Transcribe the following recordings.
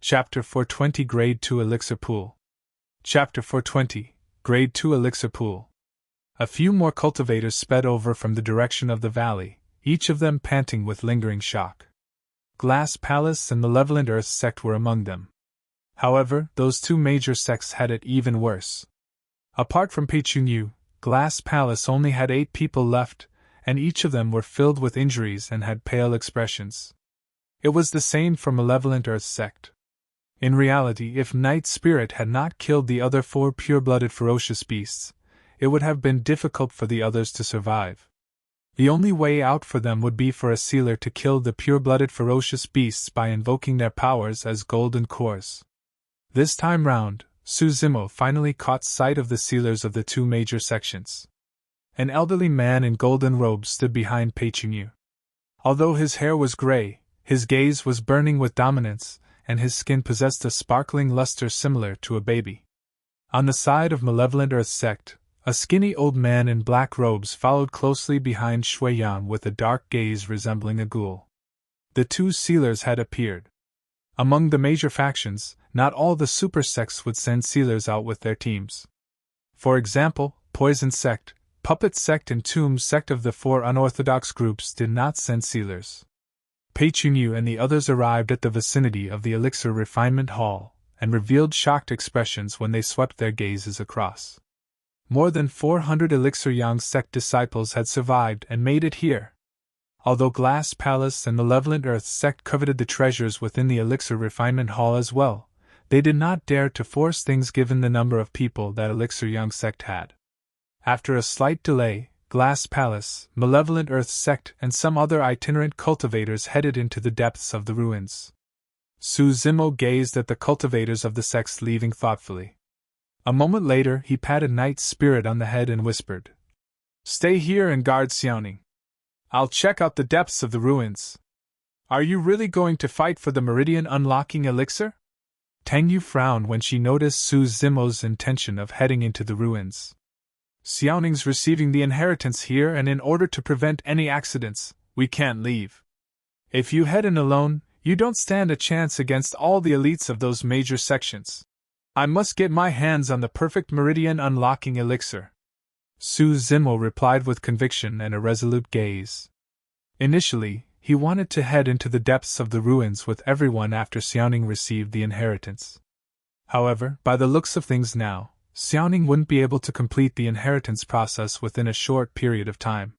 Chapter 420 Grade 2 Elixir Pool. Chapter 420 Grade 2 Elixir Pool. A few more cultivators sped over from the direction of the valley, each of them panting with lingering shock. Glass Palace and Malevolent Earth sect were among them. However, those two major sects had it even worse. Apart from Pechunyu, Glass Palace only had 8 people left, and each of them were filled with injuries and had pale expressions. It was the same for Malevolent Earth sect. In reality, if Night Spirit had not killed the other 4 pure-blooded ferocious beasts, it would have been difficult for the others to survive. The only way out for them would be for a sealer to kill the pure-blooded ferocious beasts by invoking their powers as golden cores. This time round, Suzimo finally caught sight of the sealers of the 2 major sections. An elderly man in golden robes stood behind Pechunyu. Although his hair was gray, his gaze was burning with dominance, and his skin possessed a sparkling luster similar to a baby. On the side of Malevolent Earth sect, a skinny old man in black robes followed closely behind Shuiyan with a dark gaze resembling a ghoul. The 2 sealers had appeared. Among the major factions, not all the super sects would send sealers out with their teams. For example, Poison Sect, Puppet Sect and Tomb Sect of the 4 unorthodox groups did not send sealers. Pechunyu and the others arrived at the vicinity of the Elixir Refinement Hall, and revealed shocked expressions when they swept their gazes across. More than 400 Elixir Yang sect disciples had survived and made it here. Although Glass Palace and Malevolent Earth sect coveted the treasures within the Elixir Refinement Hall as well, they did not dare to force things given the number of people that Elixir Yang sect had. After a slight delay, Glass Palace, Malevolent Earth sect and some other itinerant cultivators headed into the depths of the ruins. Suzimo gazed at the cultivators of the sects leaving thoughtfully. A moment later he patted Night Spirit on the head and whispered, "Stay here and guard Xiaoning. I'll check out the depths of the ruins." "Are you really going to fight for the Meridian Unlocking Elixir?" Tangyu frowned when she noticed Suzimo's intention of heading into the ruins. "Xiaoning's receiving the inheritance here, and in order to prevent any accidents, we can't leave. If you head in alone, you don't stand a chance against all the elites of those major sections. I must get my hands on the perfect Meridian Unlocking Elixir." Suzimo replied with conviction and a resolute gaze. Initially, he wanted to head into the depths of the ruins with everyone after Xiaoning received the inheritance. However, by the looks of things now, Xiaoning wouldn't be able to complete the inheritance process within a short period of time.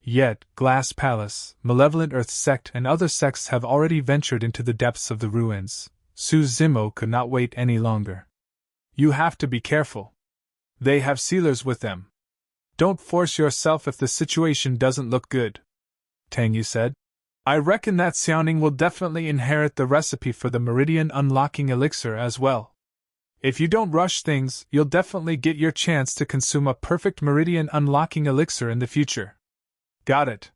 Yet, Glass Palace, Malevolent Earth sect and other sects have already ventured into the depths of the ruins. Suzimo could not wait any longer. "You have to be careful. They have sealers with them. Don't force yourself if the situation doesn't look good," Tangyu said. "I reckon that Xiaoning will definitely inherit the recipe for the Meridian Unlocking Elixir as well. If you don't rush things, you'll definitely get your chance to consume a perfect Meridian Unlocking Elixir in the future." "Got it."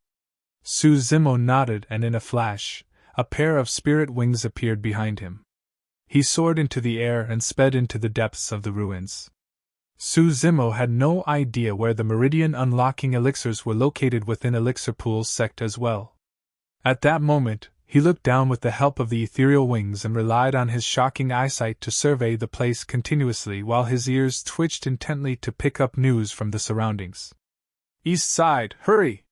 Suzimo nodded, and in a flash, a pair of spirit wings appeared behind him. He soared into the air and sped into the depths of the ruins. Suzimo had no idea where the Meridian Unlocking Elixirs were located within Elixir Pool's sect as well. At that moment, he looked down with the help of the ethereal wings and relied on his shocking eyesight to survey the place continuously while his ears twitched intently to pick up news from the surroundings. "East side, hurry!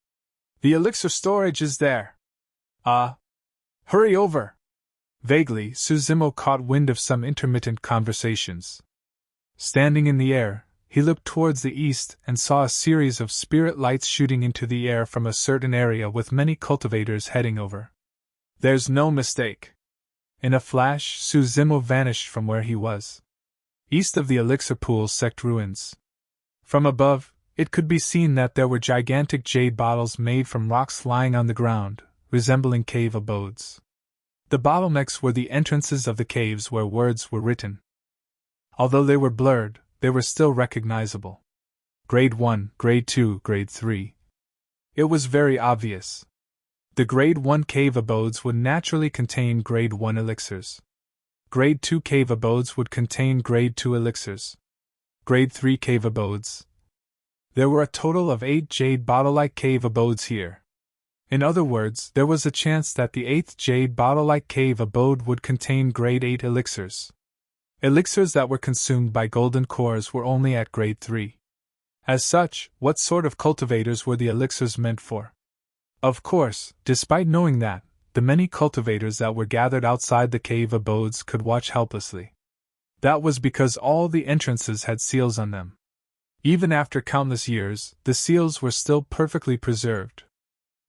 The elixir storage is there. Hurry over!" Vaguely, Suzimo caught wind of some intermittent conversations. Standing in the air, he looked towards the east and saw a series of spirit lights shooting into the air from a certain area with many cultivators heading over. There's no mistake. In a flash, Suzimo vanished from where he was. East of the Elixir Pool sect ruins. From above, it could be seen that there were gigantic jade bottles made from rocks lying on the ground, resembling cave abodes. The bottlenecks were the entrances of the caves where words were written. Although they were blurred, they were still recognizable. Grade 1, Grade 2, Grade 3. It was very obvious. The Grade 1 cave abodes would naturally contain Grade 1 elixirs. Grade 2 cave abodes would contain Grade 2 elixirs. Grade 3 cave abodes. There were a total of 8 jade bottle-like cave abodes here. In other words, there was a chance that the 8th jade bottle-like cave abode would contain grade 8 elixirs. Elixirs that were consumed by golden cores were only at grade 3. As such, what sort of cultivators were the elixirs meant for? Of course, despite knowing that, the many cultivators that were gathered outside the cave abodes could watch helplessly. That was because all the entrances had seals on them. Even after countless years, the seals were still perfectly preserved.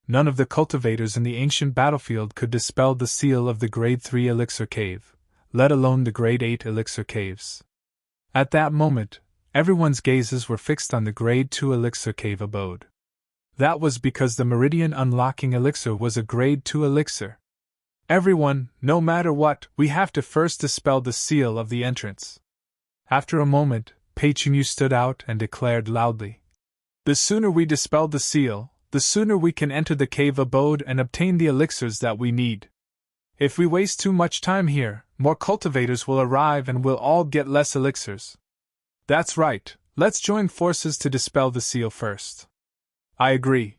None of the cultivators in the ancient battlefield could dispel the seal of the grade 3 elixir cave, let alone the grade 8 elixir caves. At that moment, everyone's gazes were fixed on the grade 2 elixir cave abode. That was because the Meridian Unlocking Elixir was a grade 2 elixir. Everyone, no matter what, we have to first dispel the seal of the entrance. After a moment, Pei-Chunyu stood out and declared loudly, "The sooner we dispel the seal, the sooner we can enter the cave abode and obtain the elixirs that we need. If we waste too much time here, more cultivators will arrive and we'll all get less elixirs. That's right, let's join forces to dispel the seal first." "I agree.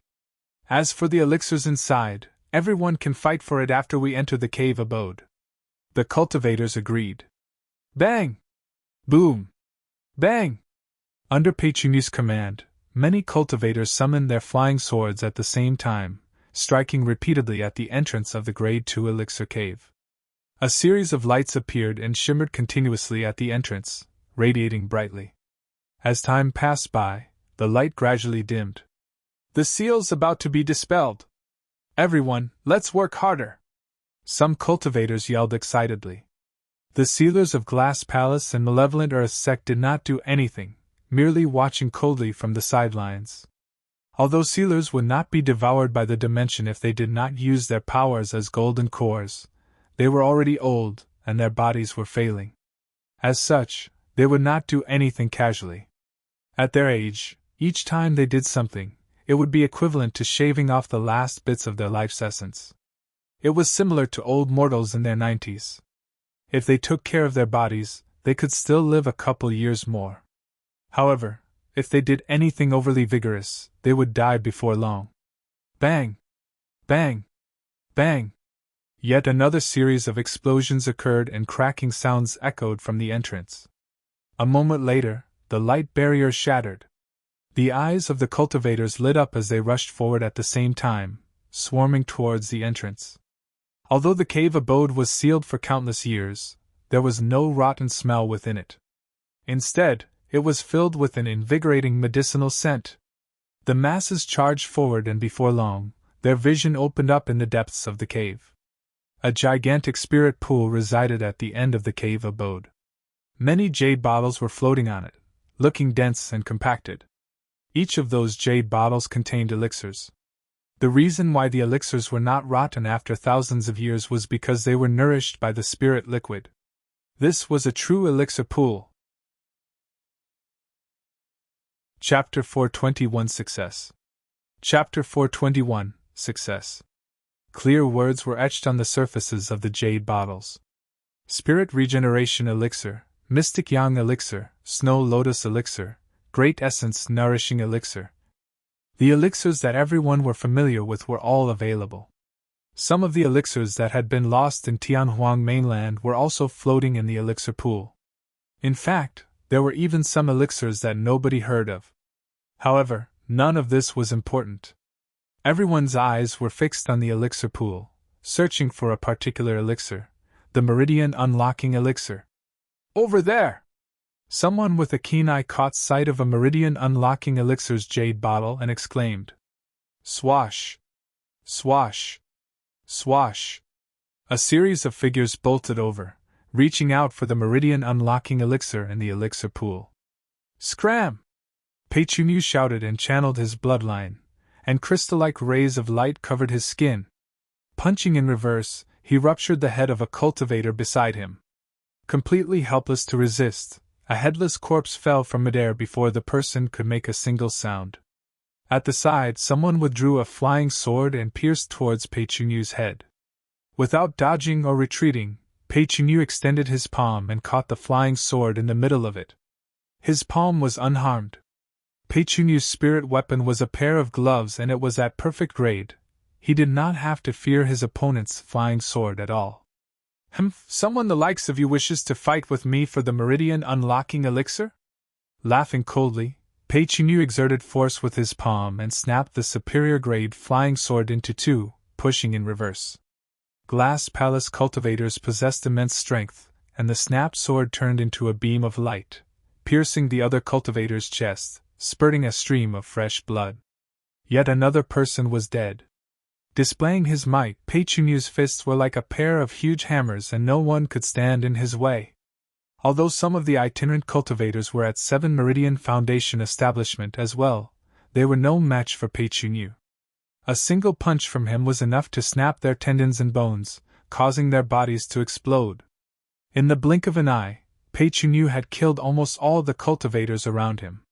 As for the elixirs inside, everyone can fight for it after we enter the cave abode." The cultivators agreed. Bang! Boom! Bang! Under Pei-Chunyu's command, many cultivators summoned their flying swords at the same time, striking repeatedly at the entrance of the grade 2 elixir cave. A series of lights appeared and shimmered continuously at the entrance, radiating brightly. As time passed by, the light gradually dimmed. "The seal's about to be dispelled. Everyone, let's work harder!" Some cultivators yelled excitedly. The sealers of Glass Palace and Malevolent Earth Sect did not do anything, merely watching coldly from the sidelines. Although sealers would not be devoured by the dimension if they did not use their powers as golden cores, they were already old, and their bodies were failing. As such, they would not do anything casually. At their age, each time they did something, it would be equivalent to shaving off the last bits of their life's essence. It was similar to old mortals in their 90s. If they took care of their bodies, they could still live a couple years more. However, if they did anything overly vigorous, they would die before long. Bang! Bang! Bang! Yet another series of explosions occurred and cracking sounds echoed from the entrance. A moment later, the light barrier shattered. The eyes of the cultivators lit up as they rushed forward at the same time, swarming towards the entrance. Although the cave abode was sealed for countless years, there was no rotten smell within it. Instead, it was filled with an invigorating medicinal scent. The masses charged forward, and before long, their vision opened up in the depths of the cave. A gigantic spirit pool resided at the end of the cave abode. Many jade bottles were floating on it, looking dense and compacted. Each of those jade bottles contained elixirs. The reason why the elixirs were not rotten after thousands of years was because they were nourished by the spirit liquid. This was a true elixir pool. Chapter 421 Success. Chapter 421 Success. Clear words were etched on the surfaces of the jade bottles. Spirit Regeneration Elixir, Mystic Yang Elixir, Snow Lotus Elixir, Great Essence Nourishing Elixir. The elixirs that everyone were familiar with were all available. Some of the elixirs that had been lost in Tianhuang mainland were also floating in the elixir pool. In fact, there were even some elixirs that nobody heard of. However, none of this was important. Everyone's eyes were fixed on the elixir pool, searching for a particular elixir, the Meridian Unlocking Elixir. "Over there!" Someone with a keen eye caught sight of a Meridian Unlocking Elixir's jade bottle and exclaimed. Swash! Swash! Swash! A series of figures bolted over, reaching out for the Meridian Unlocking Elixir in the elixir pool. Scram! Pei-Chunyu shouted and channeled his bloodline, and crystal-like rays of light covered his skin. Punching in reverse, he ruptured the head of a cultivator beside him. Completely helpless to resist, a headless corpse fell from midair before the person could make a single sound. At the side, someone withdrew a flying sword and pierced towards Pei-Chunyu's head. Without dodging or retreating, Pei-Chunyu extended his palm and caught the flying sword in the middle of it. His palm was unharmed. Pei-Chunyu's spirit weapon was a pair of gloves, and it was at perfect grade, he did not have to fear his opponent's flying sword at all. Someone the likes of you wishes to fight with me for the Meridian Unlocking Elixir? Laughing coldly, Pei Qingyu exerted force with his palm and snapped the superior grade flying sword into two, pushing in reverse. Glass Palace cultivators possessed immense strength, and the snapped sword turned into a beam of light, piercing the other cultivator's chest, spurting a stream of fresh blood. Yet another person was dead. Displaying his might, Pei Qinyu's fists were like a pair of huge hammers and no one could stand in his way. Although some of the itinerant cultivators were at 7 Meridian Foundation establishment as well, they were no match for Pei Qinyu. A single punch from him was enough to snap their tendons and bones, causing their bodies to explode. In the blink of an eye, Pei Qinyu had killed almost all the cultivators around him.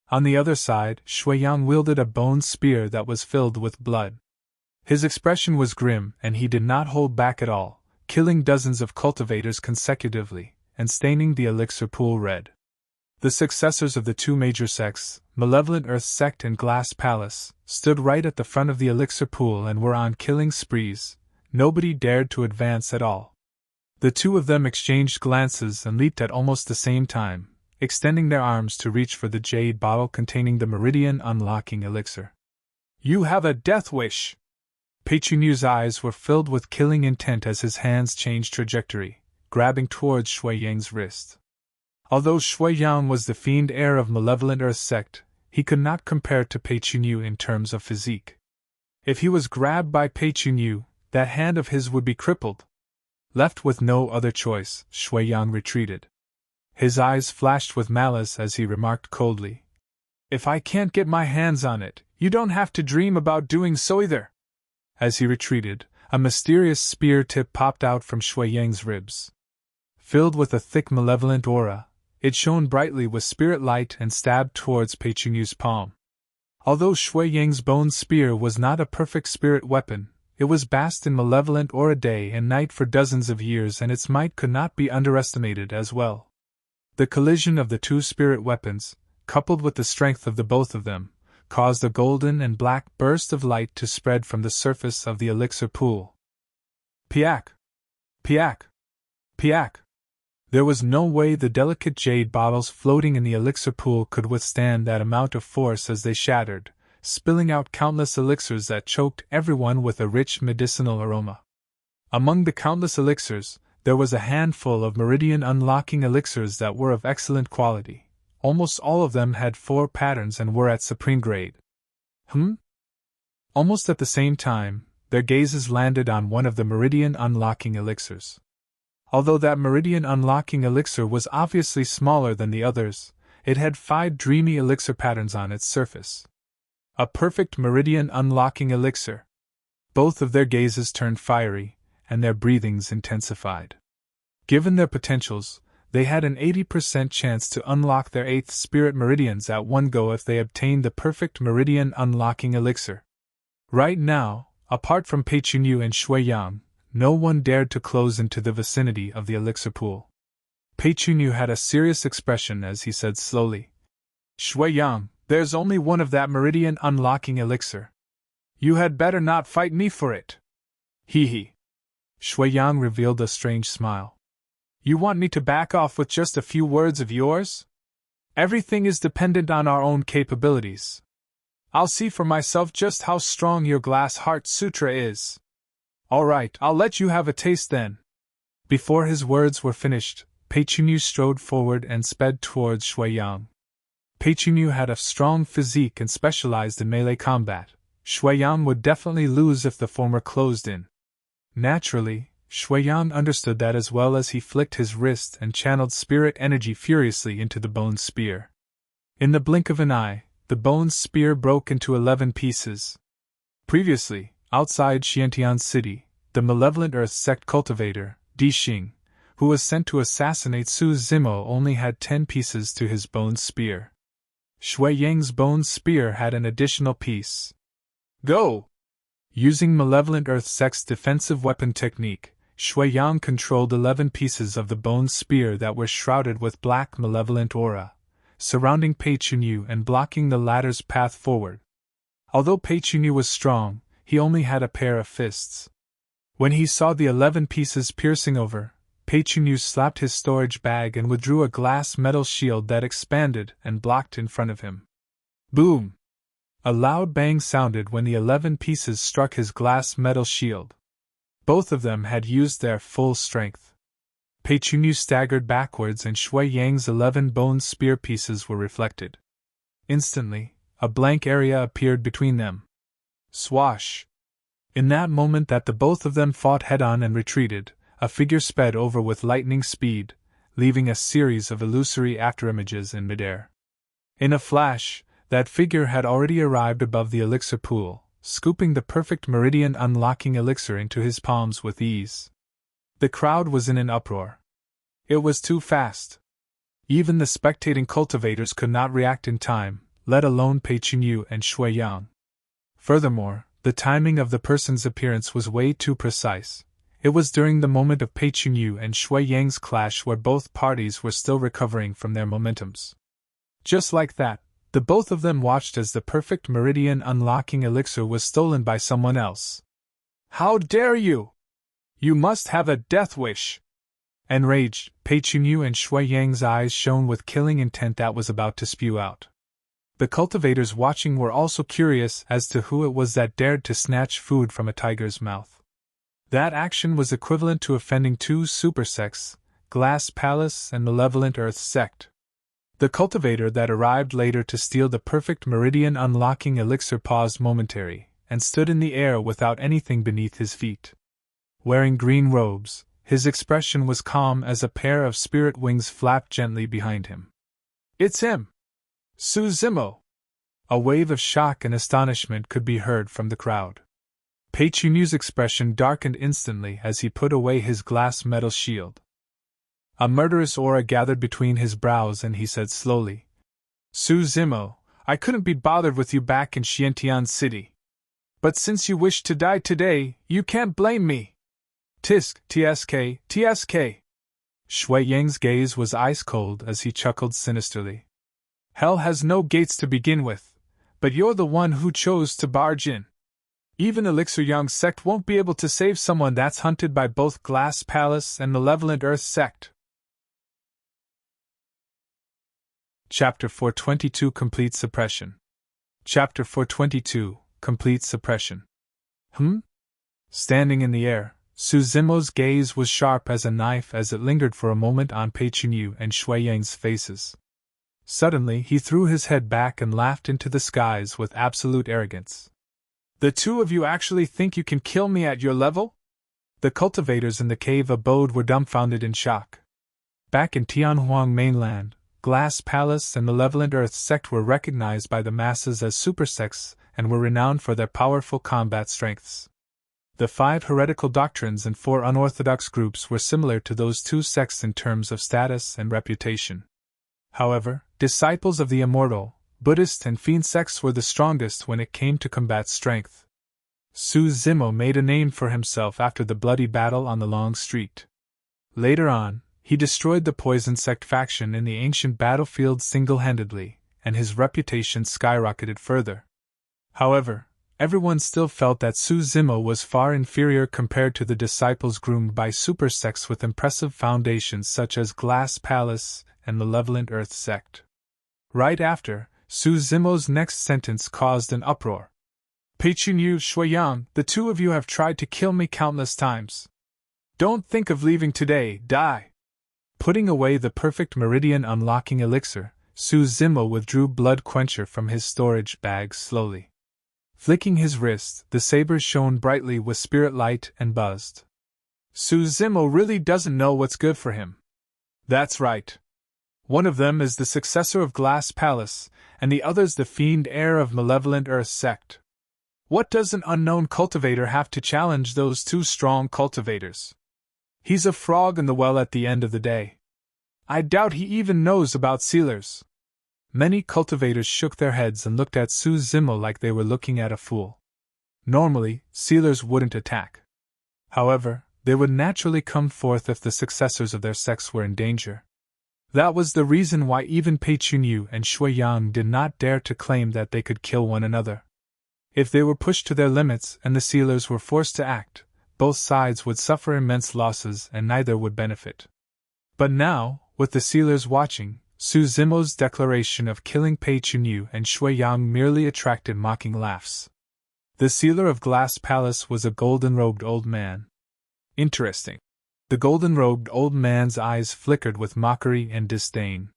On the other side, Shuiyang wielded a bone spear that was filled with blood. His expression was grim and he did not hold back at all, killing dozens of cultivators consecutively, and staining the elixir pool red. The successors of the two major sects, Malevolent Earth Sect and Glass Palace, stood right at the front of the elixir pool and were on killing sprees. Nobody dared to advance at all. The two of them exchanged glances and leaped at almost the same time, extending their arms to reach for the jade bottle containing the Meridian Unlocking Elixir. You have a death wish! Pei Qinyu's eyes were filled with killing intent as his hands changed trajectory, grabbing towards Shuiyang's wrist. Although Shuiyang was the fiend heir of Malevolent Earth Sect, he could not compare to Pei Qinyu in terms of physique. If he was grabbed by Pei Qinyu, that hand of his would be crippled. Left with no other choice, Shuiyang retreated. His eyes flashed with malice as he remarked coldly, "If I can't get my hands on it, you don't have to dream about doing so either." As he retreated, a mysterious spear tip popped out from Shuiyang's ribs. Filled with a thick malevolent aura, it shone brightly with spirit light and stabbed towards Pei Qinyu's palm. Although Shuiyang's bone spear was not a perfect spirit weapon, it was basked in malevolent aura day and night for dozens of years and its might could not be underestimated as well. The collision of the two spirit weapons, coupled with the strength of the both of them, caused a golden and black burst of light to spread from the surface of the elixir pool. Piak! Piak! Piak! There was no way the delicate jade bottles floating in the elixir pool could withstand that amount of force as they shattered, spilling out countless elixirs that choked everyone with a rich medicinal aroma. Among the countless elixirs, there was a handful of Meridian Unlocking elixirs that were of excellent quality. Almost all of them had 4 patterns and were at supreme grade. Almost at the same time, their gazes landed on one of the Meridian Unlocking elixirs. Although that Meridian Unlocking elixir was obviously smaller than the others, it had 5 dreamy elixir patterns on its surface. A perfect Meridian Unlocking elixir. Both of their gazes turned fiery, and their breathings intensified. Given their potentials, they had an 80% chance to unlock their 8th spirit meridians at one go if they obtained the perfect Meridian Unlocking elixir. Right now, apart from Pei Qinyu and Shuiyang, no one dared to close into the vicinity of the elixir pool. Pei Qinyu had a serious expression as he said slowly, "Shuiyang, there's only one of that Meridian Unlocking elixir. You had better not fight me for it." Hee. Shuiyang revealed a strange smile. "You want me to back off with just a few words of yours? Everything is dependent on our own capabilities. I'll see for myself just how strong your Glass Heart Sutra is. All right, I'll let you have a taste then." Before his words were finished, Pei Qinyu strode forward and sped towards Shuiyang. Pei Qinyu had a strong physique and specialized in melee combat. Shuiyang would definitely lose if the former closed in. Naturally, Shuiyang understood that as well as he flicked his wrist and channeled spirit energy furiously into the bone spear. In the blink of an eye, the bone spear broke into 11 pieces. Previously, outside Xiantian City, the Malevolent Earth Sect cultivator, Di Xing, who was sent to assassinate Su Zimo, only had 10 pieces to his bone spear. Shuiyang's bone spear had an additional piece. Go! Using Malevolent Earth Sect's defensive weapon technique, Shuiyang controlled 11 pieces of the bone spear that were shrouded with black malevolent aura, surrounding Pei Qinyu and blocking the latter's path forward. Although Pei Qinyu was strong, he only had a pair of fists. When he saw the 11 pieces piercing over, Pei-Chun-Yu slapped his storage bag and withdrew a glass metal shield that expanded and blocked in front of him. Boom! A loud bang sounded when the 11 pieces struck his glass metal shield. Both of them had used their full strength. Pei-Chun-Yu staggered backwards and Shui Yang's 11 bone spear pieces were reflected. Instantly, a blank area appeared between them. Swash! In that moment that the both of them fought head-on and retreated, a figure sped over with lightning speed, leaving a series of illusory afterimages in midair. In a flash, that figure had already arrived above the elixir pool, scooping the perfect meridian unlocking elixir into his palms with ease. The crowd was in an uproar. It was too fast. Even the spectating cultivators could not react in time, let alone Pei-Chun-Yu and Shui Yang. Furthermore, the timing of the person's appearance was way too precise. It was during the moment of Pei-Chun-Yu and Shui Yang's clash where both parties were still recovering from their momentums. Just like that, the both of them watched as the perfect meridian unlocking elixir was stolen by someone else. How dare you! You must have a death wish! Enraged, Pei-Chun-Yu and Shui Yang's eyes shone with killing intent that was about to spew out. The cultivators watching were also curious as to who it was that dared to snatch food from a tiger's mouth. That action was equivalent to offending 2 super sects, Glass Palace and Malevolent Earth Sect. The cultivator that arrived later to steal the perfect meridian unlocking elixir paused momentarily, and stood in the air without anything beneath his feet. Wearing green robes, his expression was calm as a pair of spirit wings flapped gently behind him. It's him! Su Zimo! A wave of shock and astonishment could be heard from the crowd. Pei-Chun-Yu's expression darkened instantly as he put away his glass metal shield. A murderous aura gathered between his brows and he said slowly, Su Zimo, I couldn't be bothered with you back in Xiantian City. But since you wish to die today, you can't blame me. Tisk, tsk, tsk. Shui Yang's gaze was ice-cold as he chuckled sinisterly. Hell has no gates to begin with, but you're the one who chose to barge in. Even Elixir Yang sect won't be able to save someone that's hunted by both Glass Palace and Malevolent Earth sect. Chapter 422 Complete Suppression. Chapter 422 Complete Suppression. Standing in the air, Su Zimo's gaze was sharp as a knife as it lingered for a moment on Pei-Chun-Yu and Shui Yang's faces. Suddenly he threw his head back and laughed into the skies with absolute arrogance. The two of you actually think you can kill me at your level? The cultivators in the cave abode were dumbfounded in shock. Back in Tianhuang mainland, Glass Palace and Malevolent Earth sect were recognized by the masses as super sects and were renowned for their powerful combat strengths. The 5 heretical doctrines and 4 unorthodox groups were similar to those 2 sects in terms of status and reputation. However, disciples of the immortal, Buddhist and Fiend sects were the strongest when it came to combat strength. Su Zimo made a name for himself after the bloody battle on the Long Street. Later on, he destroyed the Poison sect faction in the ancient battlefield single-handedly, and his reputation skyrocketed further. However, everyone still felt that Su Zimo was far inferior compared to the disciples groomed by super sects with impressive foundations such as Glass Palace and Malevolent Earth sect. Right after, Su Zimo's next sentence caused an uproar. Pei-Chun-Yu, Shui Yang, the two of you have tried to kill me countless times. Don't think of leaving today, die! Putting away the perfect meridian unlocking elixir, Su Zimo withdrew Blood Quencher from his storage bag slowly. Flicking his wrist, the saber shone brightly with spirit light and buzzed. Su Zimo really doesn't know what's good for him. That's right. One of them is the successor of Glass Palace, and the other's the fiend heir of Malevolent Earth sect. What does an unknown cultivator have to challenge those 2 strong cultivators? He's a frog in the well at the end of the day. I doubt he even knows about sealers. Many cultivators shook their heads and looked at Su Zimo like they were looking at a fool. Normally, sealers wouldn't attack. However, they would naturally come forth if the successors of their sects were in danger. That was the reason why even Pei-Chun-Yu and Shui Yang did not dare to claim that they could kill one another. If they were pushed to their limits and the sealers were forced to act, both sides would suffer immense losses and neither would benefit. But now, with the sealers watching, Su Zimo's declaration of killing Pei Chunyu and Shui Yang merely attracted mocking laughs. The sealer of Glass Palace was a golden-robed old man. Interesting. The golden-robed old man's eyes flickered with mockery and disdain.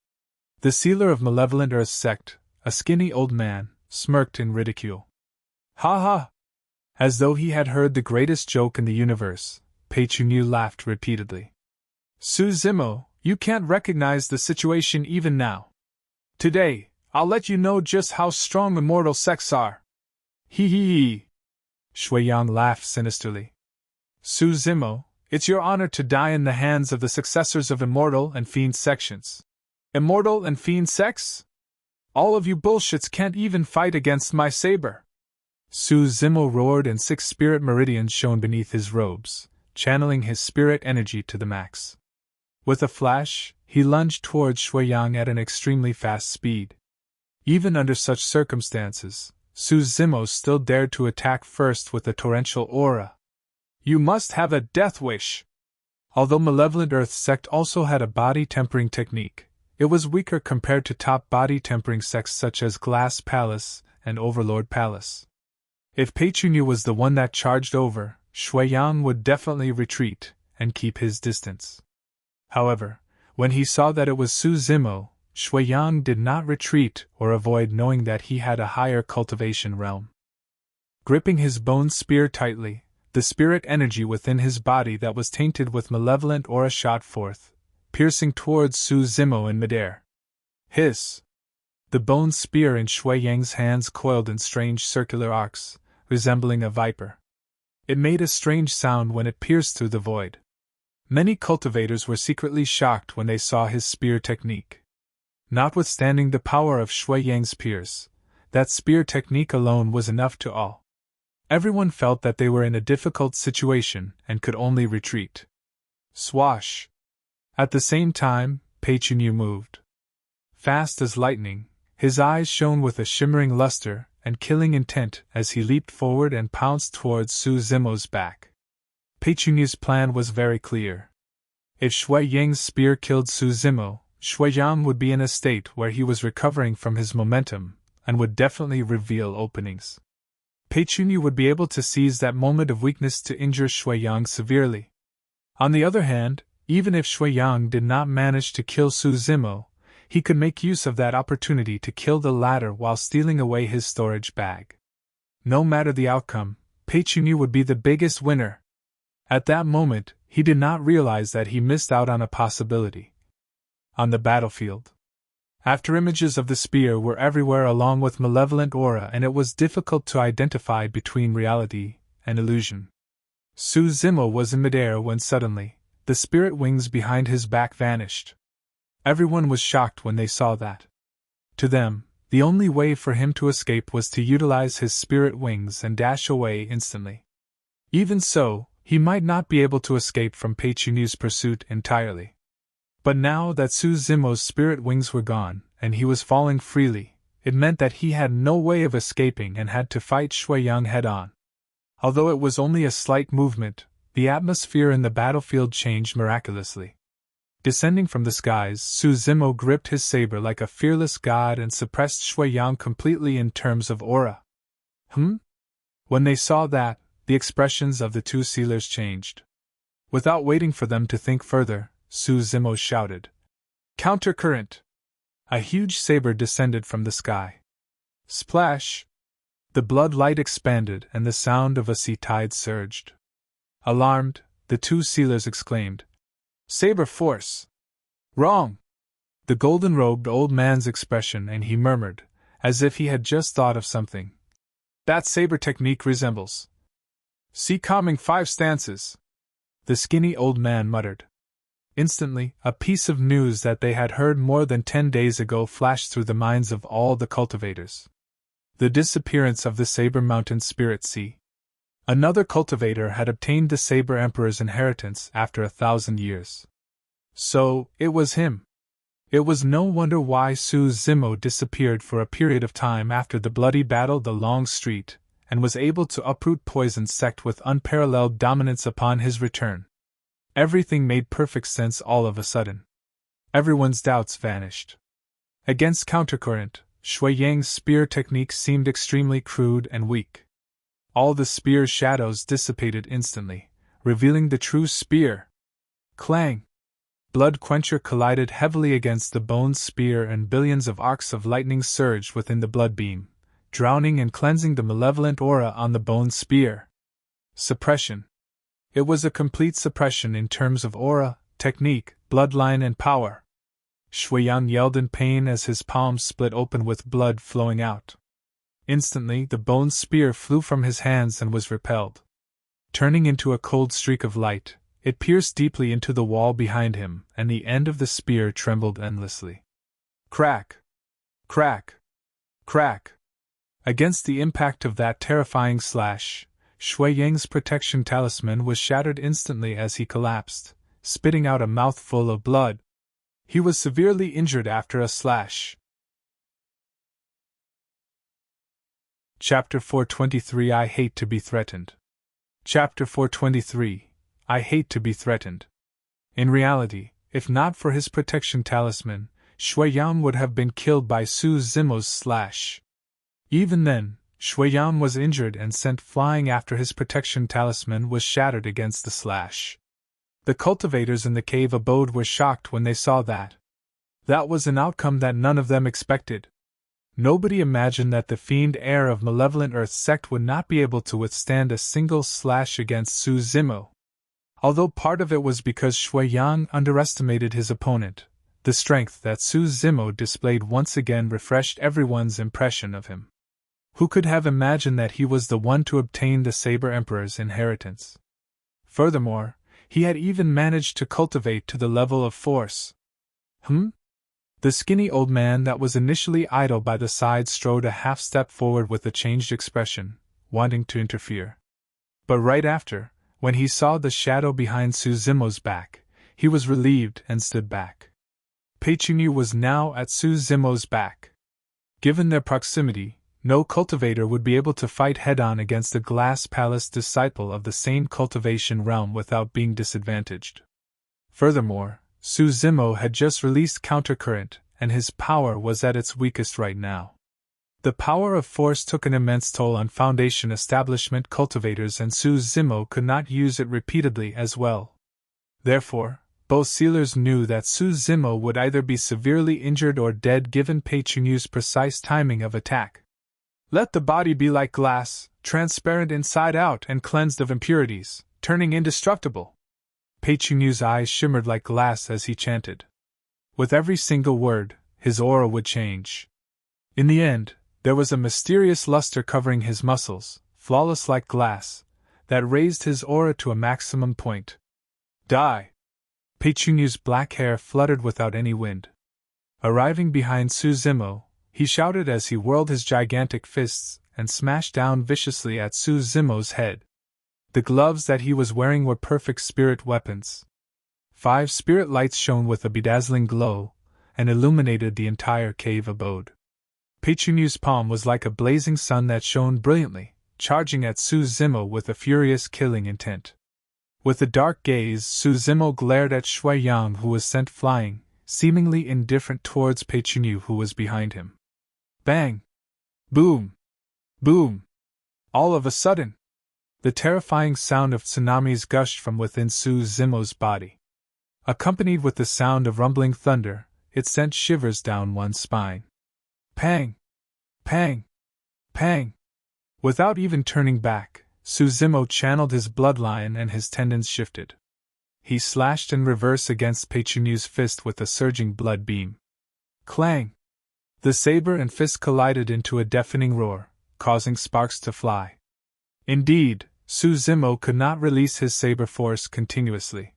The sealer of Malevolent Earth sect, a skinny old man, smirked in ridicule. Ha ha! As though he had heard the greatest joke in the universe, Pei Chunyu laughed repeatedly. Su Zimo, you can't recognize the situation even now. Today, I'll let you know just how strong immortal sects are. Hee hee hee. Shui Yang laughed sinisterly. Su Zimo, it's your honor to die in the hands of the successors of Immortal and Fiend sections. Immortal and Fiend sects? All of you bullshits can't even fight against my saber. Su Zimo roared and 6 spirit meridians shone beneath his robes, channeling his spirit energy to the max. With a flash, he lunged towards Shui Yang at an extremely fast speed. Even under such circumstances, Su Zimo still dared to attack first with a torrential aura. You must have a death wish! Although Malevolent Earth sect also had a body tempering technique, it was weaker compared to top body tempering sects such as Glass Palace and Overlord Palace. If Pei Chunyu was the one that charged over, Shui Yang would definitely retreat and keep his distance. However, when he saw that it was Su Zimo, Shui Yang did not retreat or avoid, knowing that he had a higher cultivation realm. Gripping his bone spear tightly, the spirit energy within his body that was tainted with malevolent aura shot forth, piercing towards Su Zimo in midair. Hiss! The bone spear in Shui Yang's hands coiled in strange circular arcs, resembling a viper. It made a strange sound when it pierced through the void. Many cultivators were secretly shocked when they saw his spear technique. Notwithstanding the power of Shui Yang's pierce, that spear technique alone was enough to awe. Everyone felt that they were in a difficult situation and could only retreat. Swash! At the same time, Pei Chunyu moved. Fast as lightning, his eyes shone with a shimmering luster and killing intent as he leaped forward and pounced towards Su Zimo's back. Pei Chunyu's plan was very clear. If Shui Yang's spear killed Su Zimo, Shui Yang would be in a state where he was recovering from his momentum and would definitely reveal openings. Pei Chunyu would be able to seize that moment of weakness to injure Shui Yang severely. On the other hand, even if Shui Yang did not manage to kill Su Zimo, he could make use of that opportunity to kill the latter while stealing away his storage bag. No matter the outcome, Pei Chunyu would be the biggest winner. At that moment, he did not realize that he missed out on a possibility. On the battlefield, after images of the spear were everywhere along with malevolent aura, and it was difficult to identify between reality and illusion. Su Zimo was in midair when suddenly, the spirit wings behind his back vanished. Everyone was shocked when they saw that. To them, the only way for him to escape was to utilize his spirit wings and dash away instantly. Even so, he might not be able to escape from Pei Chunyu's pursuit entirely. But now that Su Zimo's spirit wings were gone, and he was falling freely, it meant that he had no way of escaping and had to fight Shui Yang head-on. Although it was only a slight movement, the atmosphere in the battlefield changed miraculously. Descending from the skies, Su Zimo gripped his saber like a fearless god and suppressed Shui Yang completely in terms of aura. When they saw that, the expressions of the two sealers changed. Without waiting for them to think further, Su Zimo shouted, "Countercurrent!" A huge saber descended from the sky. Splash! The blood light expanded and the sound of a sea tide surged. Alarmed, the two sealers exclaimed, "Saber force!" "Wrong!" The golden-robed old man's expression, and he murmured, as if he had just thought of something, "That saber technique resembles sea calming 5 stances." The skinny old man muttered. Instantly, a piece of news that they had heard more than 10 days ago flashed through the minds of all the cultivators. The disappearance of the Saber Mountain Spirit Sea. Another cultivator had obtained the Saber Emperor's inheritance after 1,000 years. So, it was him. It was no wonder why Su Zimo disappeared for a period of time after the bloody battle the Long Street, and was able to uproot Poison's sect with unparalleled dominance upon his return. Everything made perfect sense all of a sudden. Everyone's doubts vanished. Against countercurrent, Shui Yang's spear technique seemed extremely crude and weak. All the spear's shadows dissipated instantly, revealing the true spear. Clang! Blood Quencher collided heavily against the bone spear, and billions of arcs of lightning surged within the blood beam, drowning and cleansing the malevolent aura on the bone spear. Suppression. It was a complete suppression in terms of aura, technique, bloodline, and power. Shuiyang yelled in pain as his palms split open with blood flowing out. Instantly, the bone spear flew from his hands and was repelled. Turning into a cold streak of light, it pierced deeply into the wall behind him, and the end of the spear trembled endlessly. Crack! Crack! Crack! Against the impact of that terrifying slash, Shui Yang's protection talisman was shattered instantly as he collapsed, spitting out a mouthful of blood. He was severely injured after a slash. Chapter 423 I Hate to be Threatened. Chapter 423 I Hate to be Threatened. In reality, if not for his protection talisman, Shui Yang would have been killed by Su Zimo's slash. Even then, Shui Yang was injured and sent flying after his protection talisman was shattered against the slash. The cultivators in the cave abode were shocked when they saw that. That was an outcome that none of them expected. Nobody imagined that the fiend heir of malevolent Earth sect would not be able to withstand a single slash against Su Zimo. Although part of it was because Shui Yang underestimated his opponent, the strength that Su Zimo displayed once again refreshed everyone's impression of him. Who could have imagined that he was the one to obtain the Saber Emperor's inheritance? Furthermore, he had even managed to cultivate to the level of force. The skinny old man that was initially idle by the side strode a half step forward with a changed expression, wanting to interfere. But right after, when he saw the shadow behind Su Zimo's back, he was relieved and stood back. Pei Qingyu was now at Su Zimo's back. Given their proximity, no cultivator would be able to fight head-on against a Glass Palace disciple of the same cultivation realm without being disadvantaged. Furthermore, Su Zimo had just released Countercurrent, and his power was at its weakest right now. The power of force took an immense toll on Foundation establishment cultivators, and Su Zimo could not use it repeatedly as well. Therefore, both sealers knew that Su Zimo would either be severely injured or dead given Pei Qingyu's precise timing of attack. Let the body be like glass, transparent inside out and cleansed of impurities, turning indestructible. Pei Qingyu's eyes shimmered like glass as he chanted. With every single word, his aura would change. In the end, there was a mysterious luster covering his muscles, flawless like glass, that raised his aura to a maximum point. Die! Pei Qingyu's black hair fluttered without any wind. Arriving behind Su Zimo, he shouted as he whirled his gigantic fists and smashed down viciously at Su Zimo's head. The gloves that he was wearing were perfect spirit weapons. 5 spirit lights shone with a bedazzling glow and illuminated the entire cave abode. Pei Qingyu's palm was like a blazing sun that shone brilliantly, charging at Su Zimo with a furious killing intent. With a dark gaze, Su Zimo glared at Shui Yang, who was sent flying, seemingly indifferent towards Pei Qingyu, who was behind him. Bang! Boom! Boom! All of a sudden, the terrifying sound of tsunamis gushed from within Su Zimo's body. Accompanied with the sound of rumbling thunder, it sent shivers down one's spine. Pang! Pang! Pang! Without even turning back, Su Zimo channeled his bloodline and his tendons shifted. He slashed in reverse against Pei Qingyu's fist with a surging blood beam. Clang! The saber and fist collided into a deafening roar, causing sparks to fly. Indeed, Su Zimo could not release his saber force continuously.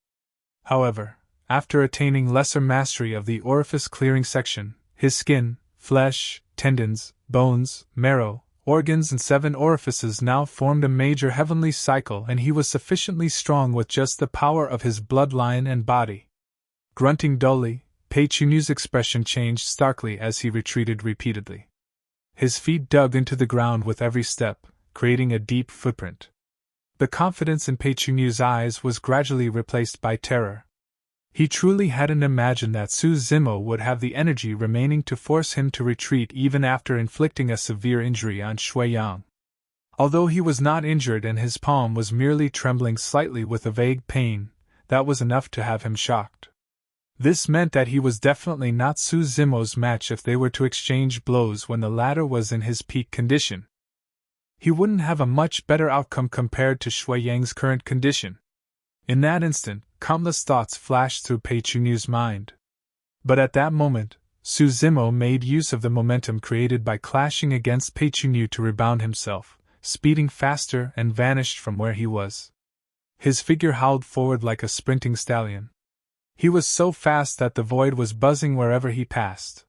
However, after attaining lesser mastery of the orifice-clearing section, his skin, flesh, tendons, bones, marrow, organs and 7 orifices now formed a major heavenly cycle, and he was sufficiently strong with just the power of his bloodline and body. Grunting dully, Pei Qingyu's expression changed starkly as he retreated repeatedly. His feet dug into the ground with every step, creating a deep footprint. The confidence in Pei Chunyu's eyes was gradually replaced by terror. He truly hadn't imagined that Su Zimo would have the energy remaining to force him to retreat even after inflicting a severe injury on Shui Yang. Although he was not injured and his palm was merely trembling slightly with a vague pain, that was enough to have him shocked. This meant that he was definitely not Su Zimo's match if they were to exchange blows when the latter was in his peak condition. He wouldn't have a much better outcome compared to Shui Yang's current condition. In that instant, countless thoughts flashed through Pei Chunyu's mind. But at that moment, Su Zimo made use of the momentum created by clashing against Pei Chunyu to rebound himself, speeding faster and vanished from where he was. His figure howled forward like a sprinting stallion. He was so fast that the void was buzzing wherever he passed.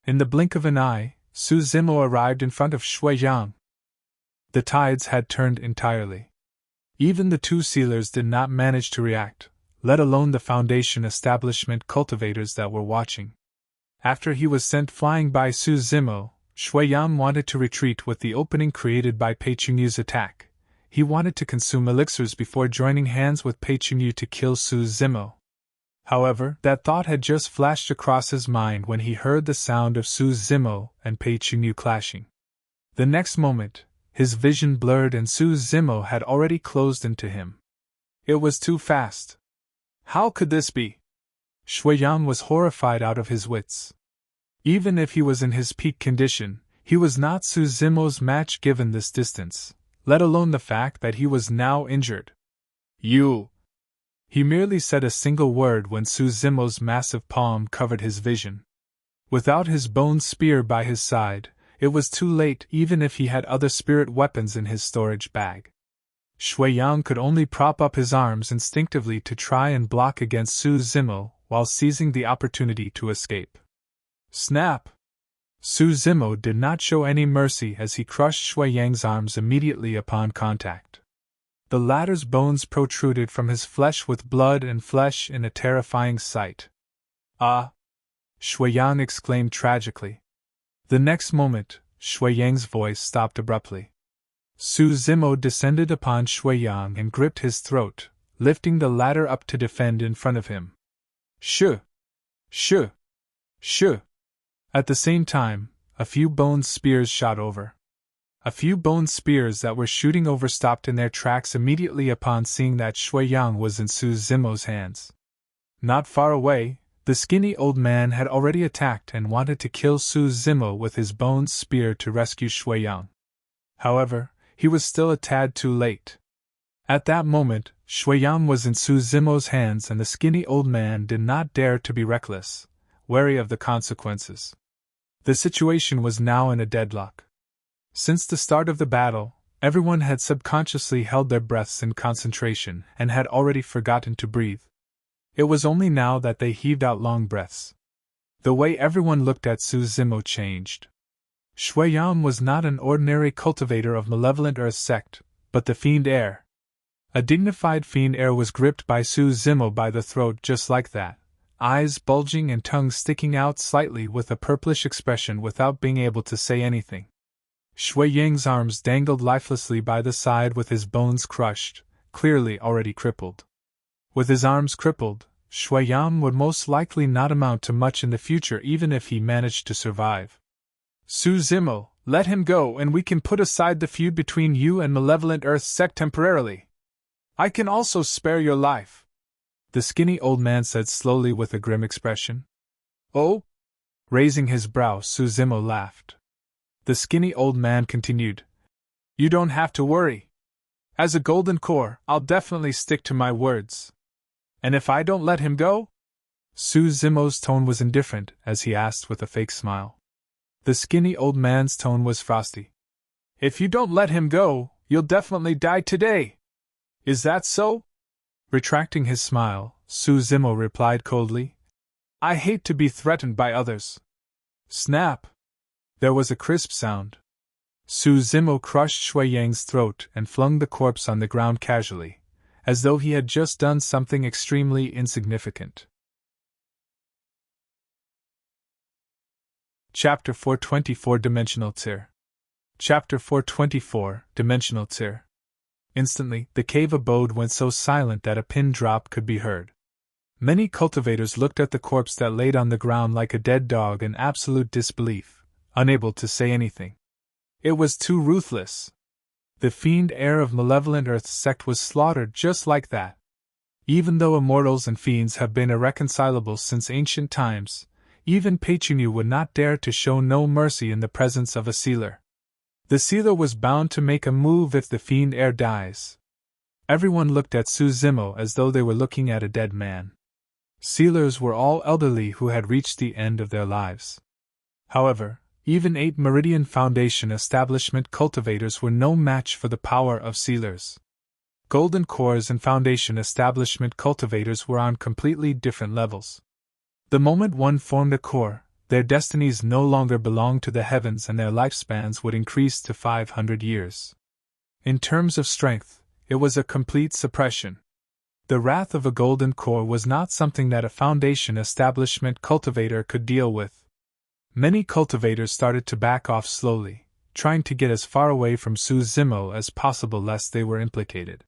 In the blink of an eye, Su Zimo arrived in front of Shui Yang. The tides had turned entirely. Even the two sealers did not manage to react, let alone the Foundation establishment cultivators that were watching. After he was sent flying by Su Zimo, Shui Yang wanted to retreat with the opening created by Pei Chunyu's attack. He wanted to consume elixirs before joining hands with Pei Chunyu to kill Su Zimo. However, that thought had just flashed across his mind when he heard the sound of Su Zimo and Pei Chunyu clashing. The next moment, his vision blurred and Su Zimo had already closed into him. It was too fast. How could this be? Shui Yang was horrified out of his wits. Even if he was in his peak condition, he was not Su Zimo's match given this distance, let alone the fact that he was now injured. You! He merely said a single word when Su Zimo's massive palm covered his vision. Without his bone spear by his side, it was too late even if he had other spirit weapons in his storage bag. Shui Yang could only prop up his arms instinctively to try and block against Su Zimo while seizing the opportunity to escape. Snap! Su Zimo did not show any mercy as he crushed Shui Yang's arms immediately upon contact. The latter's bones protruded from his flesh with blood and flesh in a terrifying sight. Ah! Shui Yang exclaimed tragically. The next moment, Shui Yang's voice stopped abruptly. Su Zimo descended upon Shui Yang and gripped his throat, lifting the latter up to defend in front of him. Shoo! Shoo! Shoo! At the same time, a few bone spears shot over. A few bone spears that were shooting over stopped in their tracks immediately upon seeing that Shui Yang was in Su Zimo's hands. Not far away, the skinny old man had already attacked and wanted to kill Su Zimo with his bone spear to rescue Shui Yang. However, he was still a tad too late. At that moment, Shui Yang was in Su Zimo's hands and the skinny old man did not dare to be reckless, wary of the consequences. The situation was now in a deadlock. Since the start of the battle, everyone had subconsciously held their breaths in concentration and had already forgotten to breathe. It was only now that they heaved out long breaths. The way everyone looked at Su Zimo changed. Shui Yang was not an ordinary cultivator of malevolent earth sect, but the Fiend Heir. A dignified Fiend Heir was gripped by Su Zimo by the throat just like that, eyes bulging and tongue sticking out slightly with a purplish expression without being able to say anything. Shui Yang's arms dangled lifelessly by the side with his bones crushed, clearly already crippled. With his arms crippled, Shui Yang would most likely not amount to much in the future even if he managed to survive. Su Zimo, let him go and we can put aside the feud between you and Malevolent Earth Sect temporarily. I can also spare your life, the skinny old man said slowly with a grim expression. Oh? Raising his brow, Su Zimo laughed. The skinny old man continued. You don't have to worry. As a golden core, I'll definitely stick to my words. And if I don't let him go? Su Zimo's tone was indifferent as he asked with a fake smile. The skinny old man's tone was frosty. If you don't let him go, you'll definitely die today. Is that so? Retracting his smile, Su Zimo replied coldly. I hate to be threatened by others. Snap! There was a crisp sound. Su Zimo crushed Shui Yang's throat and flung the corpse on the ground casually, as though he had just done something extremely insignificant. Chapter 424 Dimensional Tear. Chapter 424, Dimensional Tir. Instantly, the cave abode went so silent that a pin drop could be heard. Many cultivators looked at the corpse that laid on the ground like a dead dog in absolute disbelief, unable to say anything. It was too ruthless. The fiend heir of malevolent Earth's sect was slaughtered just like that. Even though immortals and fiends have been irreconcilable since ancient times, even Petrinu would not dare to show no mercy in the presence of a sealer. The sealer was bound to make a move if the fiend heir dies. Everyone looked at Suzimo as though they were looking at a dead man. Sealers were all elderly who had reached the end of their lives. However, even 8 Meridian Foundation establishment cultivators were no match for the power of sealers. Golden Cores and Foundation establishment cultivators were on completely different levels. The moment one formed a core, their destinies no longer belonged to the heavens and their lifespans would increase to 500 years. In terms of strength, it was a complete suppression. The wrath of a golden core was not something that a Foundation establishment cultivator could deal with. Many cultivators started to back off slowly, trying to get as far away from Suzimo as possible lest they were implicated.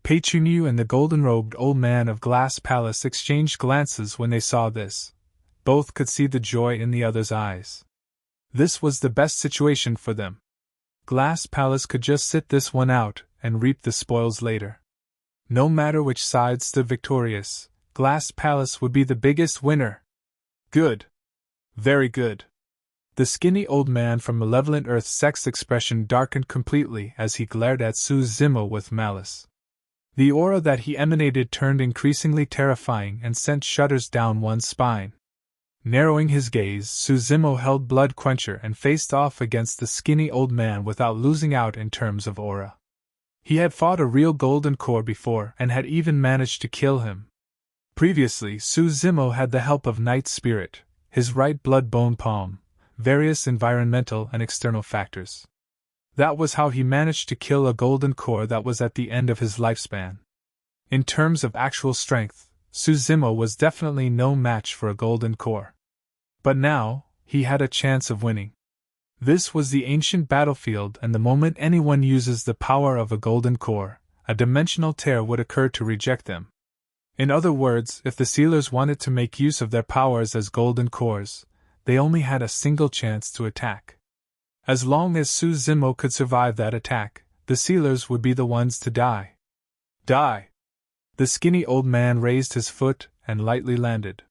Petrinu and the golden-robed old man of Glass Palace exchanged glances when they saw this. Both could see the joy in the other's eyes. This was the best situation for them. Glass Palace could just sit this one out and reap the spoils later. No matter which side stood victorious, Glass Palace would be the biggest winner. Good. Very good. The skinny old man from Malevolent Earth's sex expression darkened completely as he glared at Suzimo with malice. The aura that he emanated turned increasingly terrifying and sent shudders down one's spine. Narrowing his gaze, Suzimo held Blood Quencher and faced off against the skinny old man without losing out in terms of aura. He had fought a real golden core before and had even managed to kill him. Previously, Suzimo had the help of Night Spirit, his right blood bone palm, various environmental and external factors. That was how he managed to kill a golden core that was at the end of his lifespan. In terms of actual strength, Suzimo was definitely no match for a golden core. But now, he had a chance of winning. This was the ancient battlefield, and the moment anyone uses the power of a golden core, a dimensional tear would occur to reject them. In other words, if the sealers wanted to make use of their powers as golden cores, they only had a single chance to attack. As long as Suzimo could survive that attack, the sealers would be the ones to die. Die! The skinny old man raised his foot and lightly landed.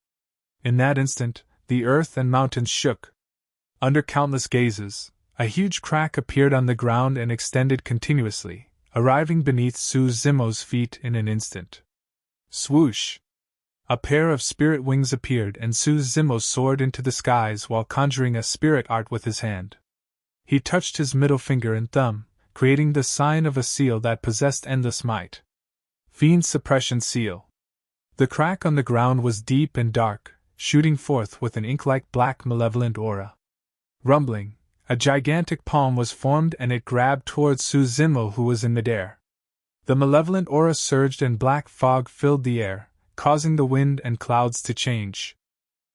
In that instant, the earth and mountains shook. Under countless gazes, a huge crack appeared on the ground and extended continuously, arriving beneath Suzimo's feet in an instant. Swoosh! A pair of spirit wings appeared and Suzimo soared into the skies while conjuring a spirit art with his hand. He touched his middle finger and thumb, creating the sign of a seal that possessed endless might. Fiend Suppression Seal. The crack on the ground was deep and dark, shooting forth with an ink-like black malevolent aura. Rumbling, a gigantic palm was formed and it grabbed towards Suzimo, who was in midair. The malevolent aura surged and black fog filled the air, causing the wind and clouds to change.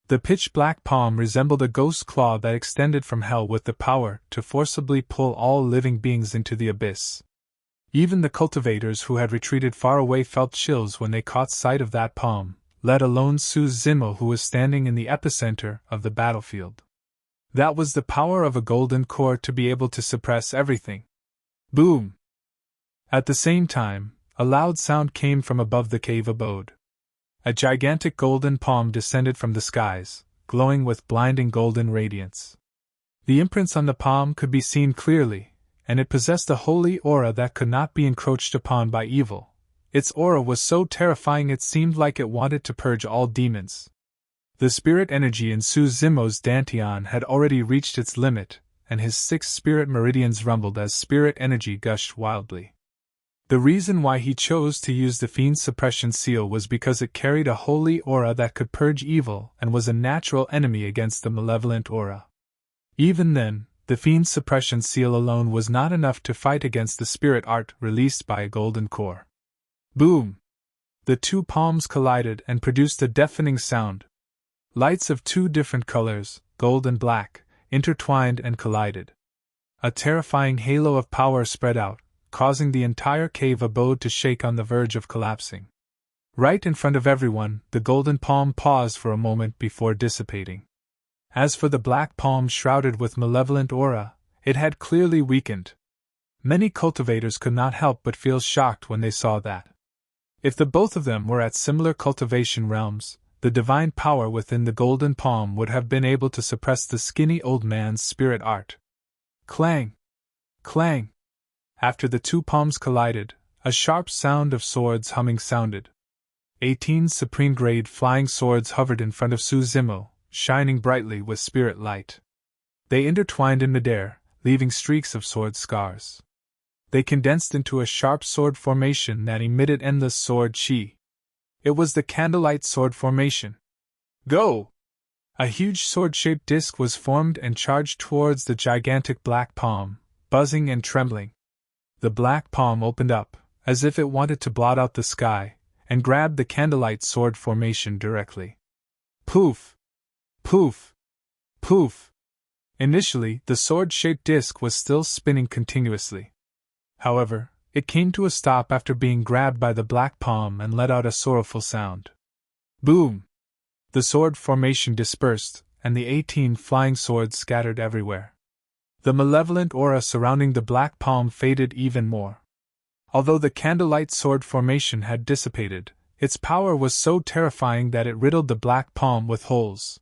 The pitch-black palm resembled a ghost claw that extended from hell with the power to forcibly pull all living beings into the abyss. Even the cultivators who had retreated far away felt chills when they caught sight of that palm, let alone Suzimo, who was standing in the epicenter of the battlefield. That was the power of a golden core to be able to suppress everything. Boom! At the same time, a loud sound came from above the cave abode. A gigantic golden palm descended from the skies, glowing with blinding golden radiance. The imprints on the palm could be seen clearly, and it possessed a holy aura that could not be encroached upon by evil. Its aura was so terrifying it seemed like it wanted to purge all demons. The spirit energy in Suzimo's Dantian had already reached its limit, and his 6 spirit meridians rumbled as spirit energy gushed wildly. The reason why he chose to use the Fiend Suppression Seal was because it carried a holy aura that could purge evil and was a natural enemy against the malevolent aura. Even then, the Fiend Suppression Seal alone was not enough to fight against the spirit art released by a golden core. Boom! The 2 palms collided and produced a deafening sound. Lights of 2 different colors, gold and black, intertwined and collided. A terrifying halo of power spread out, causing the entire cave abode to shake on the verge of collapsing. Right in front of everyone, the golden palm paused for a moment before dissipating. As for the black palm shrouded with malevolent aura, it had clearly weakened. Many cultivators could not help but feel shocked when they saw that. If the both of them were at similar cultivation realms, the divine power within the golden palm would have been able to suppress the skinny old man's spirit art. Clang! Clang! After the two palms collided, a sharp sound of swords humming sounded. 18 supreme-grade flying swords hovered in front of Su Zimo, shining brightly with spirit light. They intertwined in midair, leaving streaks of sword scars. They condensed into a sharp sword formation that emitted endless sword chi. It was the candlelight sword formation. Go! A huge sword-shaped disc was formed and charged towards the gigantic black palm, buzzing and trembling. The black palm opened up, as if it wanted to blot out the sky, and grabbed the candlelight sword formation directly. Poof! Poof! Poof! Initially, the sword-shaped disc was still spinning continuously. However, it came to a stop after being grabbed by the black palm and let out a sorrowful sound. Boom! The sword formation dispersed, and the 18 flying swords scattered everywhere. The malevolent aura surrounding the black palm faded even more. Although the candlelight sword formation had dissipated, its power was so terrifying that it riddled the black palm with holes.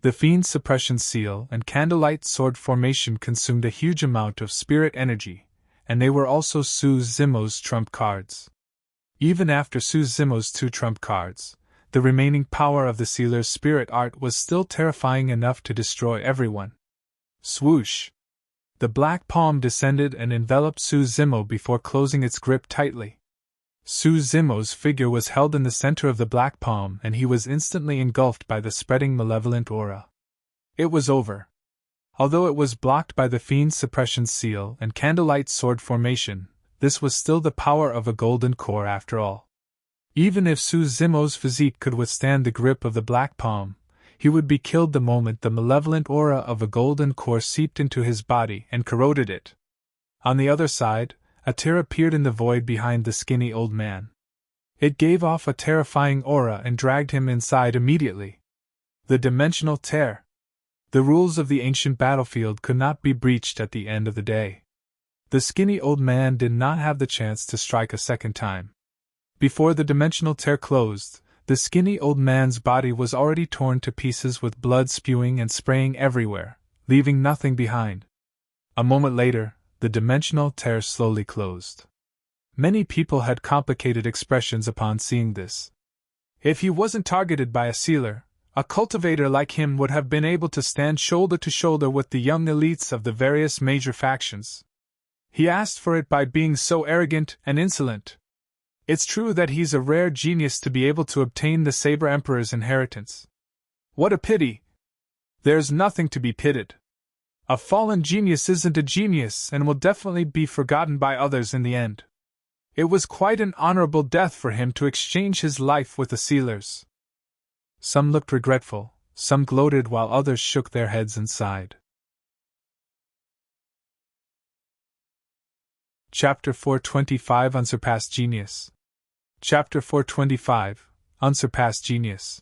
The fiend's suppression seal and candlelight sword formation consumed a huge amount of spirit energy, and they were also Su Zimo's trump cards. Even after Su Zimo's 2 trump cards, the remaining power of the sealer's spirit art was still terrifying enough to destroy everyone. Swoosh! The black palm descended and enveloped Su Zimo before closing its grip tightly. Su Zimo's figure was held in the center of the black palm and he was instantly engulfed by the spreading malevolent aura. It was over. Although it was blocked by the fiend's suppression seal and candlelight sword formation, this was still the power of a golden core after all. Even if Su Zimo's physique could withstand the grip of the black palm, he would be killed the moment the malevolent aura of a golden core seeped into his body and corroded it. On the other side, a tear appeared in the void behind the skinny old man. It gave off a terrifying aura and dragged him inside immediately. The dimensional tear. The rules of the ancient battlefield could not be breached at the end of the day. The skinny old man did not have the chance to strike a second time. Before the dimensional tear closed, the skinny old man's body was already torn to pieces with blood spewing and spraying everywhere, leaving nothing behind. A moment later, the dimensional tear slowly closed. Many people had complicated expressions upon seeing this. If he wasn't targeted by a sealer, a cultivator like him would have been able to stand shoulder to shoulder with the young elites of the various major factions. He asked for it by being so arrogant and insolent. It's true that he's a rare genius to be able to obtain the Saber Emperor's inheritance. What a pity! There's nothing to be pitied. A fallen genius isn't a genius and will definitely be forgotten by others in the end. It was quite an honorable death for him to exchange his life with the sealers. Some looked regretful, some gloated while others shook their heads and sighed. Chapter 425 Unsurpassed Genius. Chapter 425 Unsurpassed Genius.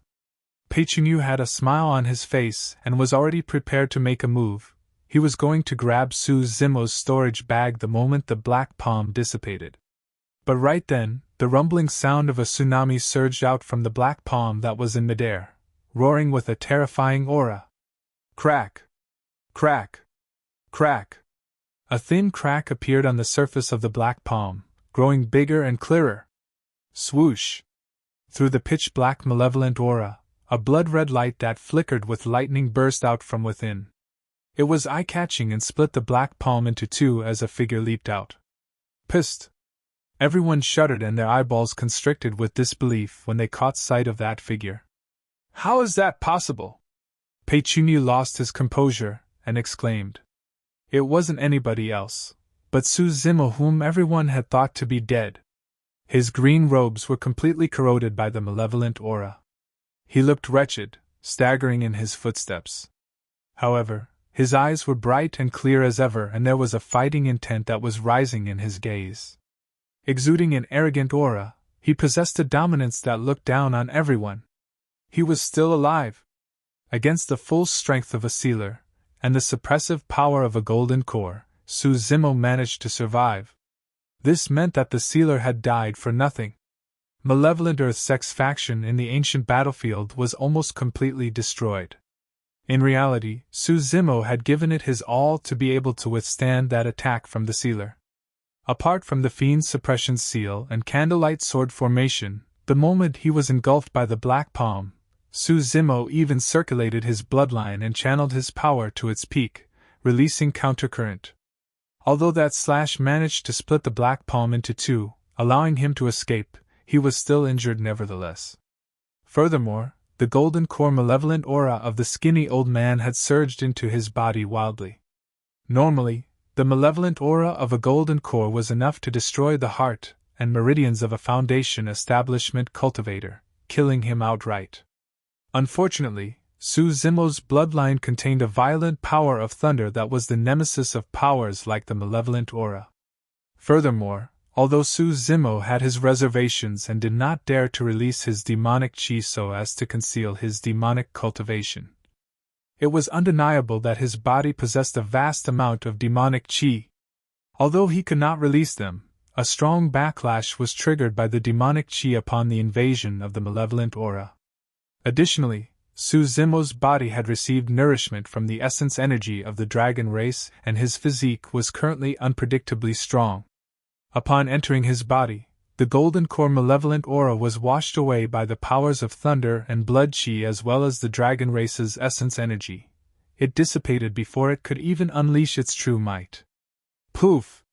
Pei-Chun-Yu had a smile on his face and was already prepared to make a move. He was going to grab Su Zimo's storage bag the moment the black palm dissipated. But right then, the rumbling sound of a tsunami surged out from the black palm that was in midair, roaring with a terrifying aura. Crack! Crack! Crack! A thin crack appeared on the surface of the black palm, growing bigger and clearer. Swoosh! Through the pitch-black malevolent aura, a blood-red light that flickered with lightning burst out from within. It was eye-catching and split the black palm into two as a figure leaped out. Psst! Everyone shuddered and their eyeballs constricted with disbelief when they caught sight of that figure. How is that possible? Pei-Chun-Yu lost his composure and exclaimed. It wasn't anybody else, but Su Zimo, whom everyone had thought to be dead. His green robes were completely corroded by the malevolent aura. He looked wretched, staggering in his footsteps. However, His eyes were bright and clear as ever, and there was a fighting intent that was rising in his gaze. Exuding an arrogant aura, he possessed a dominance that looked down on everyone. He was still alive. Against the full strength of a sealer, and the suppressive power of a golden core, Zemo managed to survive. This meant that the sealer had died for nothing. Malevolent Earth's X faction in the ancient battlefield was almost completely destroyed. In reality, Zemo had given it his all to be able to withstand that attack from the sealer. Apart from the Fiend's Suppression seal and Candlelight Sword formation, the moment he was engulfed by the Black Palm, Zemo even circulated his bloodline and channeled his power to its peak, releasing Countercurrent. Although that slash managed to split the Black Palm into two, allowing him to escape, he was still injured nevertheless. Furthermore, the golden core malevolent aura of the skinny old man had surged into his body wildly. Normally, the malevolent aura of a golden core was enough to destroy the heart and meridians of a Foundation establishment cultivator, killing him outright. Unfortunately, Zemo's bloodline contained a violent power of thunder that was the nemesis of powers like the malevolent aura. Furthermore, although Zemo had his reservations and did not dare to release his demonic chi so as to conceal his demonic cultivation, it was undeniable that his body possessed a vast amount of demonic chi. Although he could not release them, a strong backlash was triggered by the demonic chi upon the invasion of the malevolent aura. Additionally, Zemo's body had received nourishment from the essence energy of the dragon race, and his physique was currently unpredictably strong. Upon entering his body, the golden core malevolent aura was washed away by the powers of thunder and blood chi as well as the dragon race's essence energy. It dissipated before it could even unleash its true might. Poof!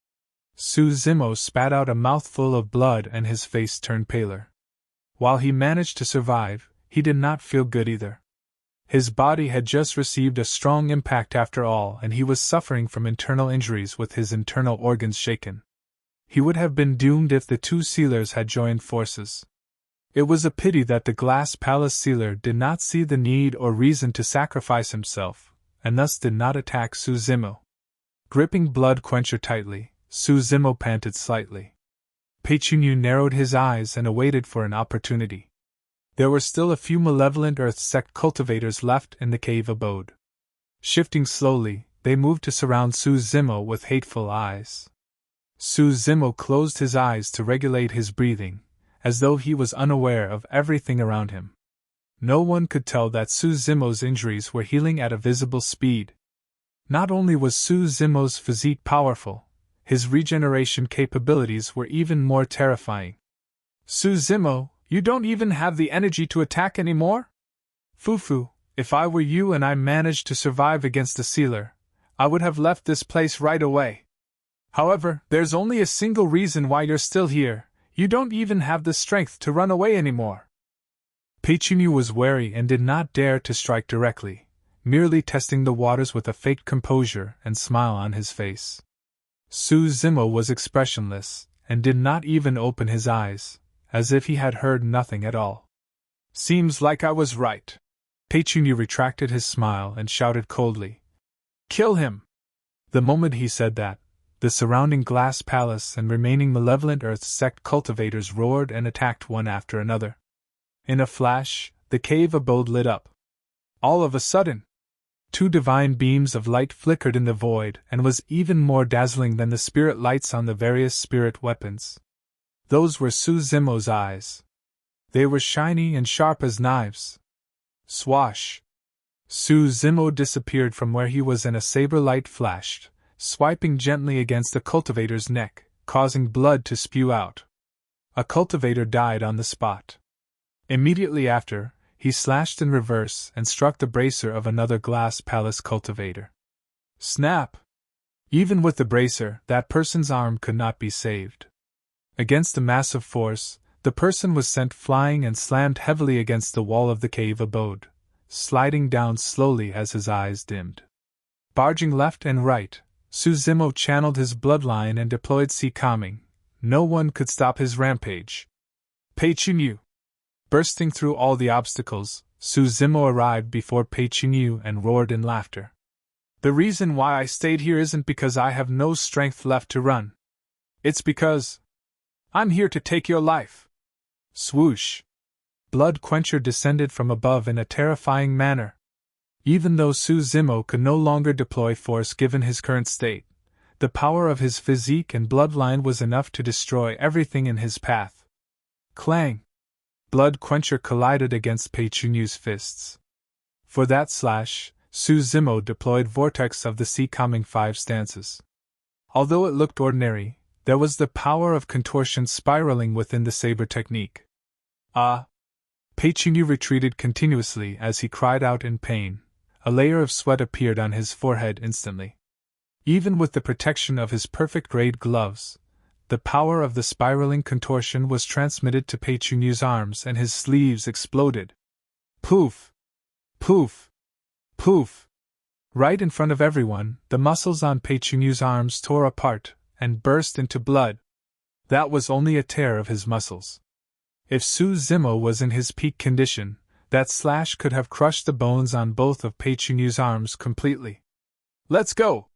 Zemo spat out a mouthful of blood and his face turned paler. While he managed to survive, he did not feel good either. His body had just received a strong impact after all, and he was suffering from internal injuries with his internal organs shaken. He would have been doomed if the two sealers had joined forces. It was a pity that the Glass Palace sealer did not see the need or reason to sacrifice himself, and thus did not attack Zemo. Gripping Blood Quencher tightly, Zemo panted slightly. Pechunyu narrowed his eyes and awaited for an opportunity. There were still a few malevolent Earth sect cultivators left in the cave abode. Shifting slowly, they moved to surround Zemo with hateful eyes. Zemo closed his eyes to regulate his breathing, as though he was unaware of everything around him. No one could tell that Zemo's injuries were healing at a visible speed. Not only was Zemo's physique powerful, his regeneration capabilities were even more terrifying. Zemo, you don't even have the energy to attack anymore? Fufu, if I were you and I managed to survive against the sealer, I would have left this place right away. However, there's only a single reason why you're still here. You don't even have the strength to run away anymore. Pechunyu was wary and did not dare to strike directly, merely testing the waters with a faked composure and smile on his face. Zemo was expressionless, and did not even open his eyes, as if he had heard nothing at all. Seems like I was right. Pechunyu retracted his smile and shouted coldly, "Kill him!" The moment he said that, the surrounding Glass Palace and remaining malevolent Earth sect cultivators roared and attacked one after another. In a flash, the cave abode lit up. All of a sudden, two divine beams of light flickered in the void and was even more dazzling than the spirit lights on the various spirit weapons. Those were Zemo's eyes. They were shiny and sharp as knives. Swash! Zemo disappeared from where he was and a saber light flashed, swiping gently against the cultivator's neck, causing blood to spew out. A cultivator died on the spot. Immediately after, he slashed in reverse and struck the bracer of another Glass Palace cultivator. Snap! Even with the bracer, that person's arm could not be saved. Against the massive force, the person was sent flying and slammed heavily against the wall of the cave abode, sliding down slowly as his eyes dimmed. Barging left and right, Zemo channeled his bloodline and deployed Sea Calming. No one could stop his rampage. Pechunyu! Bursting through all the obstacles, Zemo arrived before Pechunyu and roared in laughter. The reason why I stayed here isn't because I have no strength left to run. It's because I'm here to take your life. Swoosh! Blood Quencher descended from above in a terrifying manner. Even though Su Zimo could no longer deploy force given his current state, the power of his physique and bloodline was enough to destroy everything in his path. Clang! Blood Quencher collided against Pei Chunyu's fists. For that slash, Su Zimo deployed Vortex of the Sea Calming 5 stances. Although it looked ordinary, there was the power of contortion spiraling within the Saber technique. Ah! Pei Chunyu retreated continuously as he cried out in pain. A layer of sweat appeared on his forehead instantly. Even with the protection of his perfect-grade gloves, the power of the spiraling contortion was transmitted to Pei Chunyu's arms and his sleeves exploded. Poof! Poof! Poof! Right in front of everyone, the muscles on Pei Chunyu's arms tore apart and burst into blood. That was only a tear of his muscles. If Su Zimo was in his peak condition, that slash could have crushed the bones on both of Pei Chunyu's arms completely. Let's go!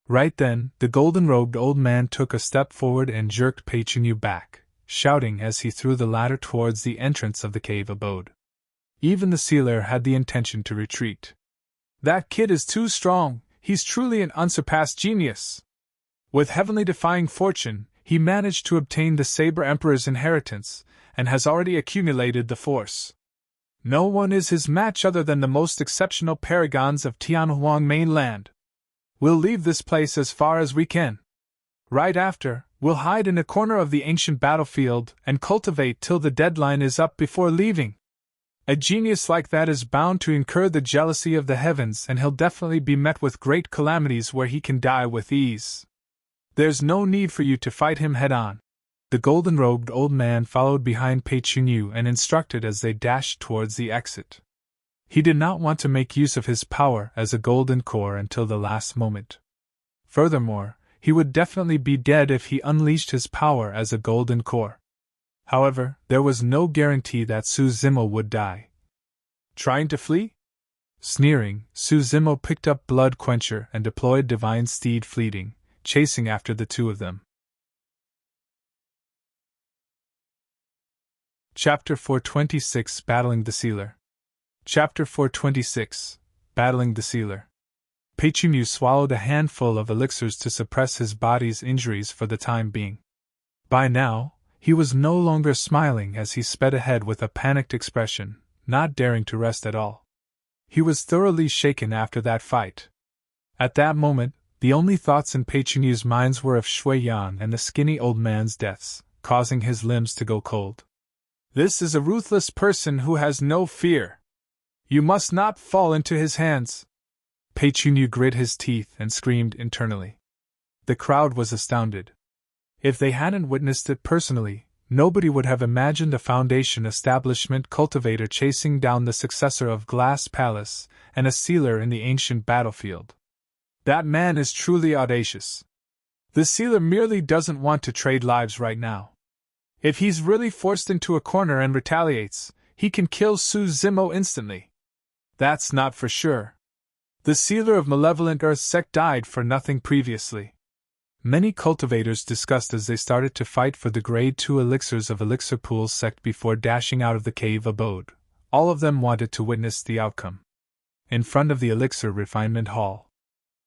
Right then, the golden-robed old man took a step forward and jerked Pei Chunyu back, shouting as he threw the ladder towards the entrance of the cave abode. Even the sealer had the intention to retreat. That kid is too strong, he's truly an unsurpassed genius. With heavenly defying fortune, he managed to obtain the Saber Emperor's inheritance, and has already accumulated the force. No one is his match other than the most exceptional paragons of Tianhuang mainland. We'll leave this place as far as we can. Right after, we'll hide in a corner of the ancient battlefield and cultivate till the deadline is up before leaving. A genius like that is bound to incur the jealousy of the heavens, and he'll definitely be met with great calamities where he can die with ease. There's no need for you to fight him head-on. The golden-robed old man followed behind Pei Chunyu and instructed as they dashed towards the exit. He did not want to make use of his power as a golden core until the last moment. Furthermore, he would definitely be dead if he unleashed his power as a golden core. However, there was no guarantee that Su Zimo would die. Trying to flee? Sneering, Su Zimo picked up Blood Quencher and deployed Divine Steed Fleeting, chasing after the two of them. Chapter 426 Battling the Sealer. Chapter 426 Battling the Sealer. Pei Chunyu swallowed a handful of elixirs to suppress his body's injuries for the time being. By now, he was no longer smiling as he sped ahead with a panicked expression, not daring to rest at all. He was thoroughly shaken after that fight. At that moment, the only thoughts in Pei Chunyu's minds were of Shui Yan and the skinny old man's deaths, causing his limbs to go cold. This is a ruthless person who has no fear. You must not fall into his hands. Pei Chunyu grit his teeth and screamed internally. The crowd was astounded. If they hadn't witnessed it personally, nobody would have imagined a Foundation establishment cultivator chasing down the successor of Glass Palace and a sealer in the ancient battlefield. That man is truly audacious. The sealer merely doesn't want to trade lives right now. If he's really forced into a corner and retaliates, he can kill Su Zimo instantly. That's not for sure. The sealer of Malevolent Earth sect died for nothing previously. Many cultivators discussed as they started to fight for the Grade 2 elixirs of Elixir Pool's sect before dashing out of the cave abode. All of them wanted to witness the outcome. In front of the Elixir Refinement Hall,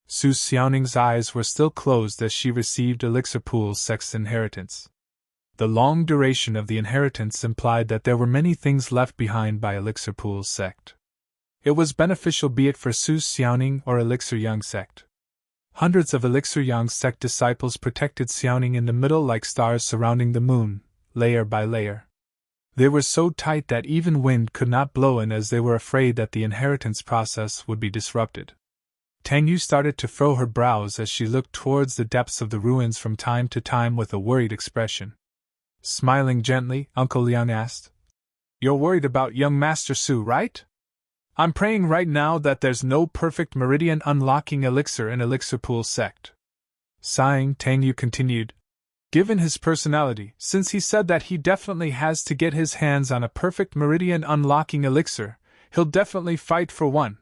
Su Xiaoning's eyes were still closed as she received Elixir Pool's sect's inheritance. The long duration of the inheritance implied that there were many things left behind by Elixir Pool's sect. It was beneficial be it for Su Xiaoning or Elixir Yang sect. Hundreds of Elixir Yang sect disciples protected Xiaoning in the middle like stars surrounding the moon, layer by layer. They were so tight that even wind could not blow in as they were afraid that the inheritance process would be disrupted. Tang Yu started to furrow her brows as she looked towards the depths of the ruins from time to time with a worried expression. Smiling gently, Uncle Liang asked, "You're worried about young Master Su, right? I'm praying right now that there's no perfect meridian unlocking elixir in Elixir Pool sect." Sighing, Tang Yu continued, "Given his personality, since he said that he definitely has to get his hands on a perfect meridian unlocking elixir, he'll definitely fight for one.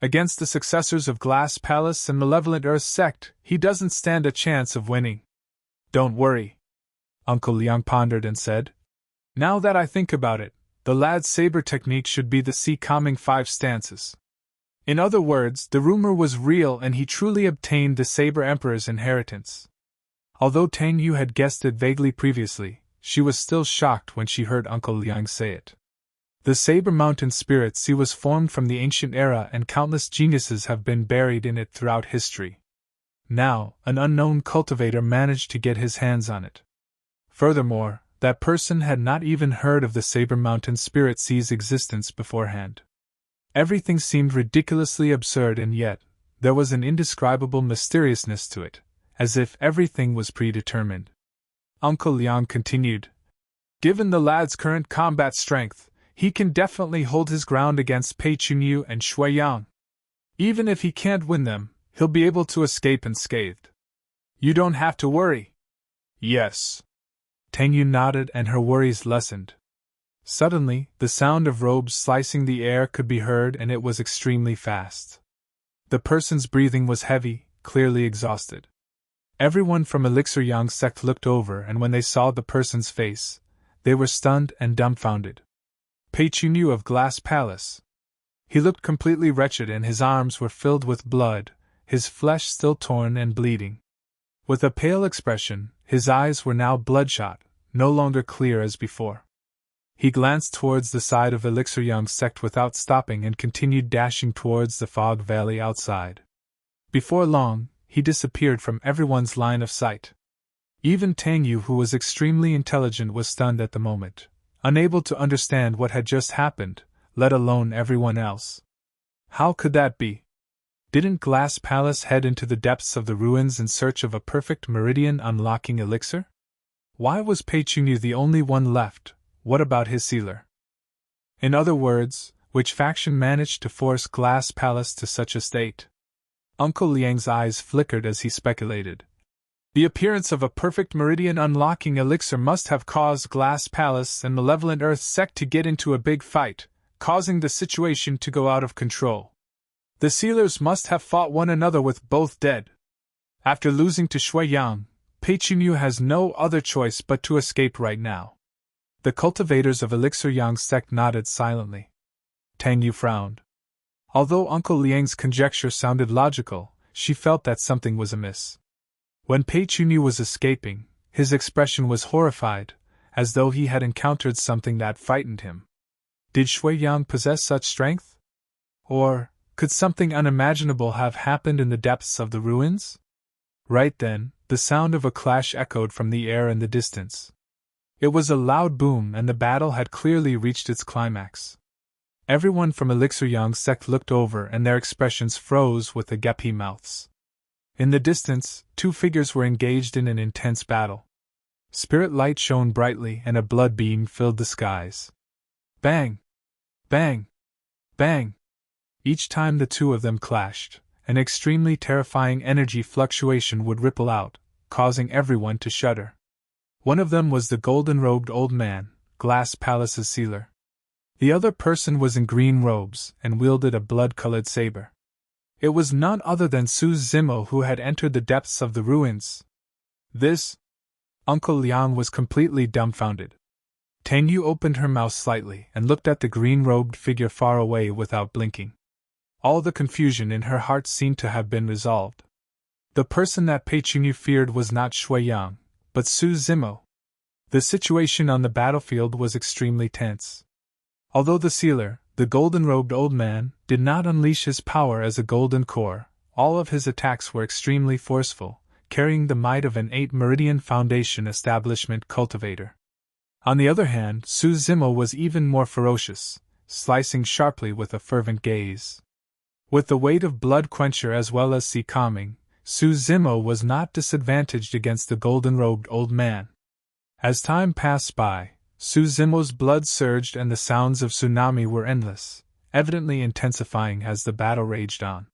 Against the successors of Glass Palace and Malevolent Earth Sect, he doesn't stand a chance of winning. Don't worry, Uncle Liang pondered and said. Now that I think about it, the lad's Saber technique should be the calming 5 stances. In other words, the rumor was real and he truly obtained the Saber Emperor's inheritance. Although Tang Yu had guessed it vaguely previously, she was still shocked when she heard Uncle Liang say it. The Saber Mountain Spirit Sea was formed from the ancient era and countless geniuses have been buried in it throughout history. Now, an unknown cultivator managed to get his hands on it. Furthermore, that person had not even heard of the Saber Mountain Spirit Sea's existence beforehand. Everything seemed ridiculously absurd, and yet, there was an indescribable mysteriousness to it, as if everything was predetermined. Uncle Liang continued. Given the lad's current combat strength, he can definitely hold his ground against Pei Chunyu and Shui Yang. Even if he can't win them, he'll be able to escape unscathed. You don't have to worry. Yes. Tang Yu nodded and her worries lessened. Suddenly, the sound of robes slicing the air could be heard and it was extremely fast. The person's breathing was heavy, clearly exhausted. Everyone from Elixir Yang sect looked over, and when they saw the person's face, they were stunned and dumbfounded. Pei Chunyu of Glass Palace. He looked completely wretched and his arms were filled with blood, his flesh still torn and bleeding. With a pale expression, his eyes were now bloodshot, no longer clear as before. He glanced towards the side of Elixir Yang sect without stopping and continued dashing towards the fog valley outside. Before long, he disappeared from everyone's line of sight. Even Tang Yu, who was extremely intelligent, was stunned at the moment, unable to understand what had just happened, let alone everyone else. How could that be? Didn't Glass Palace head into the depths of the ruins in search of a perfect meridian unlocking elixir? Why was Pei Chunyu the only one left? What about his sealer? In other words, which faction managed to force Glass Palace to such a state? Uncle Liang's eyes flickered as he speculated. The appearance of a perfect meridian unlocking elixir must have caused Glass Palace and Malevolent Earth Sect to get into a big fight, causing the situation to go out of control. The sealers must have fought one another with both dead. After losing to Shui Yang, Pei Chunyu has no other choice but to escape right now. The cultivators of Elixir Yang sect nodded silently. Tang Yu frowned. Although Uncle Liang's conjecture sounded logical, she felt that something was amiss. When Pei Chunyu was escaping, his expression was horrified, as though he had encountered something that frightened him. Did Shui Yang possess such strength? Or could something unimaginable have happened in the depths of the ruins? Right then, the sound of a clash echoed from the air in the distance. It was a loud boom and the battle had clearly reached its climax. Everyone from Elixir Yang sect looked over and their expressions froze with the gapy mouths. In the distance, 2 figures were engaged in an intense battle. Spirit light shone brightly and a blood beam filled the skies. Bang! Bang! Bang! Each time the 2 of them clashed, an extremely terrifying energy fluctuation would ripple out, causing everyone to shudder. One of them was the golden-robed old man, Glass Palace's sealer. The other person was in green robes and wielded a blood-colored saber. It was none other than Su Zimo, who had entered the depths of the ruins. This? Uncle Liang was completely dumbfounded. Tang Yu opened her mouth slightly and looked at the green-robed figure far away without blinking. All the confusion in her heart seemed to have been resolved. The person that Pei Chunyu feared was not Shui Yang, but Su Zimo. The situation on the battlefield was extremely tense. Although the sealer, the golden-robed old man, did not unleash his power as a golden core, all of his attacks were extremely forceful, carrying the might of an 8-meridian foundation establishment cultivator. On the other hand, Su Zimo was even more ferocious, slicing sharply with a fervent gaze. With the weight of Blood Quencher as well as Sea Calming, Su Zimo was not disadvantaged against the golden-robed old man. As time passed by, Su Zimo's blood surged and the sounds of tsunami were endless, evidently intensifying as the battle raged on.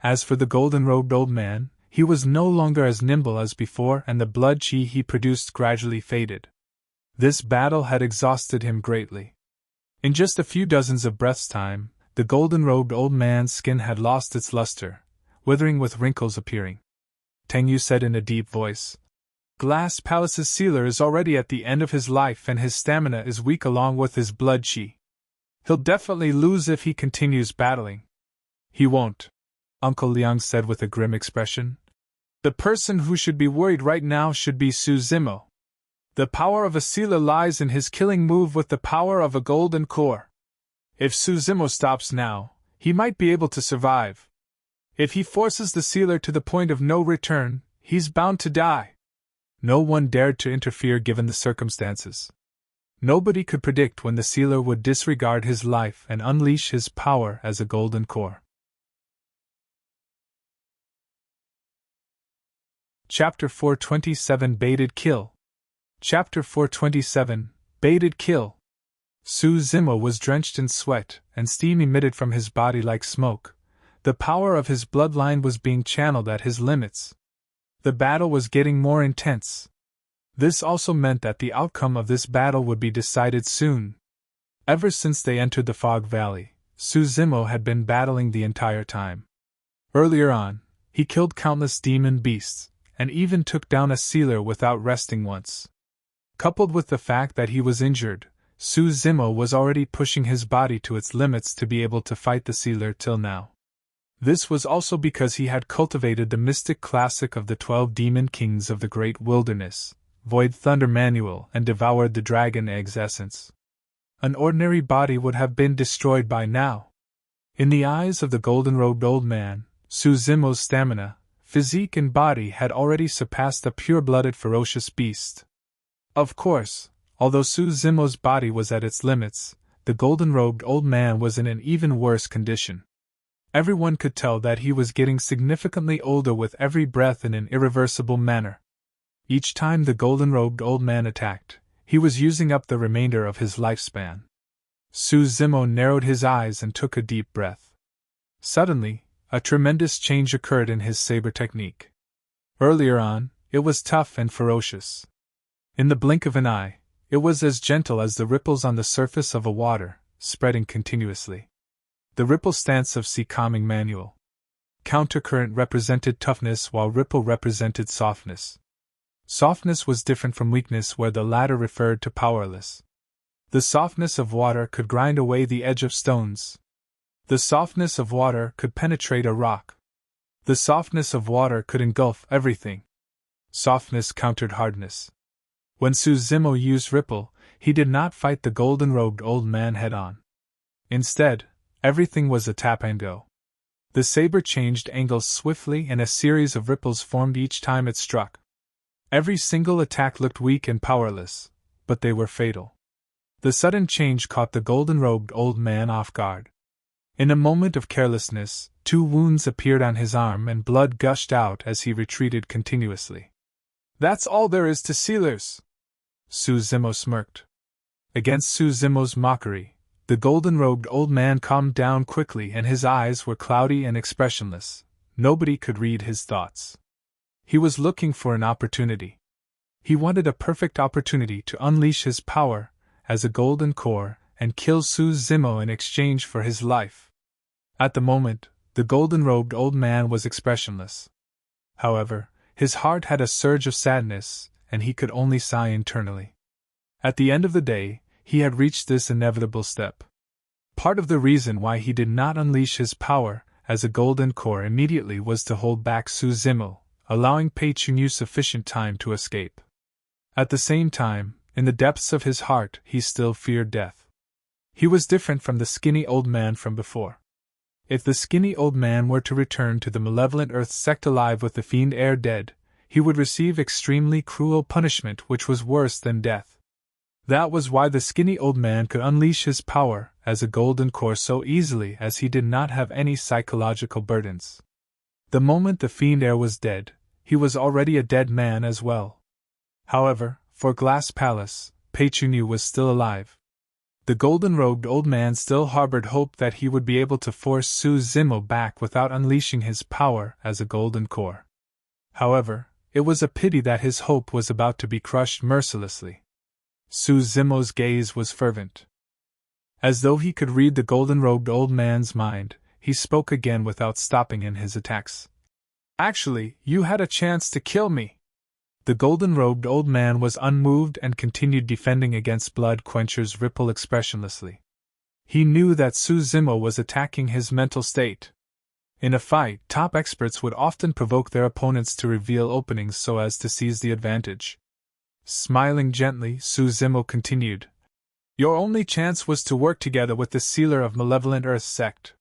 As for the golden-robed old man, he was no longer as nimble as before and the blood chi he produced gradually faded. This battle had exhausted him greatly. In just a few dozens of breaths' time, the golden-robed old man's skin had lost its luster, withering with wrinkles appearing. Tang Yu said in a deep voice. Glass Palace's sealer is already at the end of his life and his stamina is weak along with his blood chi. He'll definitely lose if he continues battling. He won't, Uncle Liang said with a grim expression. The person who should be worried right now should be Su Zimo. The power of a sealer lies in his killing move with the power of a golden core. If Su Zimo stops now, he might be able to survive. If he forces the sealer to the point of no return, he's bound to die. No one dared to interfere given the circumstances. Nobody could predict when the sealer would disregard his life and unleash his power as a golden core. Chapter 427 Baited Kill. Chapter 427 Baited Kill. Su Zimo was drenched in sweat, and steam emitted from his body like smoke. The power of his bloodline was being channeled at his limits. The battle was getting more intense. This also meant that the outcome of this battle would be decided soon. Ever since they entered the Fog Valley, Su Zimo had been battling the entire time. Earlier on, he killed countless demon beasts, and even took down a sealer without resting once. Coupled with the fact that he was injured, Su Zimo was already pushing his body to its limits to be able to fight the sealer till now. This was also because he had cultivated the mystic classic of the 12 demon kings of the Great Wilderness, Void Thunder Manual, and devoured the dragon egg's essence. An ordinary body would have been destroyed by now. In the eyes of the golden-robed old man, Su Zimo's stamina, physique and body had already surpassed the pure-blooded ferocious beast. Of course, although Su Zimo's body was at its limits, the golden-robed old man was in an even worse condition. Everyone could tell that he was getting significantly older with every breath in an irreversible manner. Each time the golden-robed old man attacked, he was using up the remainder of his lifespan. Su Zimo narrowed his eyes and took a deep breath. Suddenly, a tremendous change occurred in his saber technique. Earlier on, it was tough and ferocious. In the blink of an eye, it was as gentle as the ripples on the surface of a water, spreading continuously. The ripple stance of Sea Calming Manual. Countercurrent represented toughness while ripple represented softness. Softness was different from weakness where the latter referred to powerless. The softness of water could grind away the edge of stones. The softness of water could penetrate a rock. The softness of water could engulf everything. Softness countered hardness. When Su Zimo used ripple, he did not fight the golden-robed old man head-on. Instead, everything was a tap and go. The saber changed angles swiftly and a series of ripples formed each time it struck. Every single attack looked weak and powerless, but they were fatal. The sudden change caught the golden-robed old man off guard. In a moment of carelessness, 2 wounds appeared on his arm and blood gushed out as he retreated continuously. That's all there is to sealers! Su Zimo smirked. Against Su Zimo's mockery, the golden-robed old man calmed down quickly and his eyes were cloudy and expressionless. Nobody could read his thoughts. He was looking for an opportunity. He wanted a perfect opportunity to unleash his power as a golden core and kill Su Zimo in exchange for his life. At the moment, the golden-robed old man was expressionless. However, his heart had a surge of sadness, and he could only sigh internally. At the end of the day, he had reached this inevitable step. Part of the reason why he did not unleash his power as a golden core immediately was to hold back Su Zimo, allowing Pei Chunyu sufficient time to escape. At the same time, in the depths of his heart, he still feared death. He was different from the skinny old man from before. If the skinny old man were to return to the malevolent earth sect alive with the fiend heir dead, he would receive extremely cruel punishment which was worse than death. That was why the skinny old man could unleash his power as a golden core so easily, as he did not have any psychological burdens. The moment the fiend heir was dead, he was already a dead man as well. However, for Glass Palace, Pei Chunyu was still alive. The golden-robed old man still harbored hope that he would be able to force Su Zimo back without unleashing his power as a golden core. However, it was a pity that his hope was about to be crushed mercilessly. Su Zimo's gaze was fervent. As though he could read the golden-robed old man's mind, he spoke again without stopping in his attacks. Actually, you had a chance to kill me. The golden-robed old man was unmoved and continued defending against Blood Quencher's ripple expressionlessly. He knew that Suzumo was attacking his mental state. In a fight, top experts would often provoke their opponents to reveal openings so as to seize the advantage. Smiling gently, Suzumo continued. Your only chance was to work together with the Sealer of Malevolent Earth sect.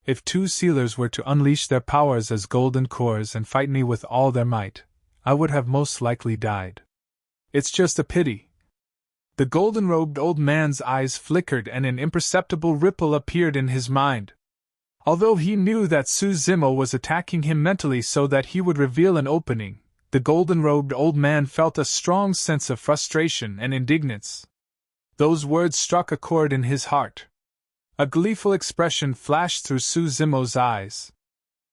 If two Sealers were to unleash their powers as golden cores and fight me with all their might, I would have most likely died. It's just a pity. The golden-robed old man's eyes flickered and an imperceptible ripple appeared in his mind. Although he knew that Suzumo was attacking him mentally so that he would reveal an opening, the golden-robed old man felt a strong sense of frustration and indignance. Those words struck a chord in his heart. A gleeful expression flashed through Suzumo's eyes.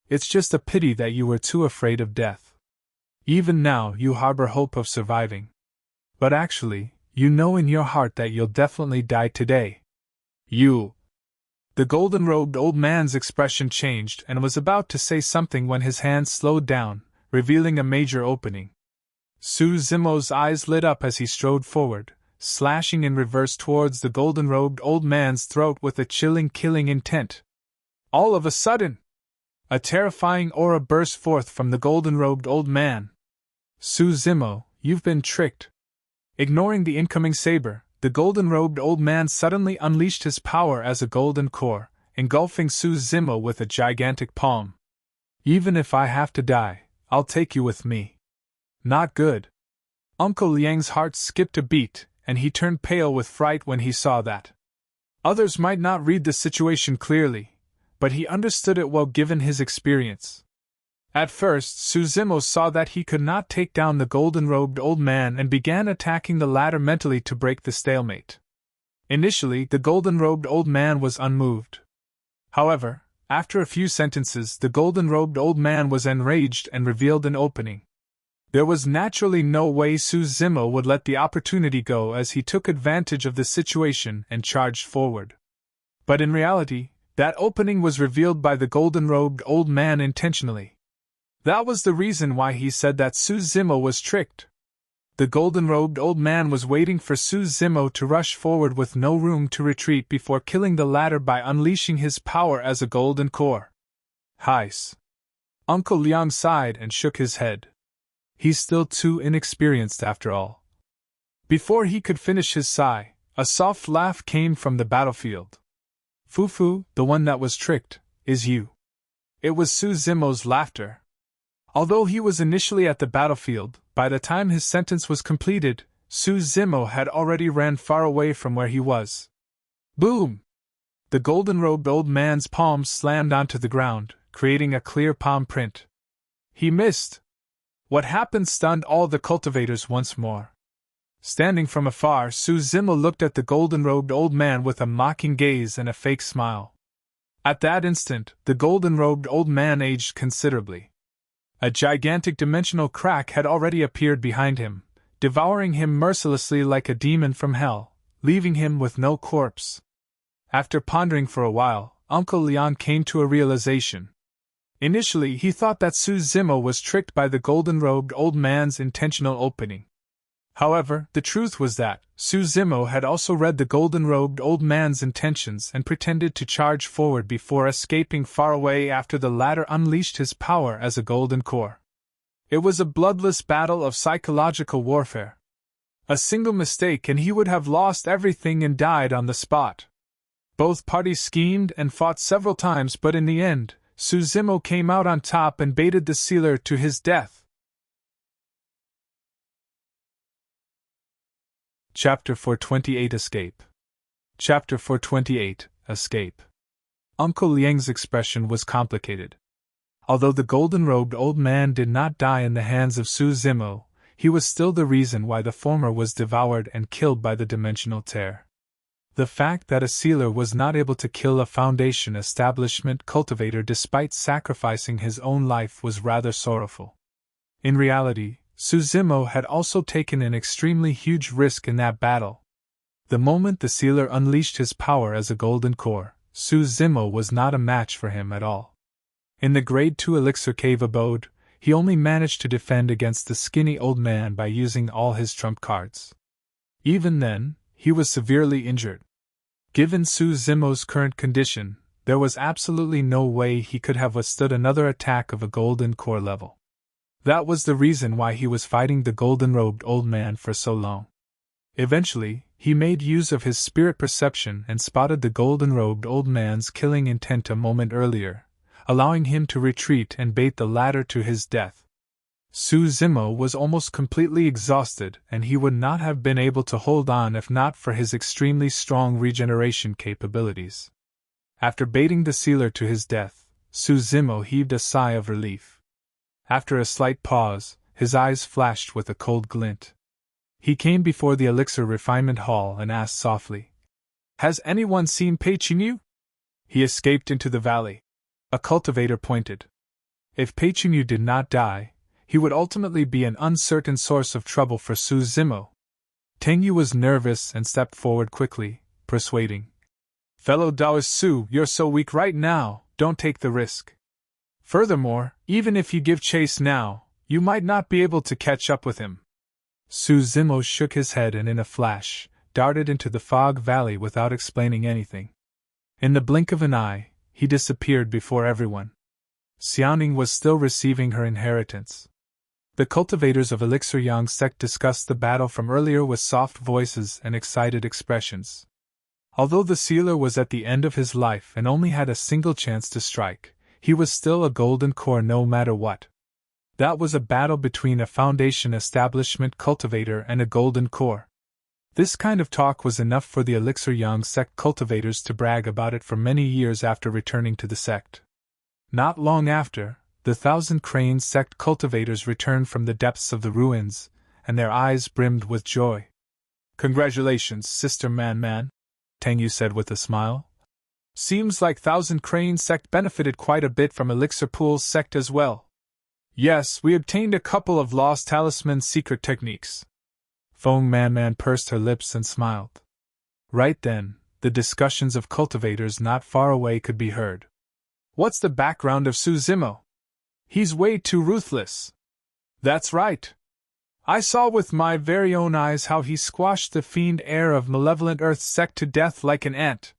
It's just a pity that you were too afraid of death. Even now you harbor hope of surviving. But actually, you know in your heart that you'll definitely die today. You. The golden-robed old man's expression changed and was about to say something when his hand slowed down, revealing a major opening. Suzumo's eyes lit up as he strode forward, slashing in reverse towards the golden-robed old man's throat with a chilling, killing intent. All of a sudden, a terrifying aura burst forth from the golden-robed old man. Suzumo, you've been tricked. Ignoring the incoming saber, the golden-robed old man suddenly unleashed his power as a golden core, engulfing Suzumo with a gigantic palm. Even if I have to die, I'll take you with me. Not good. Uncle Liang's heart skipped a beat, and he turned pale with fright when he saw that. Others might not read the situation clearly, but he understood it well given his experience. At first, Suzumo saw that he could not take down the golden-robed old man and began attacking the latter mentally to break the stalemate. Initially, the golden-robed old man was unmoved. However, after a few sentences, the golden-robed old man was enraged and revealed an opening. There was naturally no way Suzumo would let the opportunity go as he took advantage of the situation and charged forward. But in reality, that opening was revealed by the golden-robed old man intentionally. That was the reason why he said that Suzumo was tricked. The golden-robed old man was waiting for Suzumo to rush forward with no room to retreat before killing the latter by unleashing his power as a golden core. Heis. Uncle Liang sighed and shook his head. He's still too inexperienced after all. Before he could finish his sigh, a soft laugh came from the battlefield. Fufu, the one that was tricked, is you. It was Suzumo's laughter. Although he was initially at the battlefield, by the time his sentence was completed, Suzumo had already ran far away from where he was. Boom! The golden-robed old man's palm slammed onto the ground, creating a clear palm print. He missed. What happened stunned all the cultivators once more. Standing from afar, Suzumo looked at the golden-robed old man with a mocking gaze and a fake smile. At that instant, the golden-robed old man aged considerably. A gigantic dimensional crack had already appeared behind him, devouring him mercilessly like a demon from hell, leaving him with no corpse. After pondering for a while, Uncle Liang came to a realization. Initially, he thought that Suzumo was tricked by the golden-robed old man's intentional opening. However, the truth was that Suzumo had also read the golden-robed old man's intentions and pretended to charge forward before escaping far away after the latter unleashed his power as a golden core. It was a bloodless battle of psychological warfare. A single mistake and he would have lost everything and died on the spot. Both parties schemed and fought several times, but in the end, Suzumo came out on top and baited the sealer to his death. Chapter 428 Escape. Chapter 428 Escape. Uncle Liang's expression was complicated. Although the golden-robed old man did not die in the hands of Suzumo, he was still the reason why the former was devoured and killed by the dimensional tear. The fact that a sealer was not able to kill a Foundation establishment cultivator despite sacrificing his own life was rather sorrowful. In reality, Suzumo had also taken an extremely huge risk in that battle. The moment the sealer unleashed his power as a golden core, Supremo was not a match for him at all. In the Grade 2 Elixir cave abode, he only managed to defend against the skinny old man by using all his trump cards. Even then, he was severely injured. Given Supremo's current condition, there was absolutely no way he could have withstood another attack of a golden core level. That was the reason why he was fighting the golden-robed old man for so long. Eventually, he made use of his spirit perception and spotted the golden-robed old man's killing intent a moment earlier, allowing him to retreat and bait the latter to his death. Supremo was almost completely exhausted, and he would not have been able to hold on if not for his extremely strong regeneration capabilities. After baiting the sealer to his death, Supremo heaved a sigh of relief. After a slight pause, his eyes flashed with a cold glint. He came before the Elixir Refinement Hall and asked softly, "Has anyone seen Pei-Qing-Yu?" "He escaped into the valley," a cultivator pointed. If Pei-Qing-Yu did not die, he would ultimately be an uncertain source of trouble for Supremo. Tang Yu was nervous and stepped forward quickly, persuading. "Fellow Taoist Su, you're so weak right now, don't take the risk. Furthermore, even if you give chase now, you might not be able to catch up with him." Supremo shook his head and in a flash, darted into the fog valley without explaining anything. In the blink of an eye, he disappeared before everyone. Xiaoning was still receiving her inheritance. The cultivators of Elixir Yang sect discussed the battle from earlier with soft voices and excited expressions. Although the sealer was at the end of his life and only had a single chance to strike, he was still a golden core no matter what. That was a battle between a Foundation establishment cultivator and a golden core. This kind of talk was enough for the Elixir Yang sect cultivators to brag about it for many years after returning to the sect. Not long after, the Thousand Cranes sect cultivators returned from the depths of the ruins, and their eyes brimmed with joy. "Congratulations, Sister Man, Tang Yu said with a smile. "Seems like Thousand Cranes sect benefited quite a bit from Elixir Pool's sect as well." "Yes, we obtained a couple of lost talisman secret techniques." Feng Man pursed her lips and smiled. Right then, the discussions of cultivators not far away could be heard. "What's the background of Supremo? He's way too ruthless." "That's right. I saw with my very own eyes how he squashed the fiend heir of Malevolent Earth sect to death like an ant.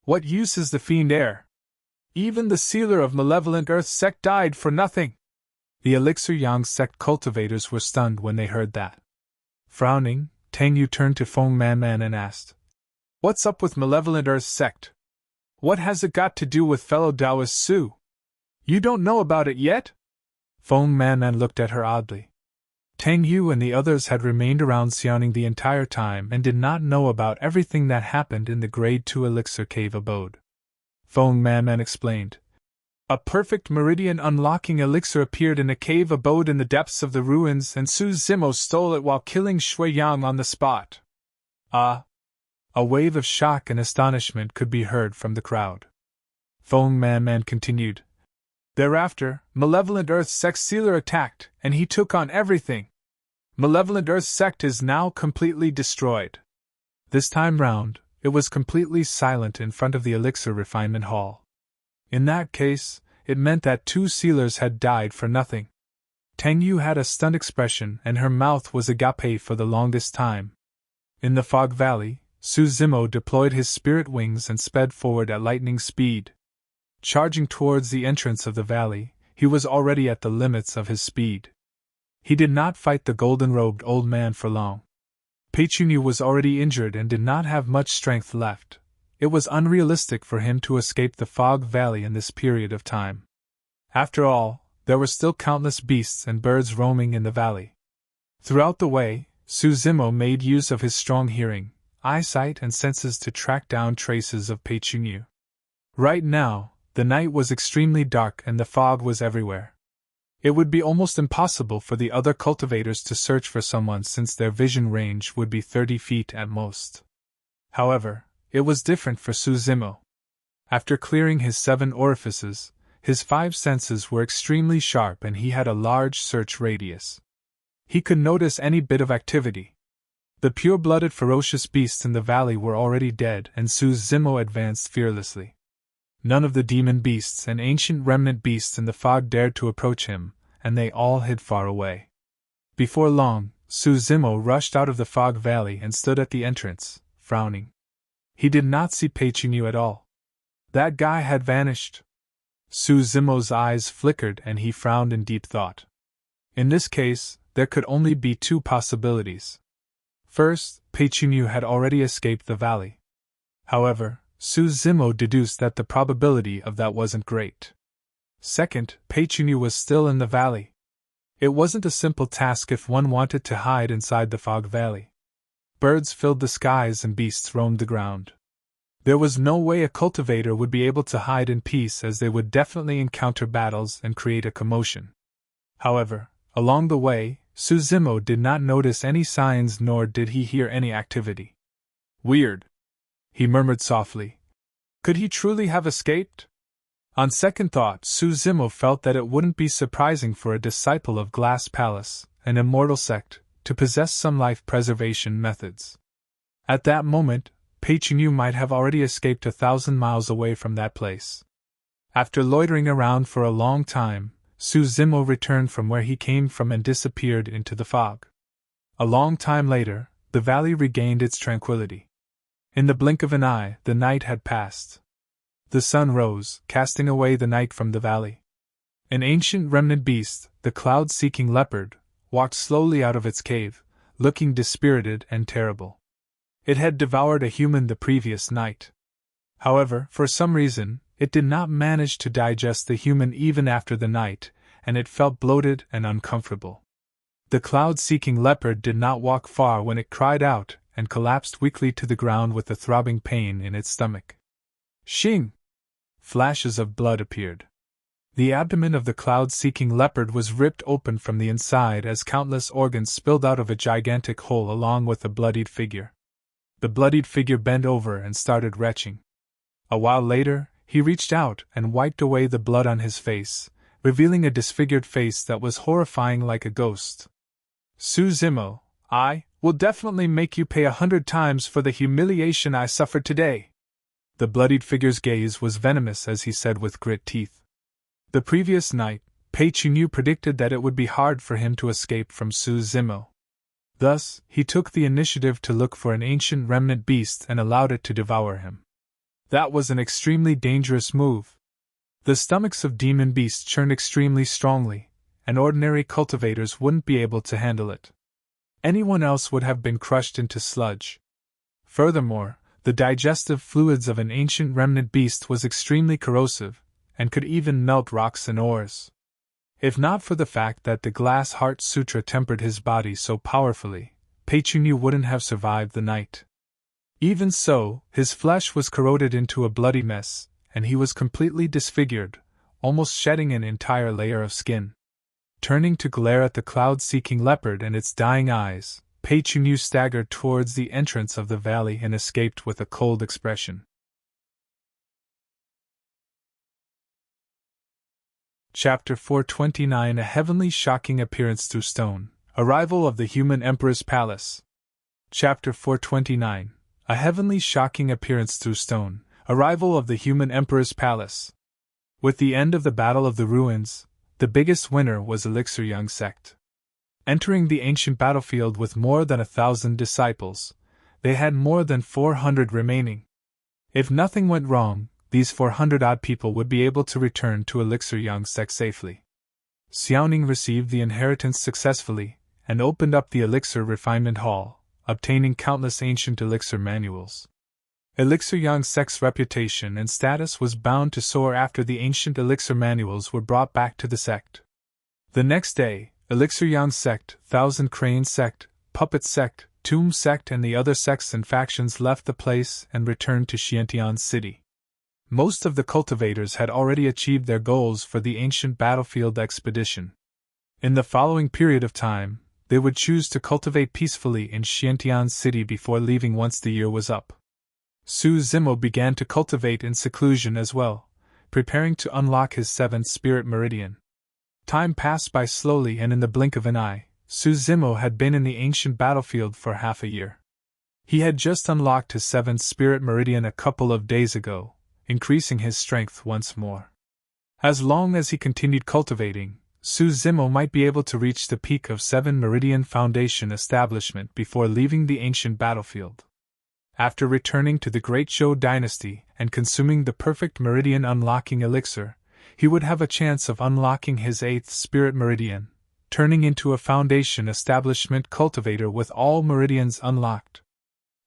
What use is the fiend heir? Even the sealer of Malevolent Earth sect died for nothing." The Elixir Yang sect cultivators were stunned when they heard that. Frowning, Tang Yu turned to Feng Man and asked, "What's up with Malevolent Earth sect? What has it got to do with fellow Taoist Su? You don't know about it yet?" Feng Man looked at her oddly. Tang Yu and the others had remained around Xiaoning the entire time and did not know about everything that happened in the Grade 2 Elixir cave abode. Feng Man explained. "A perfect meridian unlocking elixir appeared in a cave abode in the depths of the ruins, and Supremo stole it while killing Shui Yang on the spot." "Ah!" A wave of shock and astonishment could be heard from the crowd. Feng Man continued. "Thereafter, Malevolent Earth sect sealer attacked, and he took on everything. Malevolent Earth sect is now completely destroyed." This time round, it was completely silent in front of the Elixir Refinement Hall. In that case, it meant that two sealers had died for nothing. Tang Yu had a stunned expression and her mouth was agape for the longest time. In the fog valley, Supremo deployed his spirit wings and sped forward at lightning speed. Charging towards the entrance of the valley, he was already at the limits of his speed. He did not fight the golden-robed old man for long. Pei-Qing-Yu was already injured and did not have much strength left. It was unrealistic for him to escape the fog valley in this period of time. After all, there were still countless beasts and birds roaming in the valley. Throughout the way, Supremo made use of his strong hearing, eyesight and senses to track down traces of Pei-Qing-Yu. Right now, the night was extremely dark and the fog was everywhere. It would be almost impossible for the other cultivators to search for someone since their vision range would be 30 feet at most. However, it was different for Supremo. After clearing his 7 orifices, his 5 senses were extremely sharp and he had a large search radius. He could notice any bit of activity. The pure-blooded ferocious beasts in the valley were already dead, and Supremo advanced fearlessly. None of the demon beasts and ancient remnant beasts in the fog dared to approach him, and they all hid far away. Before long, Supremo rushed out of the fog valley and stood at the entrance, frowning. He did not see Péchinu at all. That guy had vanished. Supremo's eyes flickered and he frowned in deep thought. In this case, there could only be two possibilities. First, Péchinu had already escaped the valley. However, Supremo deduced that the probability of that wasn't great. Second, Péchinu was still in the valley. It wasn't a simple task if one wanted to hide inside the fog valley. Birds filled the skies and beasts roamed the ground. There was no way a cultivator would be able to hide in peace, as they would definitely encounter battles and create a commotion. However, along the way, Supremo did not notice any signs, nor did he hear any activity. Weird, he murmured softly. Could he truly have escaped? On second thought, Supremo felt that it wouldn't be surprising for a disciple of Glass Palace, an immortal sect, to possess some life-preservation methods. At that moment, Péchinu might have already escaped 1,000 miles away from that place. After loitering around for a long time, Supremo returned from where he came from and disappeared into the fog. A long time later, the valley regained its tranquility. In the blink of an eye, the night had passed. The sun rose, casting away the night from the valley. An ancient remnant beast, the cloud-seeking leopard, walked slowly out of its cave, looking dispirited and terrible. It had devoured a human the previous night. However, for some reason, it did not manage to digest the human even after the night, and it felt bloated and uncomfortable. The cloud-seeking leopard did not walk far when it cried out and collapsed weakly to the ground with a throbbing pain in its stomach. Shing! Flashes of blood appeared. The abdomen of the cloud-seeking leopard was ripped open from the inside as countless organs spilled out of a gigantic hole along with the bloodied figure. The bloodied figure bent over and started retching. A while later, he reached out and wiped away the blood on his face, revealing a disfigured face that was horrifying like a ghost. Supremo, I will definitely make you pay 100 times for the humiliation I suffered today. The bloodied figure's gaze was venomous as he said with grit teeth. The previous night, Péchinu predicted that it would be hard for him to escape from Supremo. Thus, he took the initiative to look for an ancient remnant beast and allowed it to devour him. That was an extremely dangerous move. The stomachs of demon beasts churned extremely strongly, and ordinary cultivators wouldn't be able to handle it. Anyone else would have been crushed into sludge. Furthermore, the digestive fluids of an ancient remnant beast was extremely corrosive, and could even melt rocks and ores. If not for the fact that the Glass Heart Sutra tempered his body so powerfully, Péchinu wouldn't have survived the night. Even so, his flesh was corroded into a bloody mess, and he was completely disfigured, almost shedding an entire layer of skin. Turning to glare at the cloud-seeking leopard and its dying eyes, Péchinu staggered towards the entrance of the valley and escaped with a cold expression. Chapter 429 A Heavenly Shocking Appearance Through Stone. Arrival of the Human Emperor's Palace. Chapter 429 A Heavenly Shocking Appearance Through Stone. Arrival of the Human Emperor's Palace. With the end of the Battle of the Ruins, the biggest winner was Elixir Young Sect. Entering the ancient battlefield with more than 1,000 disciples, they had more than 400 remaining. If nothing went wrong, these 400-odd people would be able to return to Elixir Young Sect safely. Xiaoning received the inheritance successfully, and opened up the Elixir Refinement Hall, obtaining countless ancient Elixir manuals. Elixir Young Sect's reputation and status was bound to soar after the ancient Elixir manuals were brought back to the sect. The next day, Elixir Young Sect, Thousand Crane Sect, Puppet Sect, Tomb Sect and the other sects and factions left the place and returned to Xiantian City. Most of the cultivators had already achieved their goals for the ancient battlefield expedition. In the following period of time, they would choose to cultivate peacefully in Xiantian City before leaving once the year was up. Supremo began to cultivate in seclusion as well, preparing to unlock his 7th spirit meridian. Time passed by slowly and in the blink of an eye, Su Zimo had been in the ancient battlefield for half a year. He had just unlocked his 7th spirit meridian a couple of days ago, increasing his strength once more. As long as he continued cultivating, Su Zimo might be able to reach the peak of 7 Meridian Foundation establishment before leaving the ancient battlefield. After returning to the Great Zhou dynasty and consuming the perfect meridian unlocking elixir, he would have a chance of unlocking his 8th spirit meridian, turning into a foundation establishment cultivator with all meridians unlocked.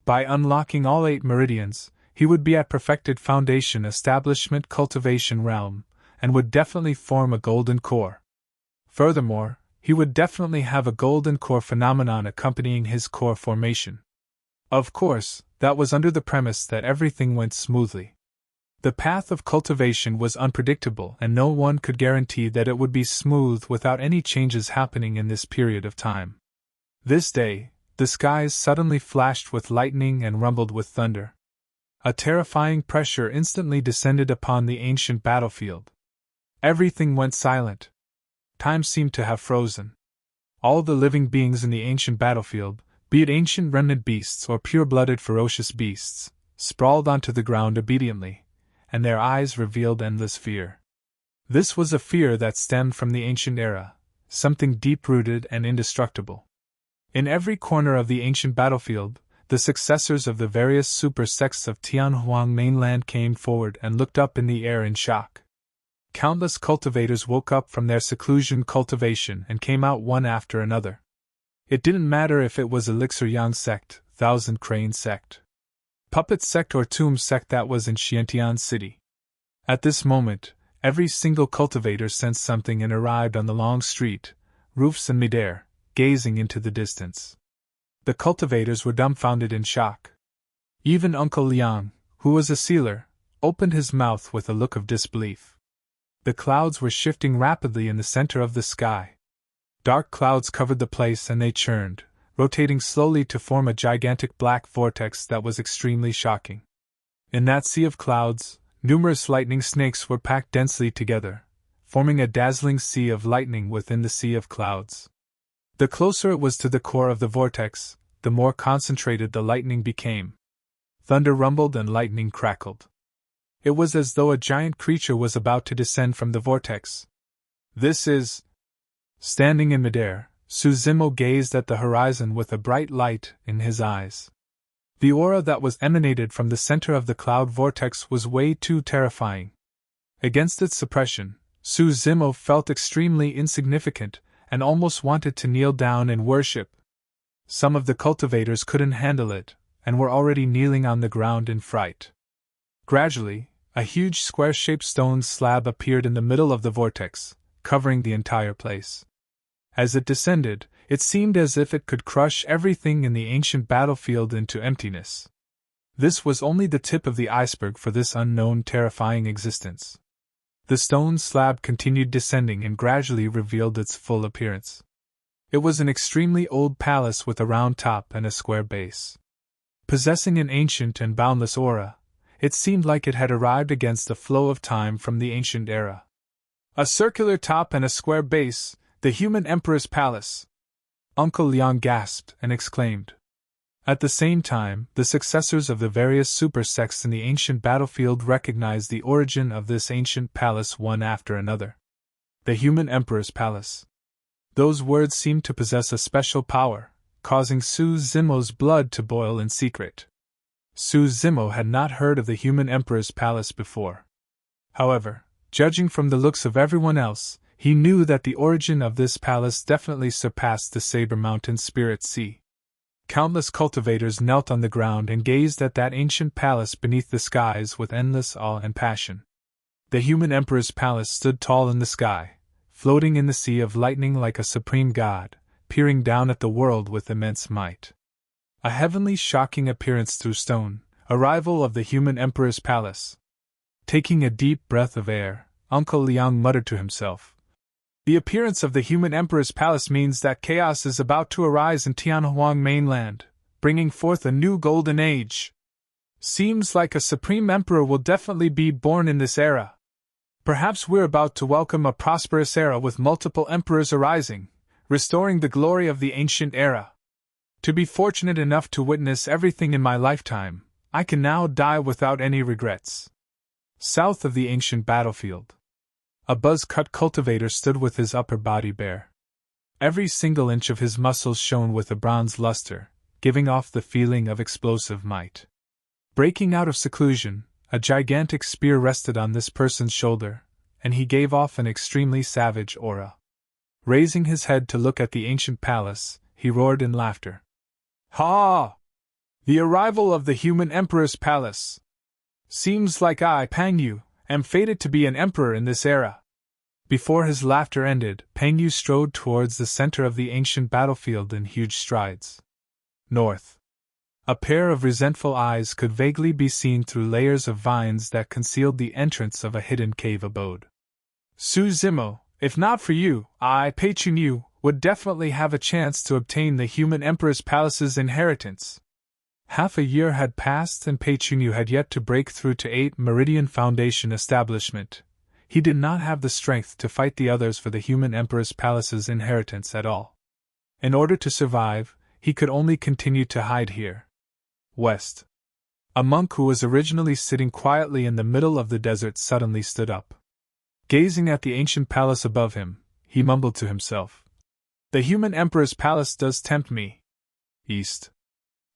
By unlocking all 8 meridians, he would be at perfected foundation establishment cultivation realm, and would definitely form a golden core. Furthermore, he would definitely have a golden core phenomenon accompanying his core formation. Of course, that was under the premise that everything went smoothly. The path of cultivation was unpredictable, and no one could guarantee that it would be smooth without any changes happening in this period of time. This day, the skies suddenly flashed with lightning and rumbled with thunder. A terrifying pressure instantly descended upon the ancient battlefield. Everything went silent. Time seemed to have frozen. All the living beings in the ancient battlefield, be it ancient remnant beasts or pure-blooded ferocious beasts, sprawled onto the ground obediently, and their eyes revealed endless fear. This was a fear that stemmed from the ancient era, something deep-rooted and indestructible. In every corner of the ancient battlefield, the successors of the various super sects of Tianhuang mainland came forward and looked up in the air in shock. Countless cultivators woke up from their seclusion cultivation and came out one after another. It didn't matter if it was Elixir Yang sect, Thousand Crane sect, Puppet sect or Tomb sect that was in Xiantian City. At this moment, every single cultivator sensed something and arrived on the long street, roofs and midair, gazing into the distance. The cultivators were dumbfounded in shock. Even Uncle Liang, who was a sealer, opened his mouth with a look of disbelief. The clouds were shifting rapidly in the center of the sky. Dark clouds covered the place and they churned, rotating slowly to form a gigantic black vortex that was extremely shocking. In that sea of clouds, numerous lightning snakes were packed densely together, forming a dazzling sea of lightning within the sea of clouds. The closer it was to the core of the vortex, the more concentrated the lightning became. Thunder rumbled and lightning crackled. It was as though a giant creature was about to descend from the vortex. This is... Standing in midair, Su Zimo gazed at the horizon with a bright light in his eyes. The aura that was emanated from the center of the cloud vortex was way too terrifying. Against its suppression, Su Zimo felt extremely insignificant and almost wanted to kneel down and worship. Some of the cultivators couldn't handle it, and were already kneeling on the ground in fright. Gradually, a huge square-shaped stone slab appeared in the middle of the vortex, covering the entire place. As it descended, it seemed as if it could crush everything in the ancient battlefield into emptiness. This was only the tip of the iceberg for this unknown terrifying existence. The stone slab continued descending and gradually revealed its full appearance. It was an extremely old palace with a round top and a square base. Possessing an ancient and boundless aura, it seemed like it had arrived against the flow of time from the ancient era. A circular top and a square base, the human emperor's palace! Uncle Liang gasped and exclaimed. At the same time, the successors of the various super sects in the ancient battlefield recognized the origin of this ancient palace one after another. The human emperor's palace. Those words seemed to possess a special power, causing Su Zimo's blood to boil in secret. Su Zimo had not heard of the human emperor's palace before. However, judging from the looks of everyone else, he knew that the origin of this palace definitely surpassed the Saber Mountain Spirit Sea. Countless cultivators knelt on the ground and gazed at that ancient palace beneath the skies with endless awe and passion. The human emperor's palace stood tall in the sky, floating in the sea of lightning like a supreme god, peering down at the world with immense might. A heavenly shocking appearance through stone, arrival of the human emperor's palace. Taking a deep breath of air, Uncle Liang muttered to himself. The appearance of the human emperor's palace means that chaos is about to arise in Tianhuang mainland, bringing forth a new golden age. Seems like a supreme emperor will definitely be born in this era. Perhaps we're about to welcome a prosperous era with multiple emperors arising, restoring the glory of the ancient era. To be fortunate enough to witness everything in my lifetime, I can now die without any regrets. South of the ancient battlefield, a buzz-cut cultivator stood with his upper body bare. Every single inch of his muscles shone with a bronze luster, giving off the feeling of explosive might. Breaking out of seclusion, a gigantic spear rested on this person's shoulder, and he gave off an extremely savage aura. Raising his head to look at the ancient palace, he roared in laughter. Ha! The arrival of the human emperor's palace! Seems like I, Pang Yu, am fated to be an emperor in this era. Before his laughter ended, Pang Yu strode towards the center of the ancient battlefield in huge strides. North. A pair of resentful eyes could vaguely be seen through layers of vines that concealed the entrance of a hidden cave abode. Su Zimo, if not for you, I, Peichun Yu, would definitely have a chance to obtain the human emperor's palace's inheritance. Half a year had passed and Peichun Yu had yet to break through to 8 Meridian Foundation establishment. He did not have the strength to fight the others for the human emperor's palace's inheritance at all. In order to survive, he could only continue to hide here. West. A monk who was originally sitting quietly in the middle of the desert suddenly stood up. Gazing at the ancient palace above him, he mumbled to himself. The human emperor's palace does tempt me. East.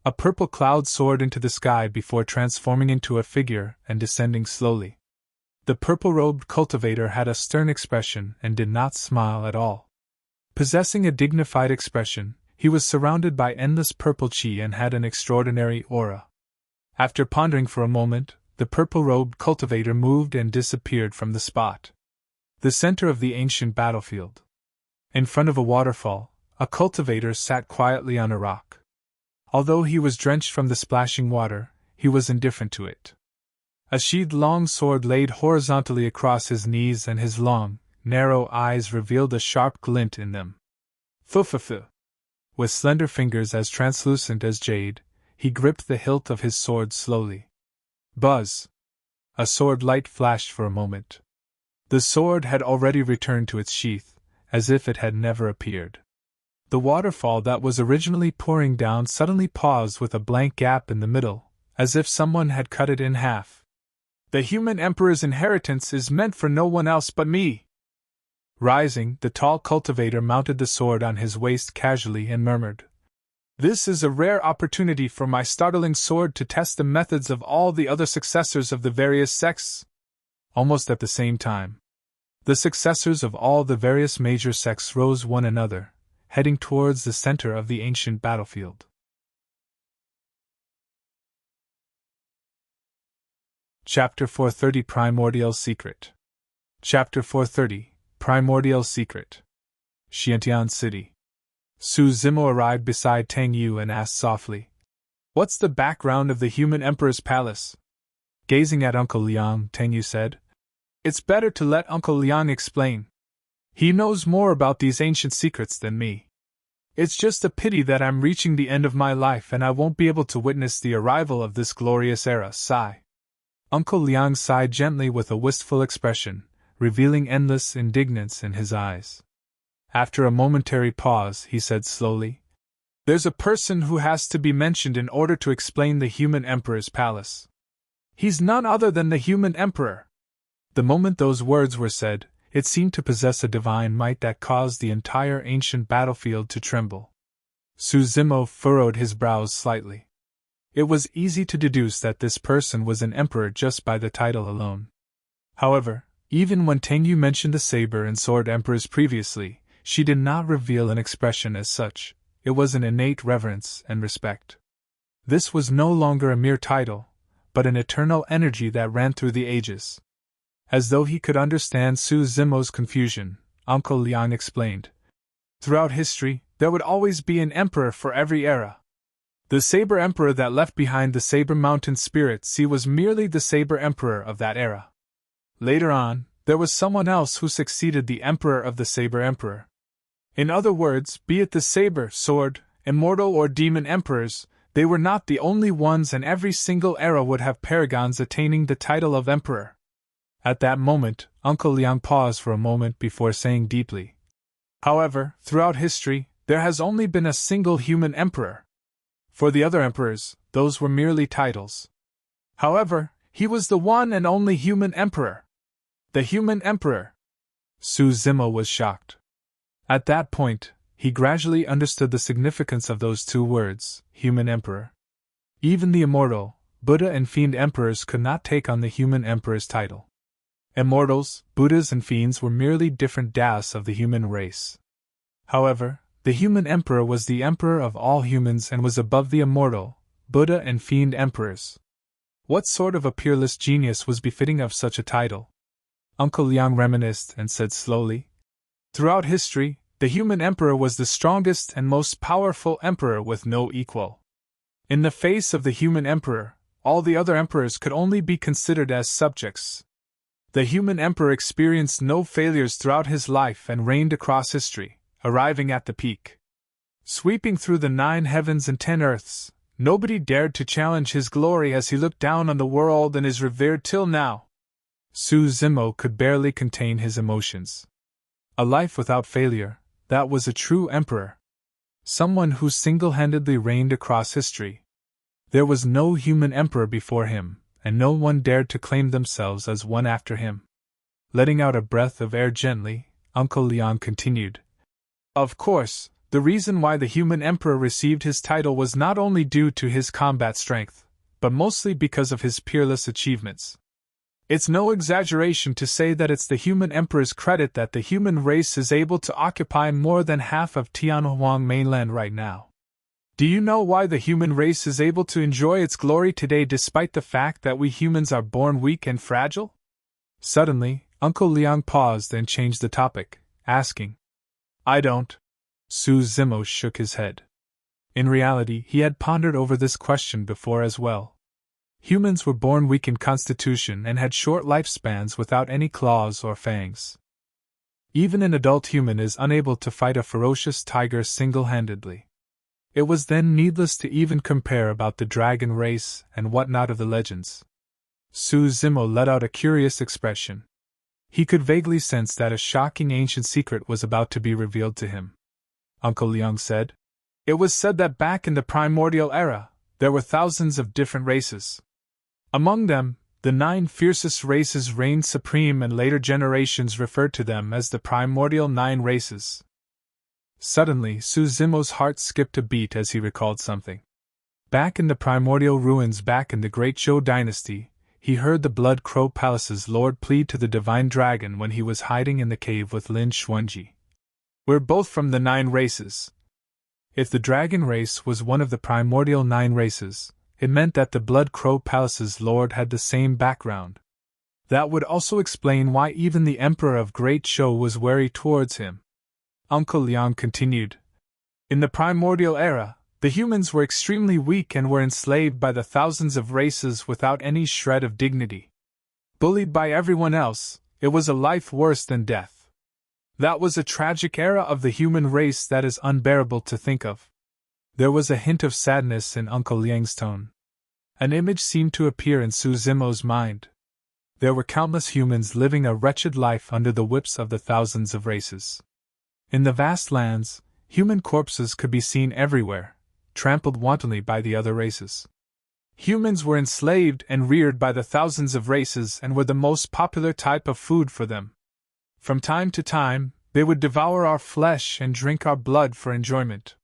A purple cloud soared into the sky before transforming into a figure and descending slowly. The purple-robed cultivator had a stern expression and did not smile at all. Possessing a dignified expression, he was surrounded by endless purple chi and had an extraordinary aura. After pondering for a moment, the purple-robed cultivator moved and disappeared from the spot. The center of the ancient battlefield. In front of a waterfall, a cultivator sat quietly on a rock. Although he was drenched from the splashing water, he was indifferent to it. A sheathed long sword laid horizontally across his knees and his long, narrow eyes revealed a sharp glint in them. Fufufu. With slender fingers as translucent as jade, he gripped the hilt of his sword slowly. Buzz! A sword light flashed for a moment. The sword had already returned to its sheath, as if it had never appeared. The waterfall that was originally pouring down suddenly paused with a blank gap in the middle, as if someone had cut it in half. The human emperor's inheritance is meant for no one else but me. Rising, the tall cultivator mounted the sword on his waist casually and murmured, "This is a rare opportunity for my startling sword to test the methods of all the other successors of the various sects." Almost at the same time, the successors of all the various major sects rose one another, heading towards the center of the ancient battlefield. Chapter 430 Primordial Secret. Chapter 430 Primordial Secret. Xiantian City. Su Zimo arrived beside Tang Yu and asked softly, "What's the background of the human emperor's palace?" Gazing at Uncle Liang, Tang Yu said, "It's better to let Uncle Liang explain. He knows more about these ancient secrets than me. It's just a pity that I'm reaching the end of my life and I won't be able to witness the arrival of this glorious era." Sigh. Uncle Liang sighed gently with a wistful expression, revealing endless indignance in his eyes. After a momentary pause, he said slowly, "There's a person who has to be mentioned in order to explain the human emperor's palace. He's none other than the human emperor." The moment those words were said, it seemed to possess a divine might that caused the entire ancient battlefield to tremble. Su Zimo furrowed his brows slightly. It was easy to deduce that this person was an emperor just by the title alone. However, even when Tang Yu mentioned the saber and sword emperors previously, she did not reveal an expression as such. It was an innate reverence and respect. This was no longer a mere title, but an eternal energy that ran through the ages. As though he could understand Su Zimo's confusion, Uncle Liang explained, "Throughout history, there would always be an emperor for every era. The Saber Emperor that left behind the Saber Mountain Spirit Sea was merely the Saber Emperor of that era. Later on, there was someone else who succeeded the Emperor of the Saber Emperor. In other words, be it the Saber, Sword, Immortal or Demon Emperors, they were not the only ones, and every single era would have paragons attaining the title of Emperor." At that moment, Uncle Liang paused for a moment before saying deeply, However, throughout history, there has only been a single human emperor. For the other emperors, those were merely titles. However, he was the one and only human emperor. The human emperor. Su Zimo was shocked. At that point, he gradually understood the significance of those two words, human emperor. Even the immortal, Buddha and fiend emperors could not take on the human emperor's title. Immortals, Buddhas and fiends were merely different das of the human race. However, the human emperor was the emperor of all humans and was above the immortal, Buddha and fiend emperors. What sort of a peerless genius was befitting of such a title? Uncle Liang reminisced and said slowly, "Throughout history, the human emperor was the strongest and most powerful emperor with no equal. In the face of the human emperor, all the other emperors could only be considered as subjects. The human emperor experienced no failures throughout his life and reigned across history, arriving at the peak. Sweeping through the 9 heavens and 10 earths, nobody dared to challenge his glory as he looked down on the world and is revered till now." Su Zimo could barely contain his emotions. A life without failure, that was a true emperor. Someone who single-handedly reigned across history. There was no human emperor before him, and no one dared to claim themselves as one after him. Letting out a breath of air gently, Uncle Leon continued. Of course, the reason why the human emperor received his title was not only due to his combat strength, but mostly because of his peerless achievements. It's no exaggeration to say that it's the human emperor's credit that the human race is able to occupy more than half of Tianhuang mainland right now. Do you know why the human race is able to enjoy its glory today despite the fact that we humans are born weak and fragile? Suddenly, Uncle Liang paused and changed the topic, asking. I don't. Su Zimo shook his head. In reality, he had pondered over this question before as well. Humans were born weak in constitution and had short lifespans without any claws or fangs. Even an adult human is unable to fight a ferocious tiger single-handedly. It was then needless to even compare about the dragon race and whatnot of the legends. Su Zimo let out a curious expression. He could vaguely sense that a shocking ancient secret was about to be revealed to him. Uncle Liang said. It was said that back in the Primordial era, there were thousands of different races. Among them, the 9 fiercest races reigned supreme, and later generations referred to them as the Primordial 9 races. Suddenly, Su Zimo's heart skipped a beat as he recalled something. Back in the primordial ruins back in the Great Zhou dynasty, he heard the Blood Crow Palace's lord plead to the divine dragon when he was hiding in the cave with Lin Xuanji. We're both from the 9 races. If the dragon race was one of the primordial 9 races, it meant that the Blood Crow Palace's lord had the same background. That would also explain why even the Emperor of Great Zhou was wary towards him. Uncle Liang continued. In the primordial era, the humans were extremely weak and were enslaved by the thousands of races without any shred of dignity. Bullied by everyone else, it was a life worse than death. That was a tragic era of the human race that is unbearable to think of. There was a hint of sadness in Uncle Liang's tone. An image seemed to appear in Su Zimo's mind. There were countless humans living a wretched life under the whips of the thousands of races. In the vast lands, human corpses could be seen everywhere, trampled wantonly by the other races. Humans were enslaved and reared by the thousands of races and were the most popular type of food for them. From time to time, they would devour our flesh and drink our blood for enjoyment.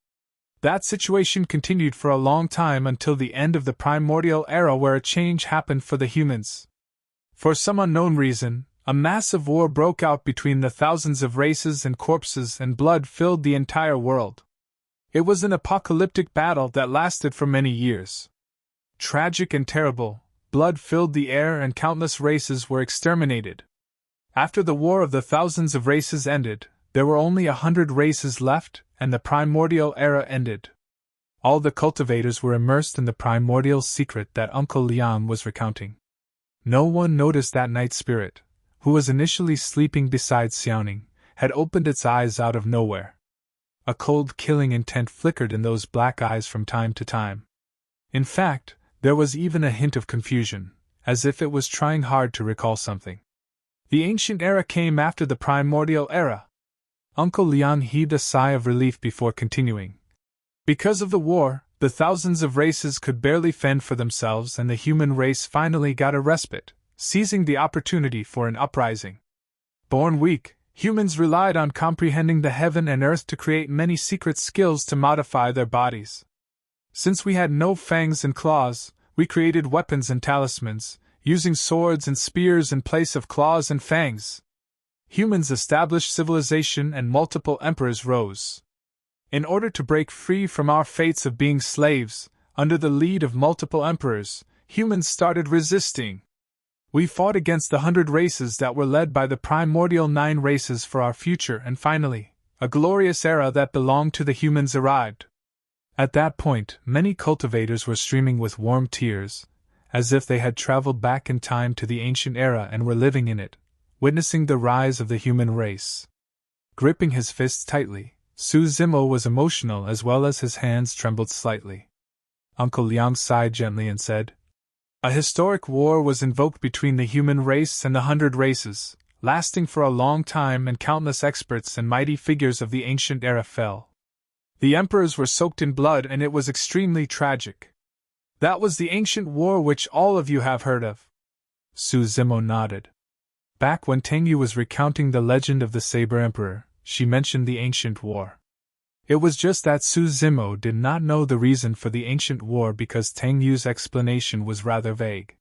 That situation continued for a long time until the end of the primordial era, where a change happened for the humans. For some unknown reason, a massive war broke out between the thousands of races, and corpses and blood filled the entire world. It was an apocalyptic battle that lasted for many years. Tragic and terrible, blood filled the air and countless races were exterminated. After the war of the thousands of races ended, there were only 100 races left, and the primordial era ended. All the cultivators were immersed in the primordial secret that Uncle Liang was recounting. No one noticed that night spirit, who was initially sleeping beside Xiaoning, had opened its eyes out of nowhere. A cold killing intent flickered in those black eyes from time to time. In fact, there was even a hint of confusion, as if it was trying hard to recall something. The ancient era came after the primordial era. Uncle Liang heaved a sigh of relief before continuing. Because of the war, the thousands of races could barely fend for themselves, and the human race finally got a respite, seizing the opportunity for an uprising. Born weak, humans relied on comprehending the heaven and earth to create many secret skills to modify their bodies. Since we had no fangs and claws, we created weapons and talismans, using swords and spears in place of claws and fangs. Humans established civilization and multiple emperors rose. In order to break free from our fates of being slaves, under the lead of multiple emperors, humans started resisting. We fought against the 100 races that were led by the primordial 9 races for our future, and finally, a glorious era that belonged to the humans arrived. At that point, many cultivators were streaming with warm tears, as if they had traveled back in time to the ancient era and were living in it, witnessing the rise of the human race. Gripping his fists tightly, Su Zimo was emotional as well as his hands trembled slightly. Uncle Liang sighed gently and said, "A historic war was invoked between the human race and the 100 races, lasting for a long time, and countless experts and mighty figures of the ancient era fell. The emperors were soaked in blood, and it was extremely tragic. That was the ancient war which all of you have heard of." Su Zimo nodded. Back when Tang Yu was recounting the legend of the Saber Emperor, she mentioned the ancient war. It was just that Su Zimo did not know the reason for the ancient war because Tang Yu's explanation was rather vague.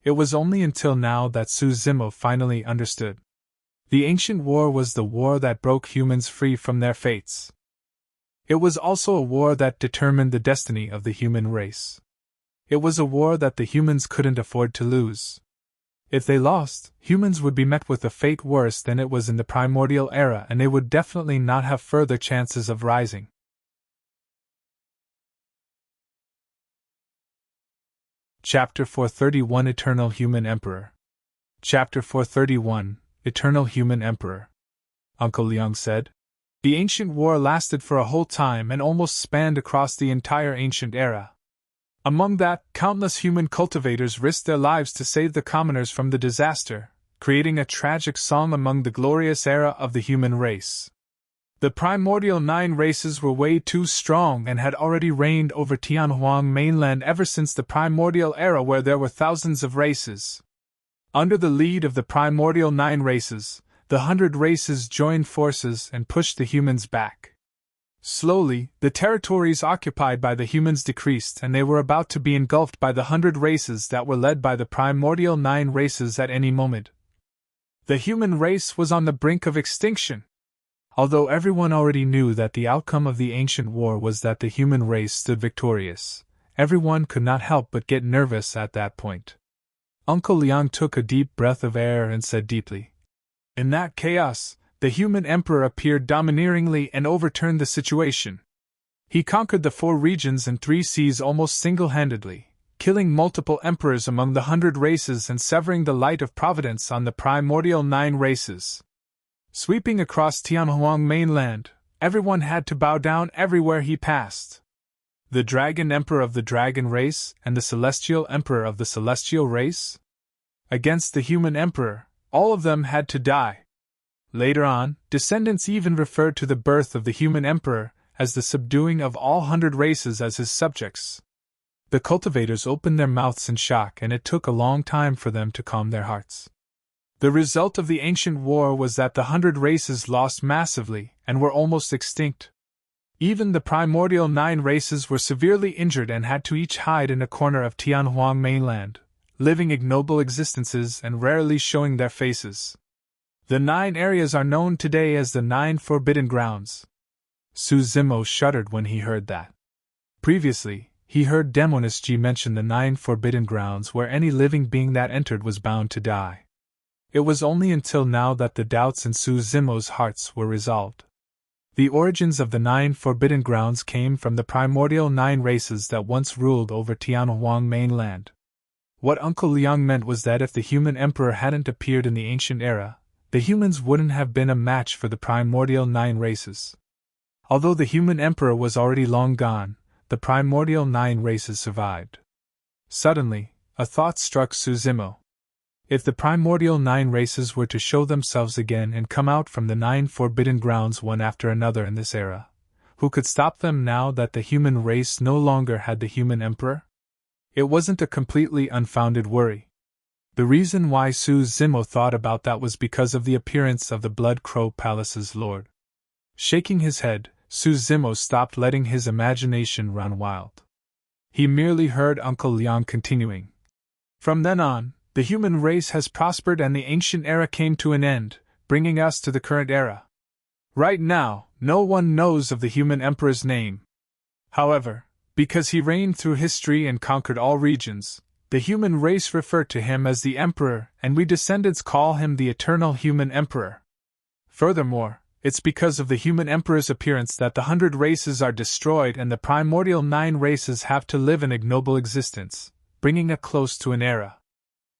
It was only until now that Su Zimo finally understood. The ancient war was the war that broke humans free from their fates. It was also a war that determined the destiny of the human race. It was a war that the humans couldn't afford to lose. If they lost, humans would be met with a fate worse than it was in the primordial era, and they would definitely not have further chances of rising. Chapter 431 Eternal Human Emperor. Chapter 431 Eternal Human Emperor. Uncle Liang said. The ancient war lasted for a whole time and almost spanned across the entire ancient era. Among that, countless human cultivators risked their lives to save the commoners from the disaster, creating a tragic song among the glorious era of the human race. The primordial 9 races were way too strong and had already reigned over Tianhuang mainland ever since the primordial era, where there were thousands of races. Under the lead of the primordial 9 races, the 100 races joined forces and pushed the humans back. Slowly, the territories occupied by the humans decreased, and they were about to be engulfed by the 100 races that were led by the primordial 9 races at any moment. The human race was on the brink of extinction. Although everyone already knew that the outcome of the ancient war was that the human race stood victorious, everyone could not help but get nervous at that point. Uncle Liang took a deep breath of air and said deeply, "In that chaos, the human emperor appeared domineeringly and overturned the situation. He conquered the 4 regions and 3 seas almost single-handedly, killing multiple emperors among the 100 races and severing the light of providence on the primordial 9 races. Sweeping across Tianhuang mainland, everyone had to bow down everywhere he passed. The Dragon Emperor of the Dragon race and the Celestial Emperor of the Celestial race? Against the human emperor, all of them had to die. Later on, descendants even referred to the birth of the human emperor as the subduing of all 100 races as his subjects." The cultivators opened their mouths in shock, and it took a long time for them to calm their hearts. The result of the ancient war was that the 100 races lost massively and were almost extinct. Even the primordial 9 races were severely injured and had to each hide in a corner of Tianhuang mainland, living ignoble existences and rarely showing their faces. The 9 areas are known today as the 9 Forbidden Grounds. Su Zimo shuddered when he heard that. Previously, he heard Demonis Ji mention the 9 Forbidden Grounds where any living being that entered was bound to die. It was only until now that the doubts in Su Zimo's hearts were resolved. The origins of the 9 Forbidden Grounds came from the primordial 9 races that once ruled over Tianhuang mainland. What Uncle Liang meant was that if the human emperor hadn't appeared in the ancient era, the humans wouldn't have been a match for the primordial 9 races. Although the human emperor was already long gone, the primordial 9 races survived. Suddenly, a thought struck Su Zimo. If the primordial 9 races were to show themselves again and come out from the 9 forbidden grounds one after another in this era, who could stop them now that the human race no longer had the human emperor? It wasn't a completely unfounded worry. The reason why Su Zimo thought about that was because of the appearance of the Blood Crow Palace's lord. Shaking his head, Su Zimo stopped letting his imagination run wild. He merely heard Uncle Liang continuing. From then on, the human race has prospered and the ancient era came to an end, bringing us to the current era. Right now, no one knows of the human emperor's name. However, because he reigned through history and conquered all regions, the human race refer to him as the emperor, and we descendants call him the eternal human emperor. Furthermore, it's because of the human emperor's appearance that the 100 races are destroyed and the primordial 9 races have to live an ignoble existence, bringing a close to an era.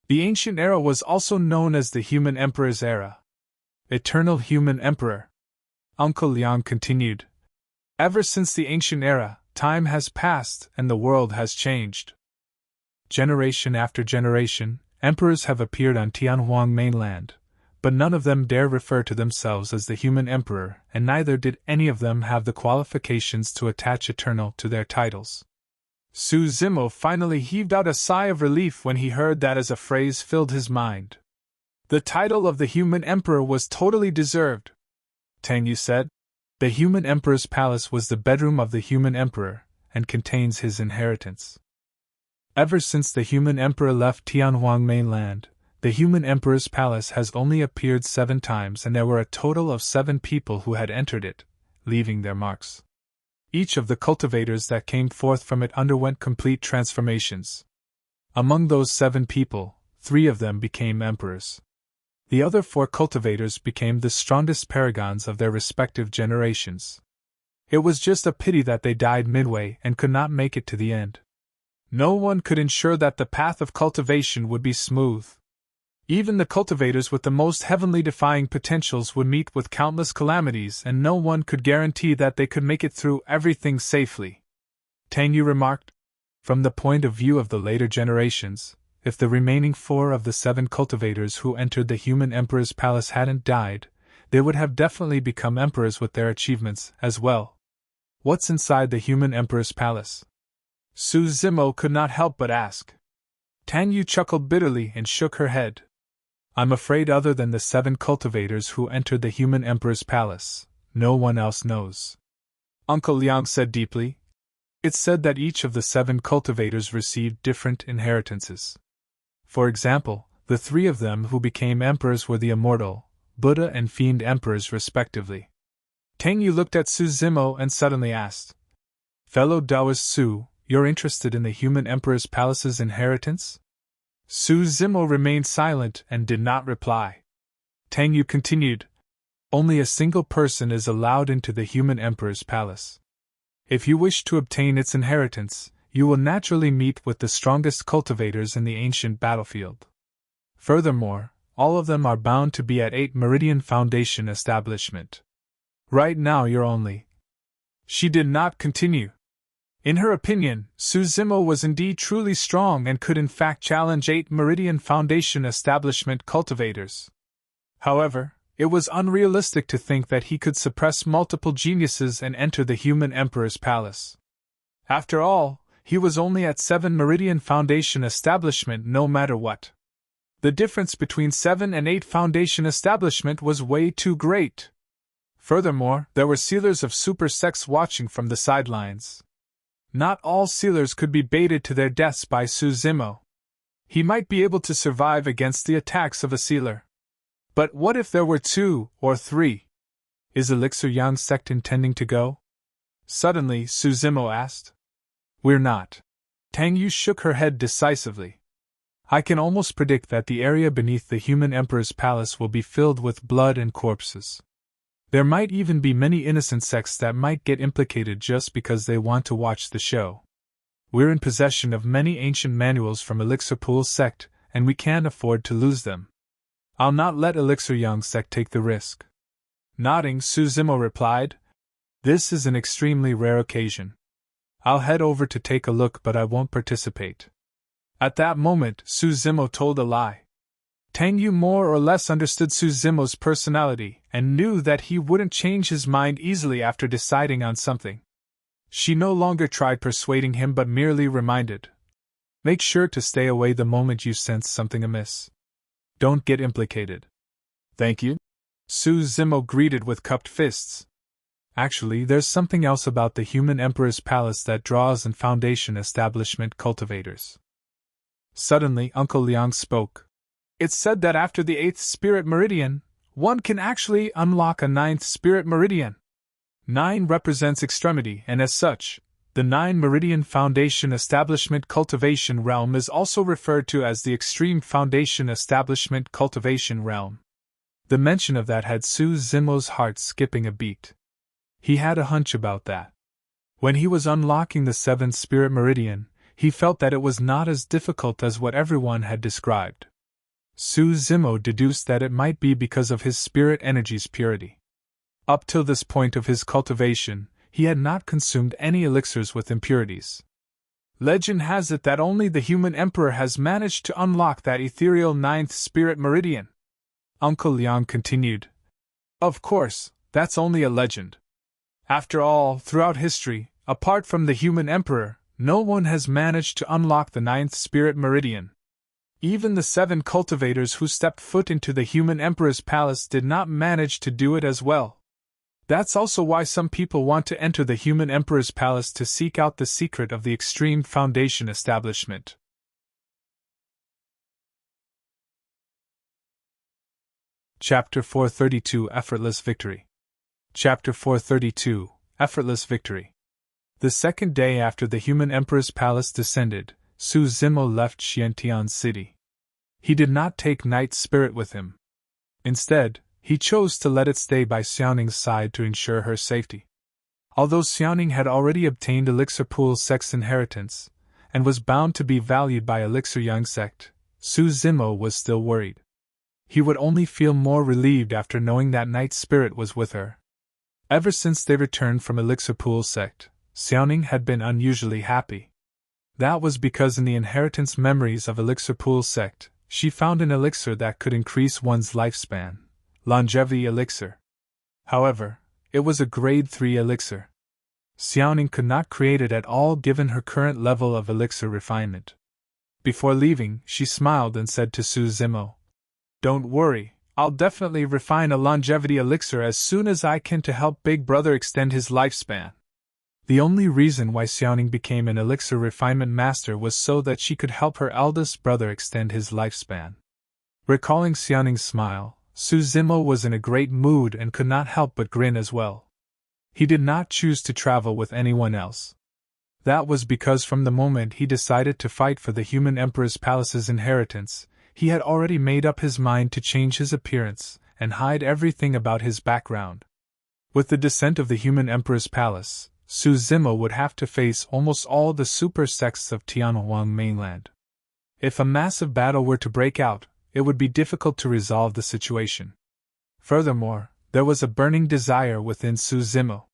The ancient era was also known as the human emperor's era. Eternal human emperor. Uncle Liang continued. Ever since the ancient era, time has passed and the world has changed. Generation after generation, emperors have appeared on Tianhuang mainland, but none of them dare refer to themselves as the human emperor, and neither did any of them have the qualifications to attach eternal to their titles. Su Zimo finally heaved out a sigh of relief when he heard that as a phrase filled his mind. The title of the human emperor was totally deserved. Tang Yu said. The human emperor's palace was the bedroom of the human emperor, and contains his inheritance. Ever since the human emperor left Tianhuang mainland, the human emperor's palace has only appeared 7 times and there were a total of 7 people who had entered it, leaving their marks. Each of the cultivators that came forth from it underwent complete transformations. Among those 7 people, 3 of them became emperors. The other 4 cultivators became the strongest paragons of their respective generations. It was just a pity that they died midway and could not make it to the end. No one could ensure that the path of cultivation would be smooth. Even the cultivators with the most heavenly defying potentials would meet with countless calamities, and no one could guarantee that they could make it through everything safely. Tang Yu remarked. From the point of view of the later generations, if the remaining 4 of the 7 cultivators who entered the human emperor's palace hadn't died, they would have definitely become emperors with their achievements as well. What's inside the human emperor's palace? Su Zimo could not help but ask. Tang Yu chuckled bitterly and shook her head. I'm afraid other than the 7 cultivators who entered the human emperor's palace, no one else knows. Uncle Liang said deeply. It's said that each of the 7 cultivators received different inheritances. For example, the 3 of them who became emperors were the immortal, Buddha and fiend emperors respectively. Tang Yu looked at Su Zimo and suddenly asked. Fellow Taoist Su, you're interested in the human emperor's palace's inheritance? Su Zimo remained silent and did not reply. Tang Yu continued. Only a single person is allowed into the human emperor's palace. If you wish to obtain its inheritance, you will naturally meet with the strongest cultivators in the ancient battlefield. Furthermore, all of them are bound to be at 8 Meridian Foundation establishment. Right now you're only. She did not continue. In her opinion, Su Zimo was indeed truly strong and could in fact challenge 8 Meridian Foundation establishment cultivators. However, it was unrealistic to think that he could suppress multiple geniuses and enter the human emperor's palace. After all, he was only at 7 Meridian Foundation establishment no matter what. The difference between 7 and 8 Foundation establishment was way too great. Furthermore, there were sealers of super sex watching from the sidelines. Not all sealers could be baited to their deaths by Su Zimo. He might be able to survive against the attacks of a sealer. But what if there were 2 or 3? Is Elixir Yang sect intending to go? Suddenly, Su Zimo asked. We're not. Tang Yu shook her head decisively. I can almost predict that the area beneath the human emperor's palace will be filled with blood and corpses. There might even be many innocent sects that might get implicated just because they want to watch the show. We're in possession of many ancient manuals from Elixir Pool's sect, and we can't afford to lose them. I'll not let Elixir Young's sect take the risk. Nodding, Su Zimo replied, This is an extremely rare occasion. I'll head over to take a look, but I won't participate. At that moment, Su Zimo told a lie. Tang Yu more or less understood Su Zimo's personality and knew that he wouldn't change his mind easily after deciding on something. She no longer tried persuading him but merely reminded, "Make sure to stay away the moment you sense something amiss. Don't get implicated." "Thank you," Su Zimo greeted with cupped fists. "Actually, there's something else about the human emperor's palace that draws in Foundation establishment cultivators." Suddenly, Uncle Liang spoke. "It's said that after the 8th spirit meridian, one can actually unlock a 9th spirit meridian. 9 represents extremity, and as such, the 9 Meridian Foundation Establishment Cultivation Realm is also referred to as the Extreme Foundation Establishment Cultivation Realm." The mention of that had Su Zimo's heart skipping a beat. He had a hunch about that. When he was unlocking the 7th Spirit Meridian, he felt that it was not as difficult as what everyone had described. Su Zimo deduced that it might be because of his spirit energy's purity. Up till this point of his cultivation, he had not consumed any elixirs with impurities. Legend has it that only the human emperor has managed to unlock that ethereal 9th spirit meridian. Uncle Liang continued. "Of course, that's only a legend. After all, throughout history, apart from the human emperor, no one has managed to unlock the 9th spirit meridian. Even the 7 cultivators who stepped foot into the human emperor's palace did not manage to do it as well. That's also why some people want to enter the human emperor's palace to seek out the secret of the Extreme Foundation establishment." Chapter 432 Effortless Victory. Chapter 432 Effortless Victory. The second day after the human emperor's palace descended, Su Zimo left Xiantian City. He did not take Night Spirit with him. Instead, he chose to let it stay by Xiaoning's side to ensure her safety. Although Xiaoning had already obtained Elixir Pool Sect's inheritance, and was bound to be valued by Elixir Young Sect, Su Zimo was still worried. He would only feel more relieved after knowing that Night Spirit was with her. Ever since they returned from Elixir Pool Sect, Xiaoning had been unusually happy. That was because in the inheritance memories of Elixir Pool Sect, she found an elixir that could increase one's lifespan. Longevity Elixir. However, it was a Grade 3 elixir. Xiaoning could not create it at all given her current level of elixir refinement. Before leaving, she smiled and said to Su Zimo, "Don't worry, I'll definitely refine a longevity elixir as soon as I can to help Big Brother extend his lifespan." The only reason why Xiaoning became an elixir refinement master was so that she could help her eldest brother extend his lifespan. Recalling Xiaoning's smile, Su Zimo was in a great mood and could not help but grin as well. He did not choose to travel with anyone else. That was because from the moment he decided to fight for the human emperor's palace's inheritance, he had already made up his mind to change his appearance and hide everything about his background. With the descent of the human emperor's palace, Su Zimo would have to face almost all the super sects of Tianhuang mainland. If a massive battle were to break out, it would be difficult to resolve the situation. Furthermore, there was a burning desire within Su Zimo.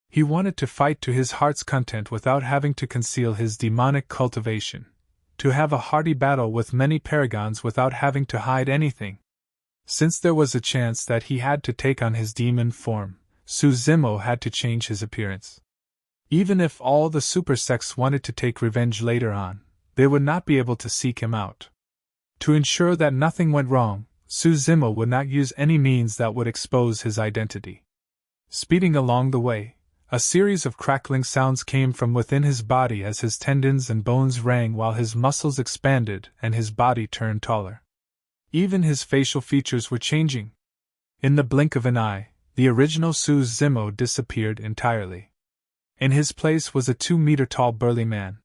He wanted to fight to his heart's content without having to conceal his demonic cultivation, to have a hearty battle with many paragons without having to hide anything. Since there was a chance that he had to take on his demon form, Su Zimo had to change his appearance. Even if all the super sects wanted to take revenge later on, they would not be able to seek him out. To ensure that nothing went wrong, Su Zimo would not use any means that would expose his identity. Speeding along the way, a series of crackling sounds came from within his body as his tendons and bones rang while his muscles expanded and his body turned taller. Even his facial features were changing. In the blink of an eye, the original Su Zimo disappeared entirely. In his place was a 2-meter-tall burly man.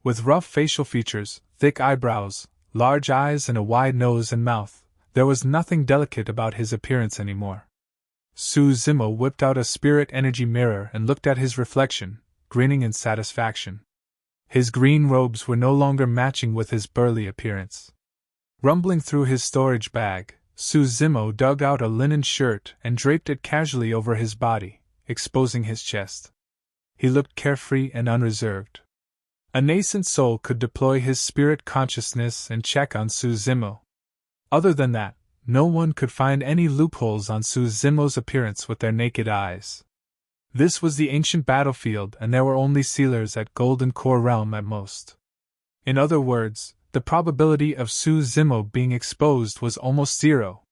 With rough facial features, thick eyebrows, large eyes and a wide nose and mouth, there was nothing delicate about his appearance anymore. Su Zimo whipped out a spirit energy mirror and looked at his reflection, grinning in satisfaction. His green robes were no longer matching with his burly appearance. Rumbling through his storage bag, Su Zimo dug out a linen shirt and draped it casually over his body, exposing his chest. He looked carefree and unreserved. A nascent soul could deploy his spirit consciousness and check on Su Zimo. Other than that, no one could find any loopholes on Suzumo's appearance with their naked eyes. This was the ancient battlefield, and there were only sealers at Golden Core Realm at most. In other words, the probability of Suzumo being exposed was almost zero.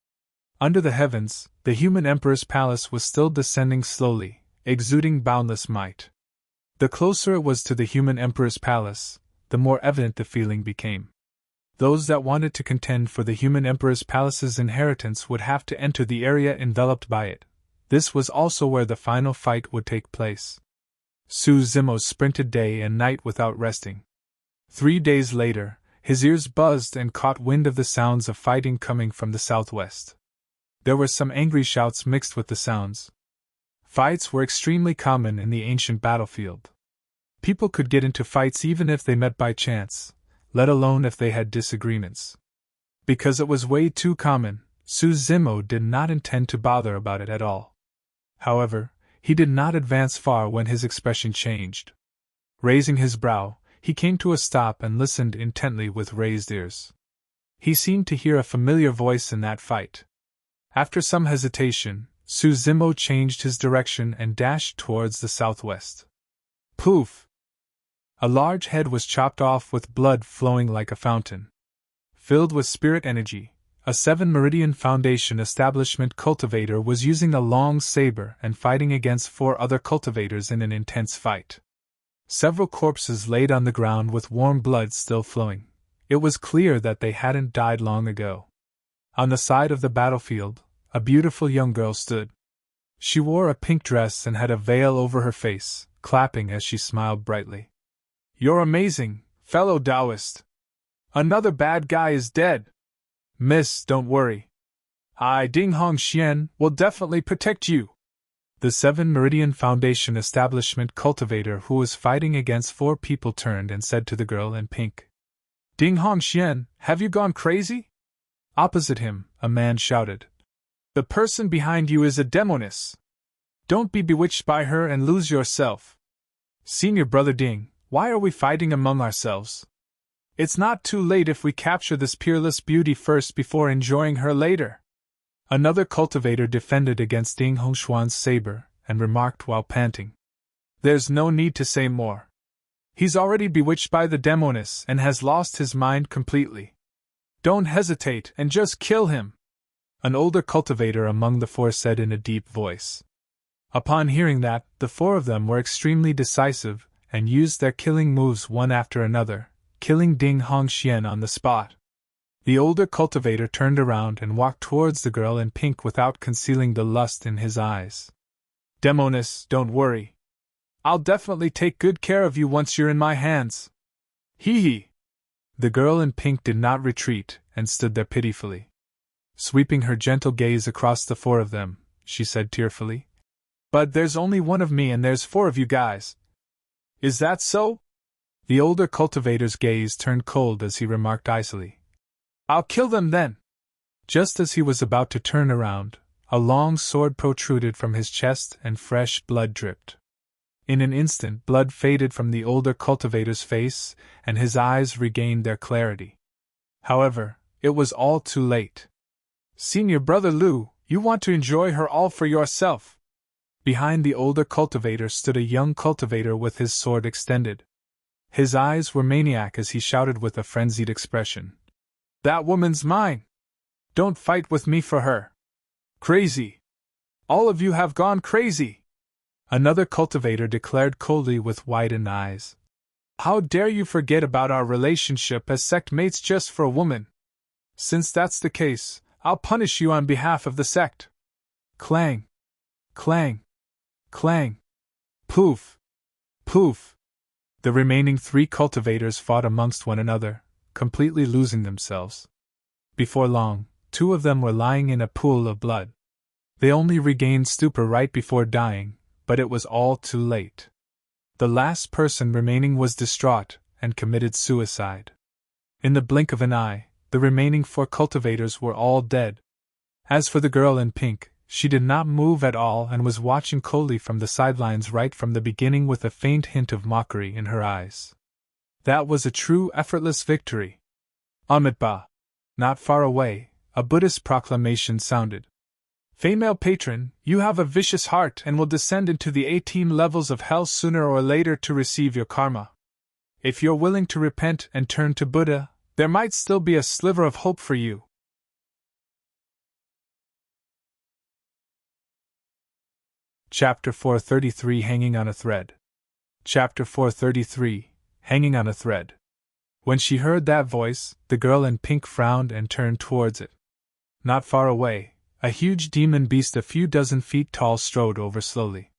Under the heavens, the human emperor's palace was still descending slowly, exuding boundless might. The closer it was to the human emperor's palace, the more evident the feeling became. Those that wanted to contend for the human emperor's palace's inheritance would have to enter the area enveloped by it. This was also where the final fight would take place. Suzumo sprinted day and night without resting. 3 days later, his ears buzzed and caught wind of the sounds of fighting coming from the southwest. There were some angry shouts mixed with the sounds. Fights were extremely common in the ancient battlefield. People could get into fights even if they met by chance, let alone if they had disagreements. Because it was way too common, Suzumo did not intend to bother about it at all. However, he did not advance far when his expression changed. Raising his brow, he came to a stop and listened intently with raised ears. He seemed to hear a familiar voice in that fight. After some hesitation, Suzumo changed his direction and dashed towards the southwest. Poof! A large head was chopped off with blood flowing like a fountain. Filled with spirit energy, a 7 Meridian Foundation establishment cultivator was using a long saber and fighting against 4 other cultivators in an intense fight. Several corpses laid on the ground with warm blood still flowing. It was clear that they hadn't died long ago. On the side of the battlefield, a beautiful young girl stood. She wore a pink dress and had a veil over her face, clapping as she smiled brightly. "You're amazing, fellow Taoist. Another bad guy is dead. Miss, don't worry. I, Ding Hong Xian, will definitely protect you." The 7 Meridian Foundation establishment cultivator who was fighting against 4 people turned and said to the girl in pink, "Ding Hong Xian, have you gone crazy?" Opposite him, a man shouted, "The person behind you is a demoness. Don't be bewitched by her and lose yourself. Senior Brother Ding, why are we fighting among ourselves? It's not too late if we capture this peerless beauty first before enjoying her later." Another cultivator defended against Ding Hongshuan's saber, and remarked while panting, "There's no need to say more. He's already bewitched by the demoness and has lost his mind completely. Don't hesitate and just kill him." An older cultivator among the 4 said in a deep voice. Upon hearing that, the 4 of them were extremely decisive, and used their killing moves one after another, killing Ding Hongxian on the spot. The older cultivator turned around and walked towards the girl in pink without concealing the lust in his eyes. "Demoness, don't worry. I'll definitely take good care of you once you're in my hands. Hee hee." The girl in pink did not retreat, and stood there pitifully. Sweeping her gentle gaze across the 4 of them, she said tearfully, "But there's only 1 of me and there's 4 of you guys. Is that so?" The older cultivator's gaze turned cold as he remarked icily, "I'll kill them then." Just as he was about to turn around, a long sword protruded from his chest and fresh blood dripped. In an instant blood faded from the older cultivator's face, and his eyes regained their clarity. However, it was all too late. "Senior Brother Lu, you want to enjoy her all for yourself." Behind the older cultivator stood a young cultivator with his sword extended. His eyes were maniac as he shouted with a frenzied expression, "That woman's mine! Don't fight with me for her! Crazy! All of you have gone crazy!" Another cultivator declared coldly with widened eyes, "How dare you forget about our relationship as sect mates just for a woman? Since that's the case, I'll punish you on behalf of the sect." Clang! Clang! Clang! Poof! Poof! The remaining 3 cultivators fought amongst one another, completely losing themselves. Before long, 2 of them were lying in a pool of blood. They only regained stupor right before dying, but it was all too late. The last person remaining was distraught and committed suicide. In the blink of an eye, the remaining 4 cultivators were all dead. As for the girl in pink, she did not move at all and was watching coldly from the sidelines right from the beginning with a faint hint of mockery in her eyes. That was a true effortless victory. Amitba. Not far away, a Buddhist proclamation sounded. Female patron, you have a vicious heart and will descend into the 18 levels of hell sooner or later to receive your karma. If you're willing to repent and turn to Buddha, there might still be a sliver of hope for you. Chapter 433 Hanging on a Thread. Chapter 433 Hanging on a Thread. When she heard that voice, the girl in pink frowned and turned towards it. Not far away, a huge demon beast a few dozen feet tall strode over slowly.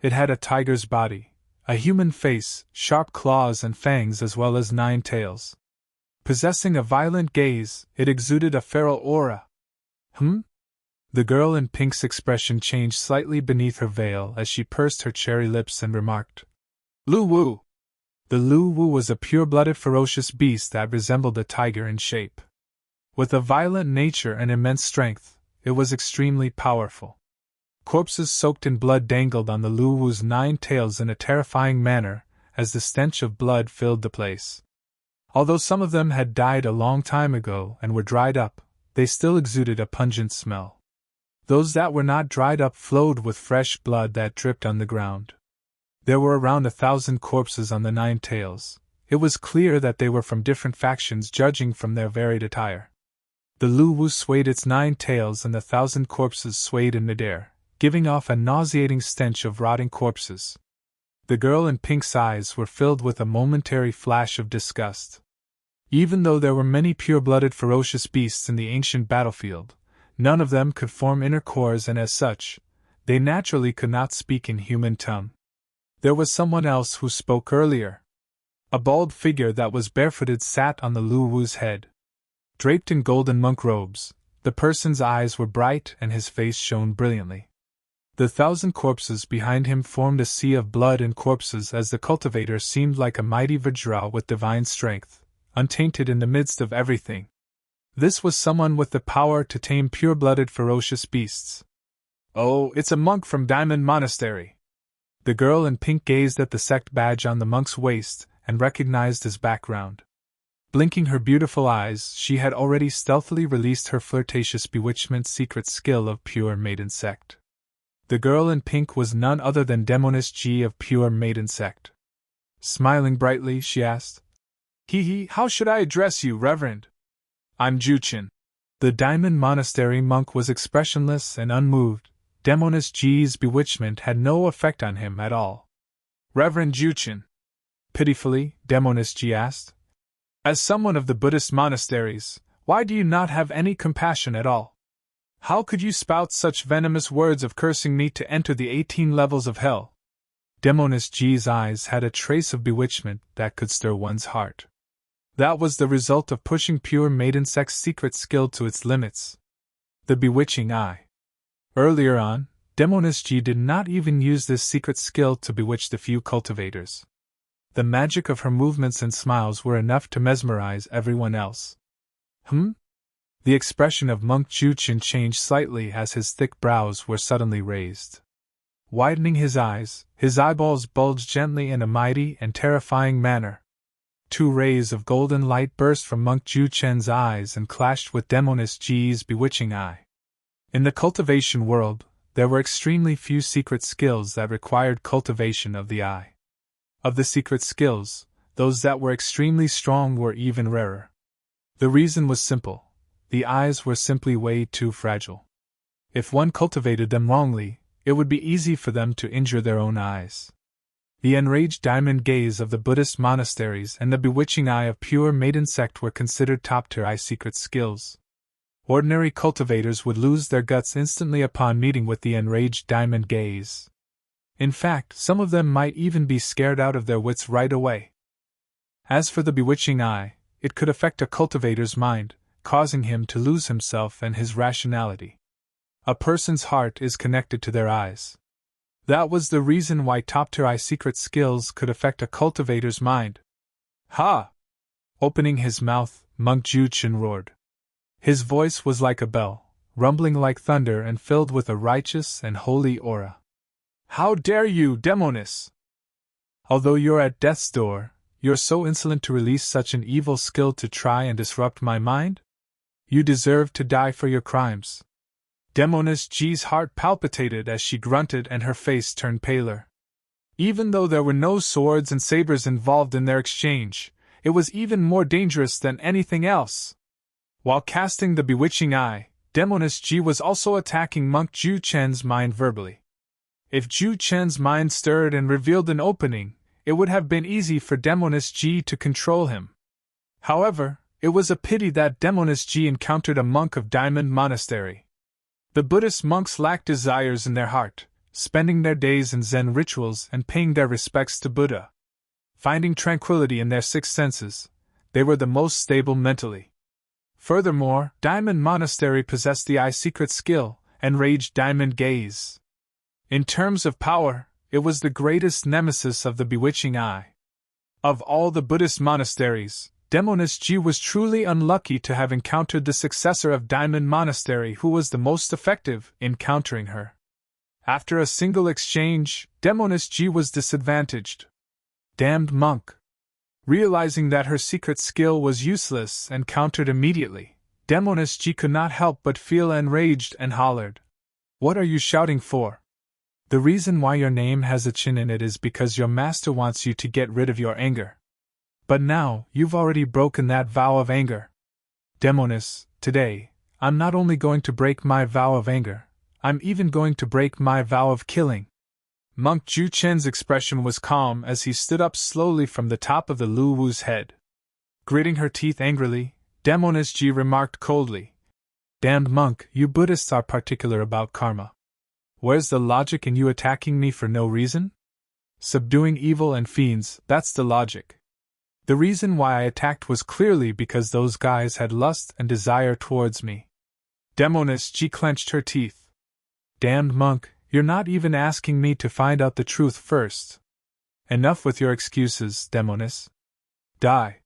It had a tiger's body, a human face, sharp claws and fangs as well as 9 tails. Possessing a violent gaze, it exuded a feral aura. The girl in pink's expression changed slightly beneath her veil as she pursed her cherry lips and remarked, Lu Wu. The Lu Wu was a pure-blooded ferocious beast that resembled a tiger in shape. With a violent nature and immense strength, it was extremely powerful. Corpses soaked in blood dangled on the Lu Wu's 9 tails in a terrifying manner as the stench of blood filled the place. Although some of them had died a long time ago and were dried up, they still exuded a pungent smell. Those that were not dried up flowed with fresh blood that dripped on the ground. There were around 1,000 corpses on the 9 tails. It was clear that they were from different factions judging from their varied attire. The Lu Wu swayed its 9 tails and the 1,000 corpses swayed in midair, giving off a nauseating stench of rotting corpses. The girl in pink's eyes were filled with a momentary flash of disgust. Even though there were many pure-blooded ferocious beasts in the ancient battlefield, none of them could form inner cores and as such, they naturally could not speak in human tongue. There was someone else who spoke earlier. A bald figure that was barefooted sat on the Lu Wu's head. Draped in golden monk robes, the person's eyes were bright and his face shone brilliantly. The 1,000 corpses behind him formed a sea of blood and corpses as the cultivator seemed like a mighty Vajra with divine strength, untainted in the midst of everything. This was someone with the power to tame pure-blooded ferocious beasts. Oh, it's a monk from Diamond Monastery. The girl in pink gazed at the sect badge on the monk's waist and recognized his background. Blinking her beautiful eyes, she had already stealthily released her flirtatious bewitchment secret skill of Pure Maiden Sect. The girl in pink was none other than Demoness G of Pure Maiden Sect. Smiling brightly, she asked, how should I address you, Reverend? I'm Juchin. The Diamond Monastery monk was expressionless and unmoved. Demoness G's bewitchment had no effect on him at all. Reverend Juchin. Pitifully, Demoness G asked. As someone of the Buddhist monasteries, why do you not have any compassion at all? How could you spout such venomous words of cursing me to enter the 18 levels of hell? Demoness G's eyes had a trace of bewitchment that could stir one's heart. That was the result of pushing Pure Maiden Sect's secret skill to its limits. The bewitching eye. Earlier on, Demoness G did not even use this secret skill to bewitch the few cultivators. The magic of her movements and smiles were enough to mesmerize everyone else. The expression of Monk Juchin changed slightly as his thick brows were suddenly raised. Widening his eyes, his eyeballs bulged gently in a mighty and terrifying manner. 2 rays of golden light burst from Monk Juchin's eyes and clashed with Demoness G's bewitching eye. In the cultivation world, there were extremely few secret skills that required cultivation of the eye. Of the secret skills, those that were extremely strong were even rarer. The reason was simple. The eyes were simply way too fragile. If one cultivated them wrongly, it would be easy for them to injure their own eyes. The enraged diamond gaze of the Buddhist monasteries and the bewitching eye of Pure Maiden Sect were considered top-tier eye secret skills. Ordinary cultivators would lose their guts instantly upon meeting with the enraged diamond gaze. In fact, some of them might even be scared out of their wits right away. As for the bewitching eye, it could affect a cultivator's mind, causing him to lose himself and his rationality. A person's heart is connected to their eyes. That was the reason why top-tier eye secret skills could affect a cultivator's mind. Ha! Opening his mouth, Monk Juchin roared. His voice was like a bell, rumbling like thunder and filled with a righteous and holy aura. How dare you, Demoness! Although you're at death's door, you're so insolent to release such an evil skill to try and disrupt my mind? You deserve to die for your crimes. Demoness G's heart palpitated as she grunted and her face turned paler. Even though there were no swords and sabers involved in their exchange, it was even more dangerous than anything else. While casting the bewitching eye, Demoness G was also attacking Monk Ju Chen's mind verbally. If Ju Chen's mind stirred and revealed an opening, it would have been easy for Demoness G to control him. However, it was a pity that Demoness G encountered a monk of Diamond Monastery. The Buddhist monks lacked desires in their heart, spending their days in Zen rituals and paying their respects to Buddha. Finding tranquility in their six senses, they were the most stable mentally. Furthermore, Diamond Monastery possessed the eye secret skill, Enraged Diamond Gaze. In terms of power, it was the greatest nemesis of the bewitching eye. Of all the Buddhist monasteries, Demoness G was truly unlucky to have encountered the successor of Diamond Monastery who was the most effective in countering her. After a single exchange, Demoness G was disadvantaged. Damned monk! Realizing that her secret skill was useless and countered immediately, Demoness G could not help but feel enraged and hollered. What are you shouting for? The reason why your name has a chin in it is because your master wants you to get rid of your anger. But now, you've already broken that vow of anger. Demoness, today, I'm not only going to break my vow of anger, I'm even going to break my vow of killing. Monk Ju Chen's expression was calm as he stood up slowly from the top of the Lu Wu's head. Gritting her teeth angrily, Demoness G remarked coldly, Damned monk, you Buddhists are particular about karma. Where's the logic in you attacking me for no reason? Subduing evil and fiends, that's the logic. The reason why I attacked was clearly because those guys had lust and desire towards me. Demoness G clenched her teeth. Damned monk, you're not even asking me to find out the truth first. Enough with your excuses, Demoness. Die.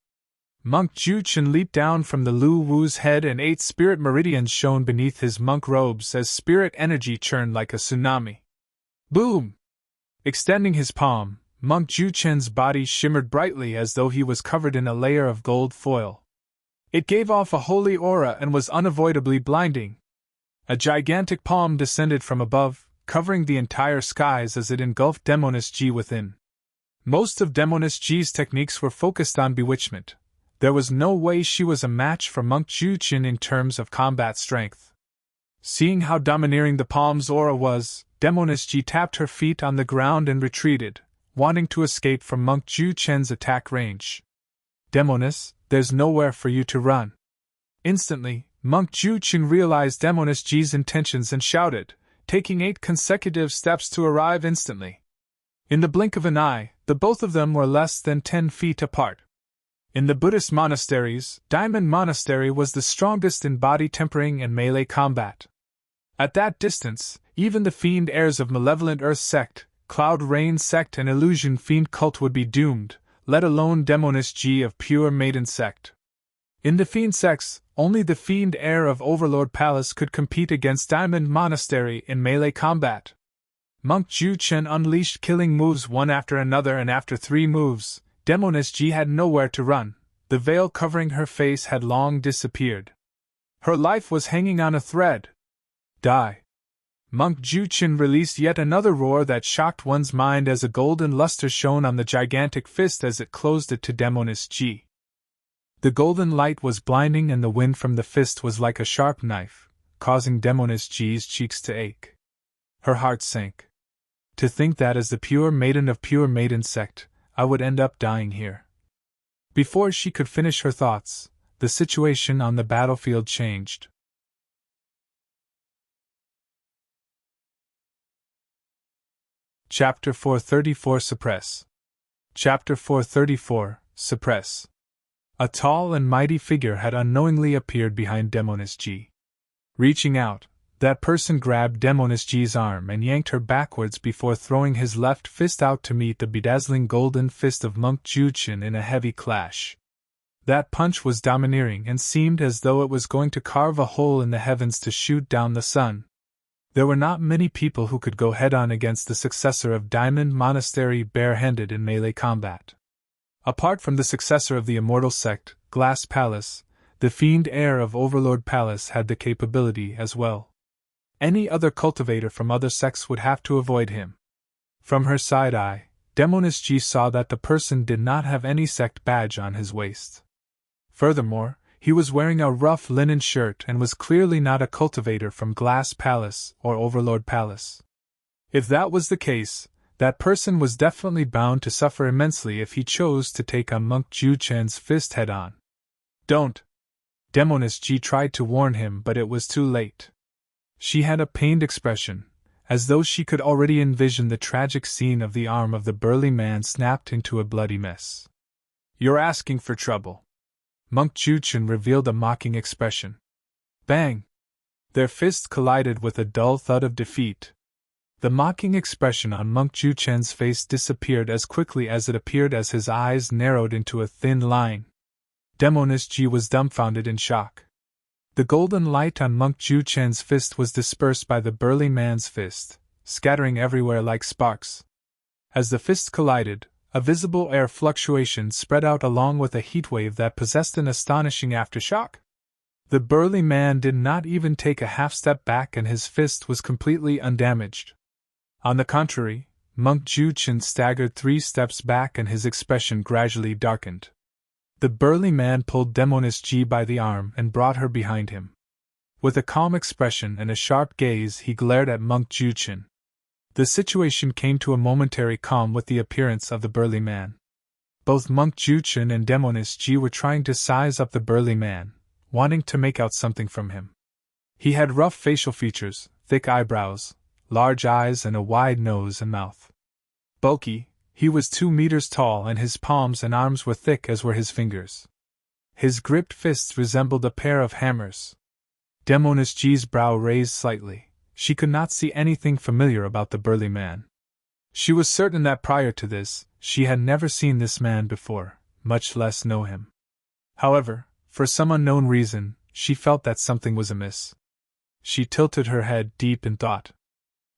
Monk Ju Chen leaped down from the Lu Wu's head and 8 spirit meridians shone beneath his monk robes as spirit energy churned like a tsunami. Boom! Extending his palm, Monk Ju Chen's body shimmered brightly as though he was covered in a layer of gold foil. It gave off a holy aura and was unavoidably blinding. A gigantic palm descended from above, covering the entire skies as it engulfed Demoness G within. Most of Demoness G's techniques were focused on bewitchment. There was no way she was a match for Monk Ju Chen in terms of combat strength. Seeing how domineering the palm's aura was, Demoness G tapped her feet on the ground and retreated, wanting to escape from Monk Ju Chen's attack range. Demoness, there's nowhere for you to run. Instantly, Monk Ju Chen realized Demoness G's intentions and shouted, taking 8 consecutive steps to arrive instantly. In the blink of an eye, the both of them were less than 10 feet apart. In the Buddhist monasteries, Diamond Monastery was the strongest in body tempering and melee combat. At that distance, even the fiend heirs of Malevolent Earth Sect, Cloud Rain Sect and Illusion Fiend Cult would be doomed, let alone Demoness G of Pure Maiden Sect. In the fiend sects, only the fiend heir of Overlord Palace could compete against Diamond Monastery in melee combat. Monk Ju Chen unleashed killing moves one after another, and after 3 moves, Demoness G had nowhere to run. The veil covering her face had long disappeared. Her life was hanging on a thread. Die. Monk Ju Chen released yet another roar that shocked one's mind as a golden luster shone on the gigantic fist as it closed it to Demoness G. The golden light was blinding and the wind from the fist was like a sharp knife, causing Demoness G's cheeks to ache. Her heart sank. To think that as the pure maiden of Pure Maiden Sect, I would end up dying here. Before she could finish her thoughts, the situation on the battlefield changed. Chapter 434 Suppress. Chapter 434 Suppress. A tall and mighty figure had unknowingly appeared behind Demoness G. Reaching out, that person grabbed Demoness G's arm and yanked her backwards before throwing his left fist out to meet the bedazzling golden fist of Monk Ju Chen in a heavy clash. That punch was domineering and seemed as though it was going to carve a hole in the heavens to shoot down the sun. There were not many people who could go head-on against the successor of Diamond Monastery bare-handed in melee combat. Apart from the successor of the Immortal Sect, Glass Palace, The fiend heir of Overlord Palace had the capability as well. Any other cultivator from other sects would have to avoid him. From her side eye, Demoness G saw that the person did not have any sect badge on his waist. Furthermore, he was wearing a rough linen shirt and was clearly not a cultivator from Glass Palace or Overlord Palace. If that was the case, that person was definitely bound to suffer immensely if he chose to take on Monk Ju Chen's fist head-on. Don't! Demoness G tried to warn him, but it was too late. She had a pained expression, as though she could already envision the tragic scene of the arm of the burly man snapped into a bloody mess. You're asking for trouble. Monk Ju Chen revealed a mocking expression. Bang! Their fists collided with a dull thud of defeat. The mocking expression on Monk Ju Chen's face disappeared as quickly as it appeared as his eyes narrowed into a thin line. Demoness G was dumbfounded in shock. The golden light on Monk Ju Chen's fist was dispersed by the burly man's fist, scattering everywhere like sparks. As the fists collided, a visible air fluctuation spread out along with a heatwave that possessed an astonishing aftershock. The burly man did not even take a half step back and his fist was completely undamaged. On the contrary, Monk Ju Chen staggered 3 steps back and his expression gradually darkened. The burly man pulled Demoness G by the arm and brought her behind him. With a calm expression and a sharp gaze, he glared at Monk Ju Chen. The situation came to a momentary calm with the appearance of the burly man. Both Monk Ju Chen and Demoness G were trying to size up the burly man, wanting to make out something from him. He had rough facial features, thick eyebrows, large eyes, and a wide nose and mouth. Bulky, he was 2 meters tall and his palms and arms were thick as were his fingers. His gripped fists resembled a pair of hammers. Demoness G's brow raised slightly. She could not see anything familiar about the burly man. She was certain that prior to this, she had never seen this man before, much less know him. However, for some unknown reason, she felt that something was amiss. She tilted her head deep in thought.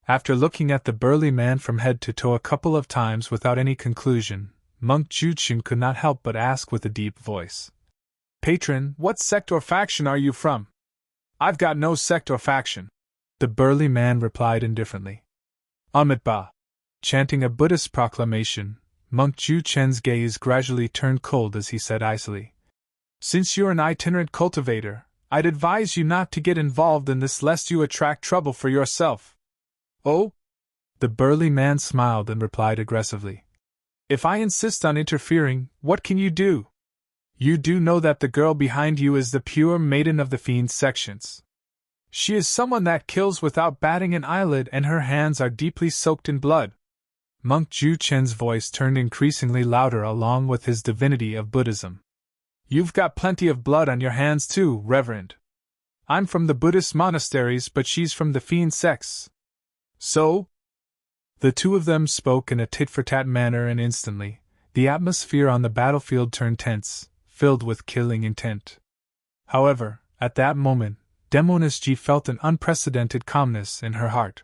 After looking at the burly man from head to toe a couple of times without any conclusion, Monk Ju Chen could not help but ask with a deep voice. Patron, what sect or faction are you from? I've got no sect or faction. The burly man replied indifferently. Amitabha. Chanting a Buddhist proclamation, Monk Ju Chen's gaze gradually turned cold as he said icily. Since you're an itinerant cultivator, I'd advise you not to get involved in this lest you attract trouble for yourself. Oh? The burly man smiled and replied aggressively. If I insist on interfering, what can you do? You do know that the girl behind you is the pure maiden of the fiend sections. She is someone that kills without batting an eyelid and her hands are deeply soaked in blood. Monk Ju Chen's voice turned increasingly louder along with his divinity of Buddhism. You've got plenty of blood on your hands too, Reverend. I'm from the Buddhist monasteries, but she's from the fiend sects. So? The two of them spoke in a tit-for-tat manner and instantly, the atmosphere on the battlefield turned tense, filled with killing intent. However, at that moment, Demoness G felt an unprecedented calmness in her heart.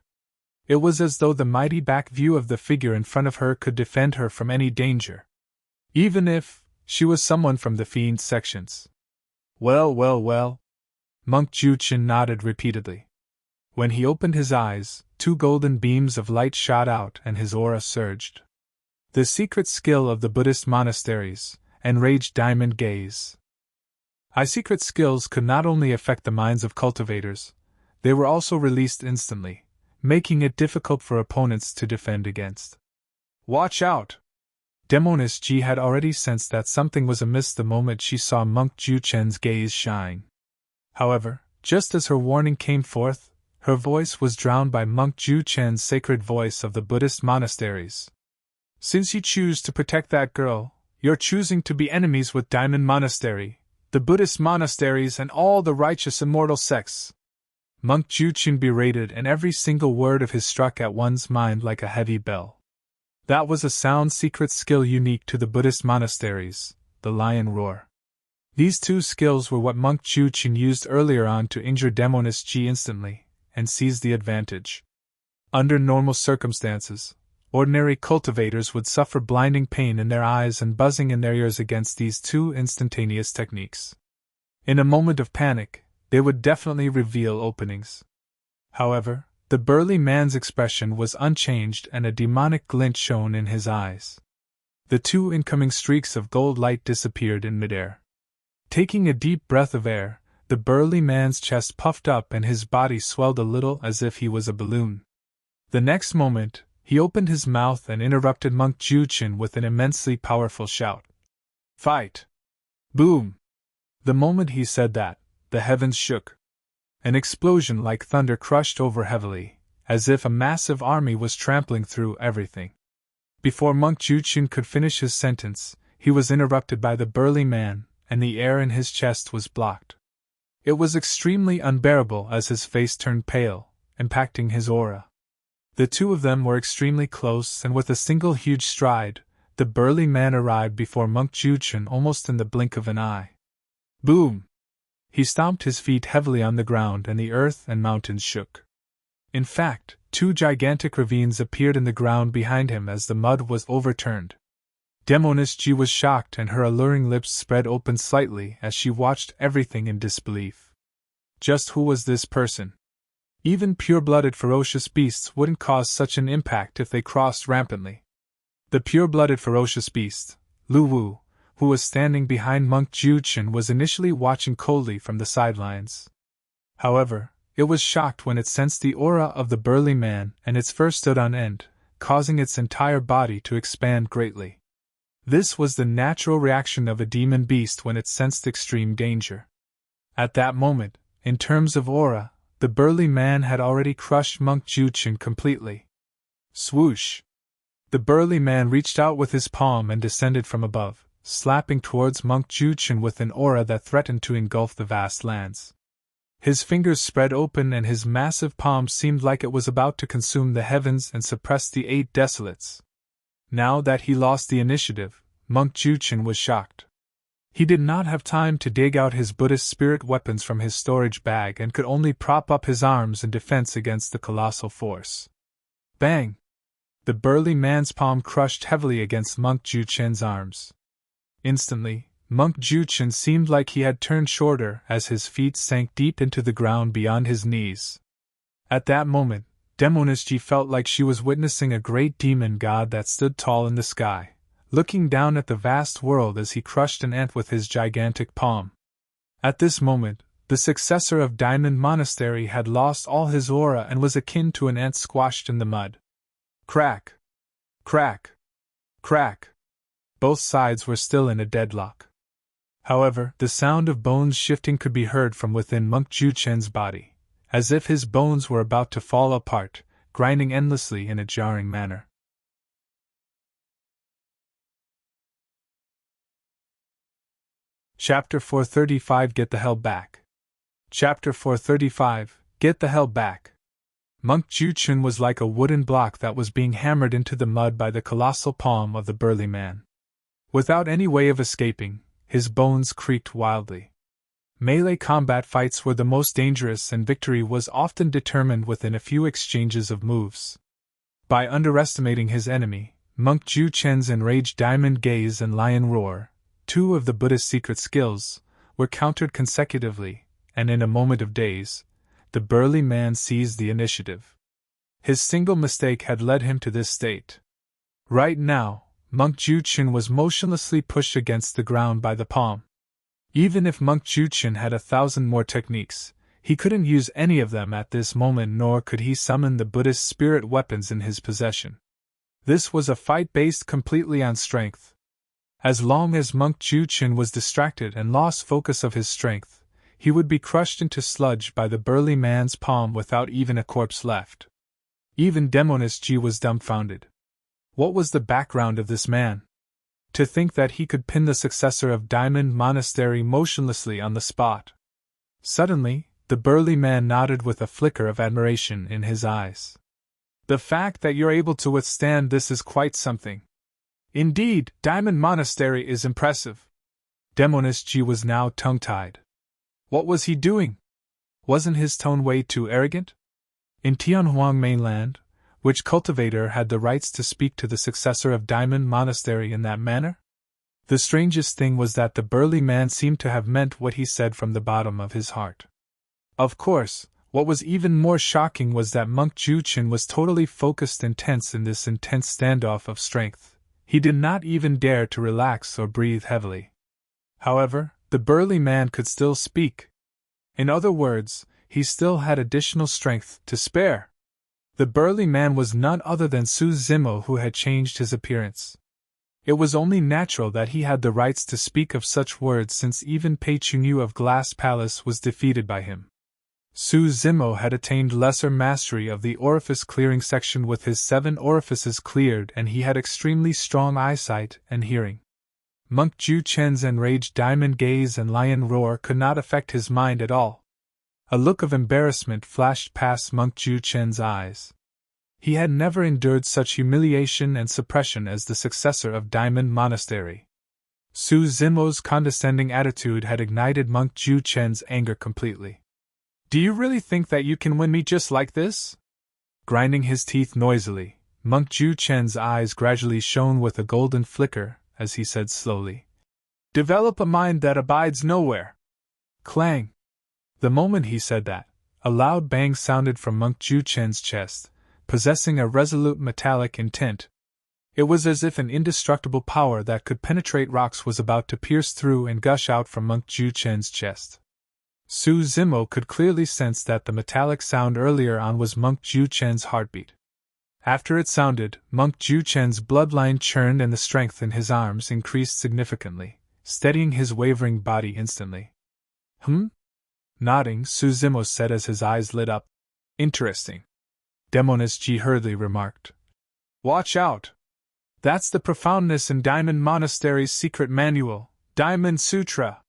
It was as though the mighty back view of the figure in front of her could defend her from any danger. Even if she was someone from the fiend sections. Well, well, well. Monk Ju Chen nodded repeatedly. When he opened his eyes, 2 golden beams of light shot out and his aura surged. The secret skill of the Buddhist monasteries, enraged diamond gaze. Secret skills could not only affect the minds of cultivators, they were also released instantly, making it difficult for opponents to defend against. Watch out! Demoness G had already sensed that something was amiss the moment she saw Monk Ju Chen's gaze shine. However, just as her warning came forth, her voice was drowned by Monk Ju Chen's sacred voice of the Buddhist monasteries. Since you choose to protect that girl, you're choosing to be enemies with Diamond Monastery, the Buddhist monasteries, and all the righteous immortal sects. Monk Ju Chen berated, and every single word of his struck at one's mind like a heavy bell. That was a sound secret skill unique to the Buddhist monasteries, the lion roar. These 2 skills were what Monk Ju Chen used earlier on to injure Demoness G instantly, and seized the advantage. Under normal circumstances, ordinary cultivators would suffer blinding pain in their eyes and buzzing in their ears against these 2 instantaneous techniques. In a moment of panic, they would definitely reveal openings. However, the burly man's expression was unchanged and a demonic glint shone in his eyes. The 2 incoming streaks of gold light disappeared in midair. Taking a deep breath of air, the burly man's chest puffed up and his body swelled a little as if he was a balloon. The next moment, he opened his mouth and interrupted Monk Juchin with an immensely powerful shout. Fight! Boom! The moment he said that, the heavens shook. An explosion like thunder crushed over heavily, as if a massive army was trampling through everything. Before Monk Juchin could finish his sentence, he was interrupted by the burly man, and the air in his chest was blocked. It was extremely unbearable as his face turned pale, impacting his aura. The 2 of them were extremely close, and with a single huge stride, the burly man arrived before Monk Juchin almost in the blink of an eye. Boom! He stomped his feet heavily on the ground and the earth and mountains shook. In fact, 2 gigantic ravines appeared in the ground behind him as the mud was overturned. Demoness G was shocked and her alluring lips spread open slightly as she watched everything in disbelief. Just who was this person? Even pure-blooded ferocious beasts wouldn't cause such an impact if they crossed rampantly. The pure-blooded ferocious beast, Lu Wu, who was standing behind Monk Juchin, was initially watching coldly from the sidelines. However, it was shocked when it sensed the aura of the burly man and its fur stood on end, causing its entire body to expand greatly. This was the natural reaction of a demon beast when it sensed extreme danger. At that moment, in terms of aura, the burly man had already crushed Monk Juchin completely. Swoosh! The burly man reached out with his palm and descended from above, slapping towards Monk Juchin with an aura that threatened to engulf the vast lands. His fingers spread open and his massive palm seemed like it was about to consume the heavens and suppress the 8 desolates. Now that he lost the initiative, Monk Juchin was shocked. He did not have time to dig out his Buddhist spirit weapons from his storage bag and could only prop up his arms in defense against the colossal force. Bang! The burly man's palm crushed heavily against Monk Juchin's arms. Instantly, Monk Juchin seemed like he had turned shorter as his feet sank deep into the ground beyond his knees. At that moment, Demonist felt like she was witnessing a great demon god that stood tall in the sky, looking down at the vast world as he crushed an ant with his gigantic palm. At this moment, the successor of Diamond Monastery had lost all his aura and was akin to an ant squashed in the mud. Crack! Crack! Crack! Both sides were still in a deadlock. However, the sound of bones shifting could be heard from within Monk Juchin's body, as if his bones were about to fall apart, grinding endlessly in a jarring manner. Chapter 435 Get the Hell Back. Chapter 435 Get the Hell Back. Monk Juchin was like a wooden block that was being hammered into the mud by the colossal palm of the burly man. Without any way of escaping, his bones creaked wildly. Melee combat fights were the most dangerous and victory was often determined within a few exchanges of moves. By underestimating his enemy, Monk Juchin's enraged Diamond Gaze and Lion Roar, 2 of the Buddhist secret skills, were countered consecutively, and in a moment of daze, the burly man seized the initiative. His single mistake had led him to this state. Right now, Monk Juchin was motionlessly pushed against the ground by the palm. Even if Monk Juchin had 1,000 more techniques, he couldn't use any of them at this moment, nor could he summon the Buddhist spirit weapons in his possession. This was a fight based completely on strength. As long as Monk Juchin was distracted and lost focus of his strength, he would be crushed into sludge by the burly man's palm without even a corpse left. Even Demonist G was dumbfounded. What was the background of this man? To think that he could pin the successor of Diamond Monastery motionlessly on the spot. Suddenly, the burly man nodded with a flicker of admiration in his eyes. The fact that you're able to withstand this is quite something. Indeed, Diamond Monastery is impressive. Demonist G was now tongue-tied. What was he doing? Wasn't his tone way too arrogant? In Tianhuang mainland, which cultivator had the rights to speak to the successor of Diamond Monastery in that manner? The strangest thing was that the burly man seemed to have meant what he said from the bottom of his heart. Of course, what was even more shocking was that Monk Juchin was totally focused and tense in this intense standoff of strength. He did not even dare to relax or breathe heavily. However, the burly man could still speak. In other words, he still had additional strength to spare. The burly man was none other than Su Zimo, who had changed his appearance. It was only natural that he had the rights to speak of such words, since even Pei Chunyu of Glass Palace was defeated by him. Su Zimo had attained lesser mastery of the orifice clearing section with his 7 orifices cleared, and he had extremely strong eyesight and hearing. Monk Juchen's enraged diamond gaze and lion roar could not affect his mind at all. A look of embarrassment flashed past Monk Juchen's eyes. He had never endured such humiliation and suppression as the successor of Diamond Monastery. Su Zimo's condescending attitude had ignited Monk Juchen's anger completely. "Do you really think that you can win me just like this?" Grinding his teeth noisily, Monk Juchen's eyes gradually shone with a golden flicker as he said slowly, "Develop a mind that abides nowhere." Clang! The moment he said that, a loud bang sounded from Monk Juchen's chest, possessing a resolute metallic intent. It was as if an indestructible power that could penetrate rocks was about to pierce through and gush out from Monk Juchen's chest. Su Zimo could clearly sense that the metallic sound earlier on was Monk Juchen's heartbeat. After it sounded, Monk Juchen's bloodline churned and the strength in his arms increased significantly, steadying his wavering body instantly. Nodding, Su Zimo said as his eyes lit up. "Interesting," Demoness Ji hurriedly remarked. "Watch out! That's the profoundness in Diamond Monastery's secret manual, Diamond Sutra.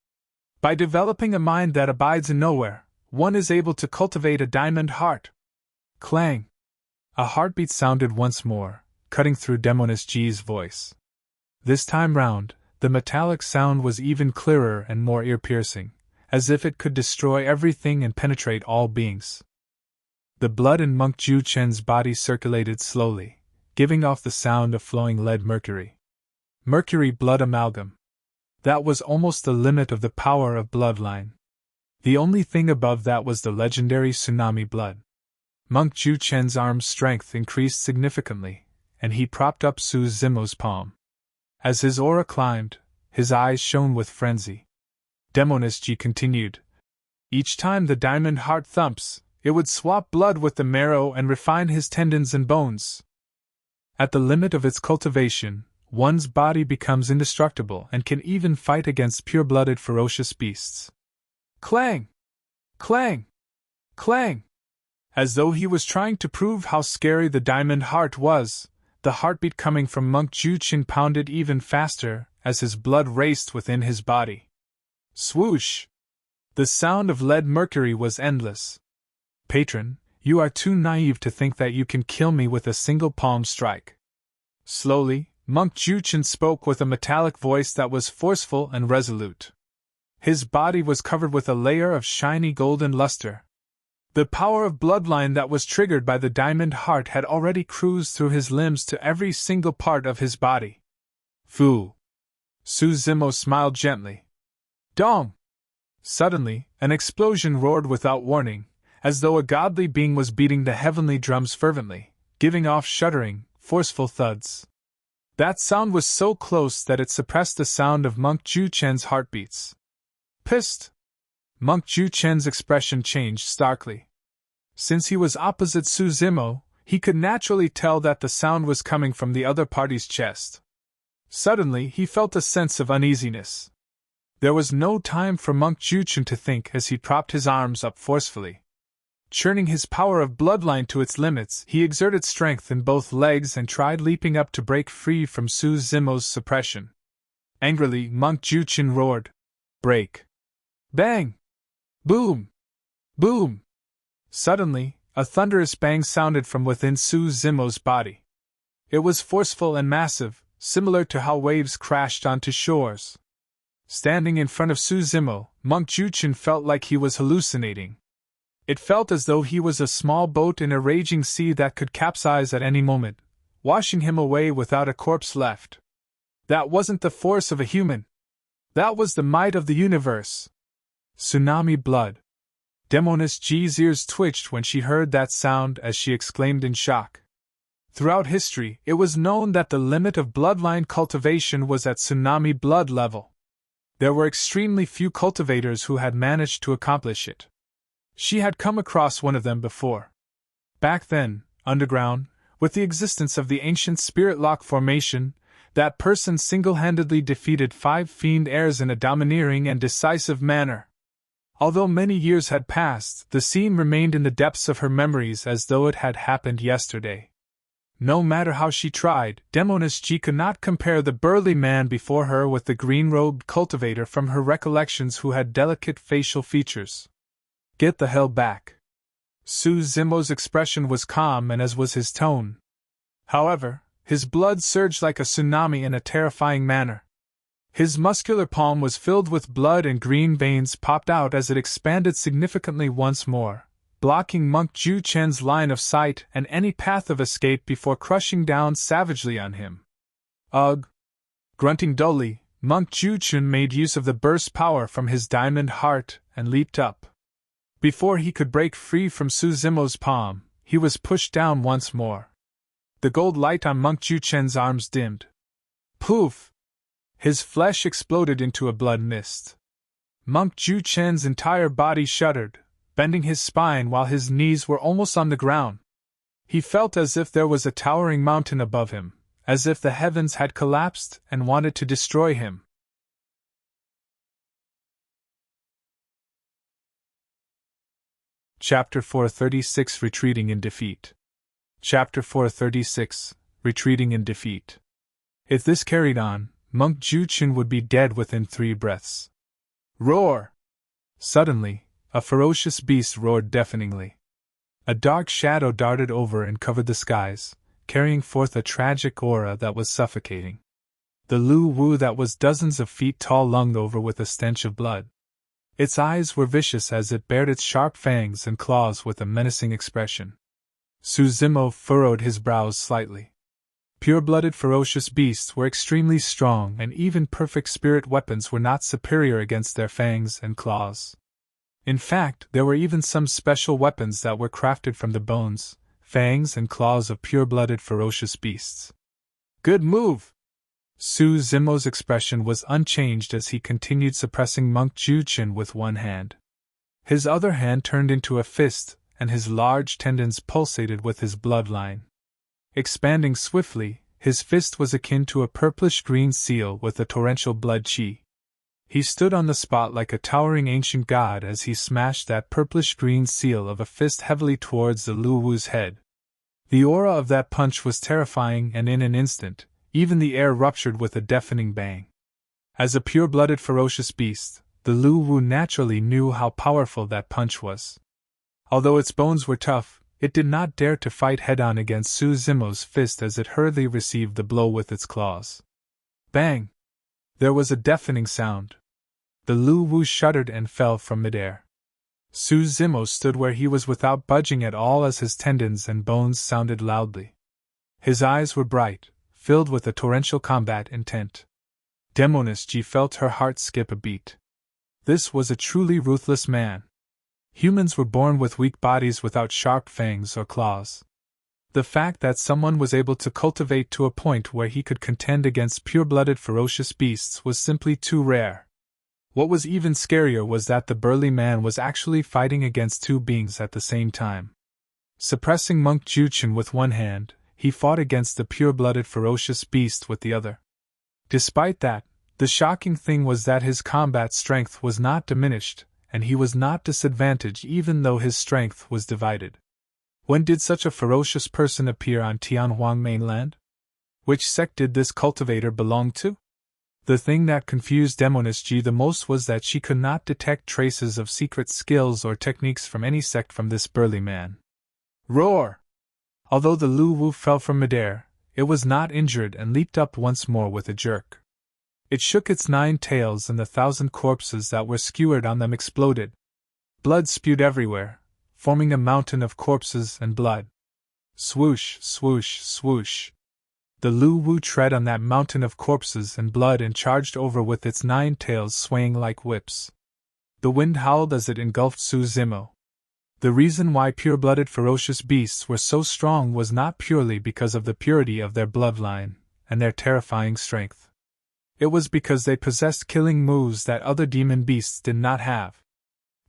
By developing a mind that abides in nowhere, one is able to cultivate a diamond heart." Clang! A heartbeat sounded once more, cutting through Demoness Ji's voice. This time round, the metallic sound was even clearer and more ear-piercing, as if it could destroy everything and penetrate all beings. The blood in Monk Juchen's body circulated slowly, giving off the sound of flowing lead mercury. Mercury blood amalgam. That was almost the limit of the power of bloodline. The only thing above that was the legendary tsunami blood. Monk Juchen's arm's strength increased significantly, and he propped up Su Zimo's palm. As his aura climbed, his eyes shone with frenzy. Demoness Ji continued. "Each time the diamond heart thumps, it would swap blood with the marrow and refine his tendons and bones. At the limit of its cultivation, one's body becomes indestructible and can even fight against pure-blooded ferocious beasts." Clang! Clang! Clang! As though he was trying to prove how scary the diamond heart was, the heartbeat coming from Monk Juchen pounded even faster as his blood raced within his body. Swoosh! The sound of lead mercury was endless. "Patron, you are too naive to think that you can kill me with a single palm strike." Slowly, Monk Juchen spoke with a metallic voice that was forceful and resolute. His body was covered with a layer of shiny golden luster. The power of bloodline that was triggered by the diamond heart had already cruised through his limbs to every single part of his body. "Foo!" Su Zimo smiled gently. "Dong!" Suddenly, an explosion roared without warning, as though a godly being was beating the heavenly drums fervently, giving off shuddering, forceful thuds. That sound was so close that it suppressed the sound of Monk Juchen's heartbeats. "Pissed!" Monk Juchen's expression changed starkly. Since he was opposite Su Zimo, he could naturally tell that the sound was coming from the other party's chest. Suddenly, he felt a sense of uneasiness. There was no time for Monk Juchen to think as he propped his arms up forcefully. Churning his power of bloodline to its limits, he exerted strength in both legs and tried leaping up to break free from Su Zimo's suppression. Angrily, Monk Juchen roared, "Break!" Bang! Boom! Boom! Suddenly, a thunderous bang sounded from within Su Zimo's body. It was forceful and massive, similar to how waves crashed onto shores. Standing in front of Su Zimo, Monk Juchen felt like he was hallucinating. It felt as though he was a small boat in a raging sea that could capsize at any moment, washing him away without a corpse left. That wasn't the force of a human. That was the might of the universe. Tsunami blood. Demoness G's ears twitched when she heard that sound as she exclaimed in shock. Throughout history, it was known that the limit of bloodline cultivation was at tsunami blood level. There were extremely few cultivators who had managed to accomplish it. She had come across one of them before. Back then, underground, with the existence of the ancient Spirit Lock formation, that person single-handedly defeated 5 fiend heirs in a domineering and decisive manner. Although many years had passed, the scene remained in the depths of her memories as though it had happened yesterday. No matter how she tried, Demoness G could not compare the burly man before her with the green-robed cultivator from her recollections who had delicate facial features. Get the hell back. Su Zimo's expression was calm and as was his tone. However, his blood surged like a tsunami in a terrifying manner. His muscular palm was filled with blood and green veins popped out as it expanded significantly once more, blocking Monk Ju Chen's line of sight and any path of escape before crushing down savagely on him. Ugh! Grunting dully, Monk Ju Chen made use of the burst power from his diamond heart and leaped up. Before he could break free from Su Zimo's palm, he was pushed down once more. The gold light on Monk Ju Chen's arms dimmed. Poof! His flesh exploded into a blood mist. Monk Ju Chen's entire body shuddered, bending his spine while his knees were almost on the ground. He felt as if there was a towering mountain above him, as if the heavens had collapsed and wanted to destroy him. Chapter 436 Retreating in Defeat. Chapter 436 Retreating in Defeat. If this carried on, Monk Ju Chen would be dead within 3 breaths. Roar! Suddenly, a ferocious beast roared deafeningly. A dark shadow darted over and covered the skies, carrying forth a tragic aura that was suffocating. The Lu Wu that was dozens of feet tall lunged over with a stench of blood. Its eyes were vicious as it bared its sharp fangs and claws with a menacing expression. Su Zimo furrowed his brows slightly. Pure-blooded ferocious beasts were extremely strong and even perfect spirit weapons were not superior against their fangs and claws. In fact, there were even some special weapons that were crafted from the bones, fangs and claws of pure-blooded ferocious beasts. Good move! Su Zimo's expression was unchanged as he continued suppressing Monk Ju Chen with one hand. His other hand turned into a fist, and his large tendons pulsated with his bloodline. Expanding swiftly, his fist was akin to a purplish-green seal with a torrential blood chi. He stood on the spot like a towering ancient god as he smashed that purplish-green seal of a fist heavily towards the Lu Wu's head. The aura of that punch was terrifying and in an instant, even the air ruptured with a deafening bang. As a pure-blooded ferocious beast, the Lu Wu naturally knew how powerful that punch was. Although its bones were tough, it did not dare to fight head-on against Su Zimo's fist as it hurriedly received the blow with its claws. Bang! There was a deafening sound. The Lu Wu shuddered and fell from midair. Su Zimo stood where he was without budging at all as his tendons and bones sounded loudly. His eyes were bright, filled with a torrential combat intent. Demoness G felt her heart skip a beat. This was a truly ruthless man. Humans were born with weak bodies without sharp fangs or claws. The fact that someone was able to cultivate to a point where he could contend against pure-blooded ferocious beasts was simply too rare. What was even scarier was that the burly man was actually fighting against 2 beings at the same time. Suppressing Monk Ju Chen with one hand, he fought against the pure-blooded ferocious beast with the other. Despite that, the shocking thing was that his combat strength was not diminished, and he was not disadvantaged even though his strength was divided. When did such a ferocious person appear on Tianhuang mainland? Which sect did this cultivator belong to? The thing that confused Demoness G the most was that she could not detect traces of secret skills or techniques from any sect from this burly man. Roar! Although the Lu Wu fell from midair, it was not injured and leaped up once more with a jerk. It shook its 9 tails and the 1,000 corpses that were skewered on them exploded. Blood spewed everywhere, forming a mountain of corpses and blood. Swoosh, swoosh, swoosh. The Lu Wu tread on that mountain of corpses and blood and charged over with its 9 tails swaying like whips. The wind howled as it engulfed Su Zimo. The reason why pure-blooded ferocious beasts were so strong was not purely because of the purity of their bloodline and their terrifying strength. It was because they possessed killing moves that other demon beasts did not have.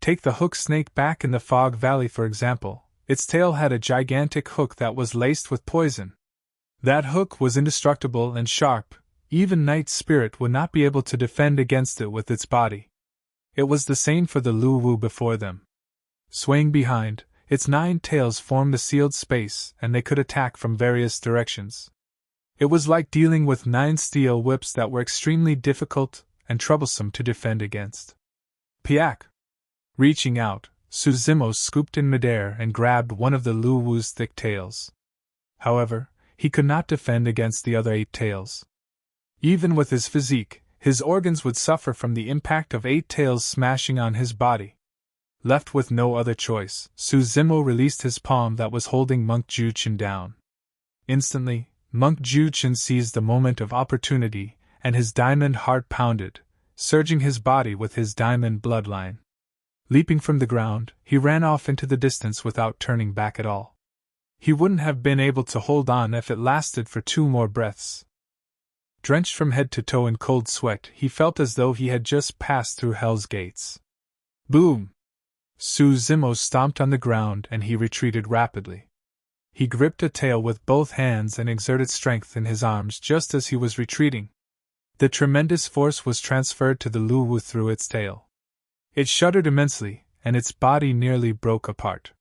Take the hook snake back in the Fog Valley for example. Its tail had a gigantic hook that was laced with poison. That hook was indestructible and sharp, even Night Spirit would not be able to defend against it with its body. It was the same for the Lu Wu before them. Swaying behind, its 9 tails formed a sealed space and they could attack from various directions. It was like dealing with 9 steel whips that were extremely difficult and troublesome to defend against. Piak! Reaching out, Su Zimo scooped in midair and grabbed one of the Lu Wu's thick tails. However, he could not defend against the other 8 tails. Even with his physique, his organs would suffer from the impact of 8 tails smashing on his body. Left with no other choice, Su Zimo released his palm that was holding Monk Juchen down. Instantly, Monk Juchen seized the moment of opportunity, and his diamond heart pounded, surging his body with his diamond bloodline. Leaping from the ground, he ran off into the distance without turning back at all. He wouldn't have been able to hold on if it lasted for 2 more breaths. Drenched from head to toe in cold sweat, he felt as though he had just passed through Hell's gates. Boom! Su Zimo stomped on the ground and he retreated rapidly. He gripped a tail with both hands and exerted strength in his arms just as he was retreating. The tremendous force was transferred to the Lu Wu through its tail. It shuddered immensely, and its body nearly broke apart.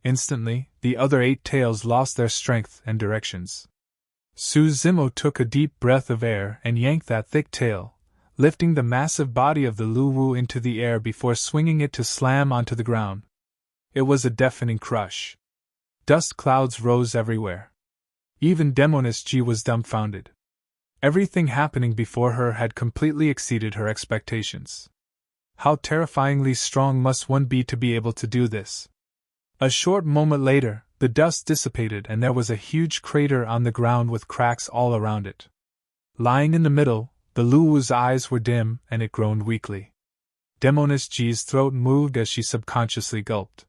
Instantly, the other 8 tails lost their strength and directions. Su Zimo took a deep breath of air and yanked that thick tail, lifting the massive body of the Lu Wu into the air before swinging it to slam onto the ground. It was a deafening crush. Dust clouds rose everywhere. Even Demoness Ji was dumbfounded. Everything happening before her had completely exceeded her expectations. How terrifyingly strong must one be to be able to do this? A short moment later, the dust dissipated and there was a huge crater on the ground with cracks all around it. Lying in the middle, the Lu Wu's eyes were dim and it groaned weakly. Demoness Ji's throat moved as she subconsciously gulped.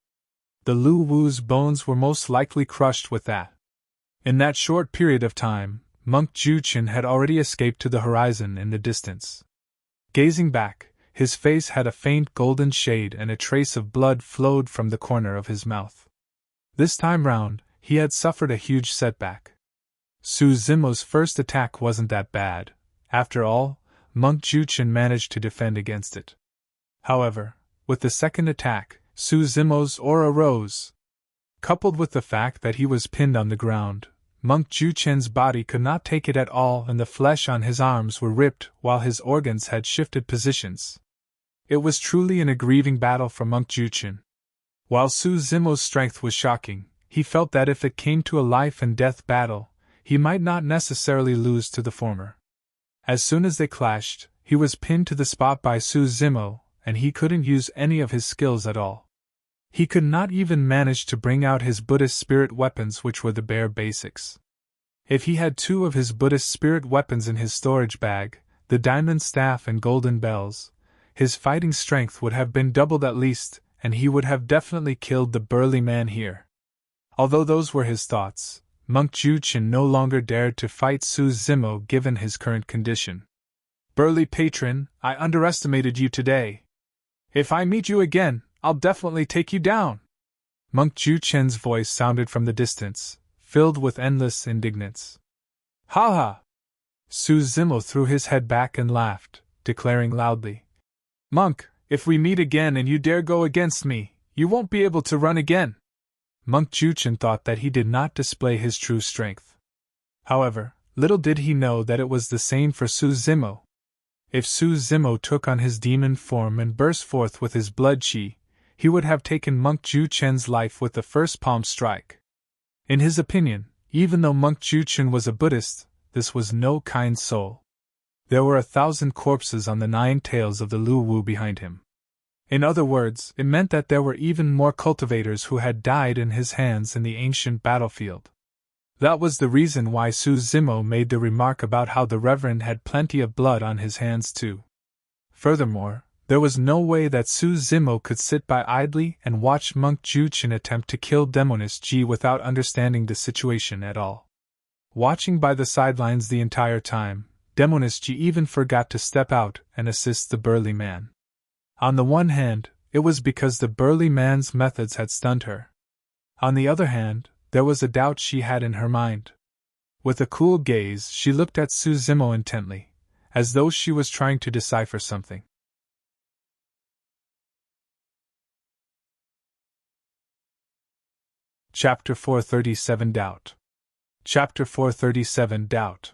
The Lu Wu's bones were most likely crushed with that. In that short period of time, Monk Juchen had already escaped to the horizon in the distance. Gazing back, his face had a faint golden shade and a trace of blood flowed from the corner of his mouth. This time round, he had suffered a huge setback. Su Zimo's first attack wasn't that bad. After all, Monk Juchen managed to defend against it. However, with the second attack, Su Zimo's aura rose. Coupled with the fact that he was pinned on the ground, Monk Juchen's body could not take it at all and the flesh on his arms were ripped while his organs had shifted positions. It was truly an aggrieving battle for Monk Juchen. While Su Zimo's strength was shocking, he felt that if it came to a life-and-death battle, he might not necessarily lose to the former. As soon as they clashed, he was pinned to the spot by Su Zimo, and he couldn't use any of his skills at all. He could not even manage to bring out his Buddhist spirit weapons, which were the bare basics. If he had 2 of his Buddhist spirit weapons in his storage bag, the diamond staff and golden bells, his fighting strength would have been doubled at least, and he would have definitely killed the burly man here. Although those were his thoughts, Monk Juchen no longer dared to fight Su Zimo given his current condition. Burly patron, I underestimated you today. If I meet you again, I'll definitely take you down. Monk Juchen's voice sounded from the distance, filled with endless indignance. Ha ha! Su Zimo threw his head back and laughed, declaring loudly, Monk, if we meet again and you dare go against me, you won't be able to run again. Monk Juchen thought that he did not display his true strength. However, little did he know that it was the same for Su Zimo. If Su Zimo took on his demon form and burst forth with his blood chi, he would have taken Monk Juchen's life with the first palm strike. In his opinion, even though Monk Juchen was a Buddhist, this was no kind soul. There were 1,000 corpses on the 9 tails of the Lu Wu behind him. In other words, it meant that there were even more cultivators who had died in his hands in the ancient battlefield. That was the reason why Su Zimo made the remark about how the Reverend had plenty of blood on his hands too. Furthermore, there was no way that Su Zimo could sit by idly and watch Monk Juchin attempt to kill Demoness G without understanding the situation at all. Watching by the sidelines the entire time, Demoness G even forgot to step out and assist the burly man. On the one hand, it was because the burly man's methods had stunned her. On the other hand, there was a doubt she had in her mind. With a cool gaze, she looked at Su Zimo intently, as though she was trying to decipher something. Chapter 437 Doubt. Chapter 437 Doubt.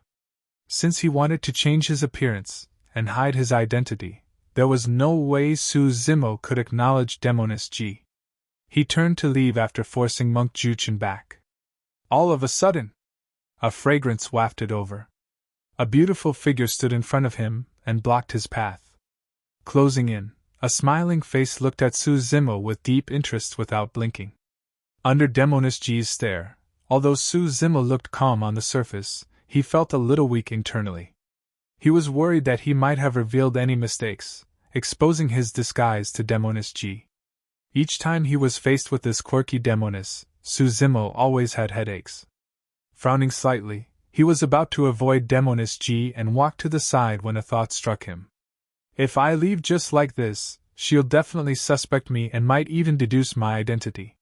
Since he wanted to change his appearance and hide his identity, there was no way Su Zimo could acknowledge Demoness G. He turned to leave after forcing Monk Juchin back. All of a sudden, a fragrance wafted over. A beautiful figure stood in front of him and blocked his path. Closing in, a smiling face looked at Su Zimo with deep interest without blinking. Under Demoness G's stare, although Su Zimo looked calm on the surface, he felt a little weak internally. He was worried that he might have revealed any mistakes, exposing his disguise to Demoness G. Each time he was faced with this quirky Demoness, Su Zimo always had headaches. Frowning slightly, he was about to avoid Demoness G and walk to the side when a thought struck him. If I leave just like this, she'll definitely suspect me and might even deduce my identity.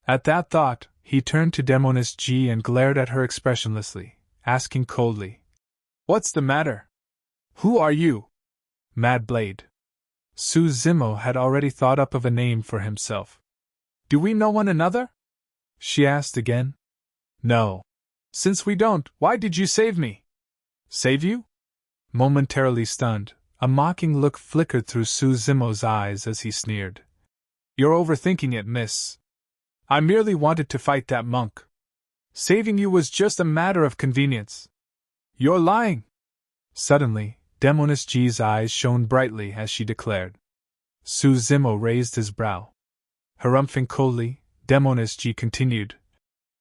At that thought, he turned to Demoness G and glared at her expressionlessly, asking coldly, "What's the matter? Who are you?" Mad Blade. Su Zimo had already thought up of a name for himself. "Do we know one another?" she asked again. "No. Since we don't, why did you save me?" "Save you?" Momentarily stunned, a mocking look flickered through Su Zimo's eyes as he sneered. "You're overthinking it, miss. I merely wanted to fight that monk. Saving you was just a matter of convenience." "You're lying!" Suddenly, Demoness G's eyes shone brightly as she declared. Su Zimo raised his brow. Harumphing coldly, Demoness G continued,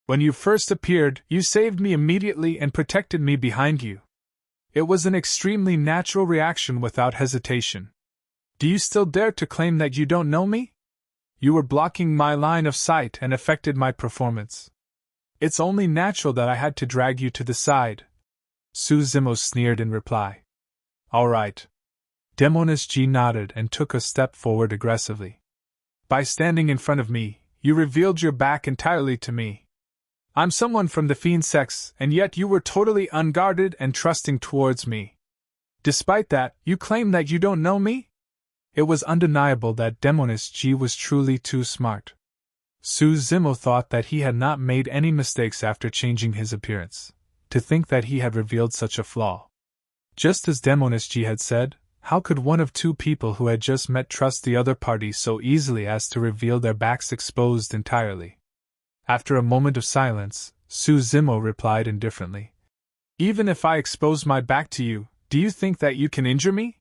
"When you first appeared, you saved me immediately and protected me behind you. It was an extremely natural reaction without hesitation. Do you still dare to claim that you don't know me? You were blocking my line of sight and affected my performance. It's only natural that I had to drag you to the side." Su Zimo sneered in reply. "All right." Demoness G nodded and took a step forward aggressively. "By standing in front of me, you revealed your back entirely to me. I'm someone from the fiend sex, and yet you were totally unguarded and trusting towards me. Despite that, you claim that you don't know me?" It was undeniable that Demoness G was truly too smart. Su Zimo thought that he had not made any mistakes after changing his appearance. To think that he had revealed such a flaw. Just as Demoness G had said, how could one of two people who had just met trust the other party so easily as to reveal their backs exposed entirely? After a moment of silence, Su Zimo replied indifferently, "Even if I expose my back to you, do you think that you can injure me?"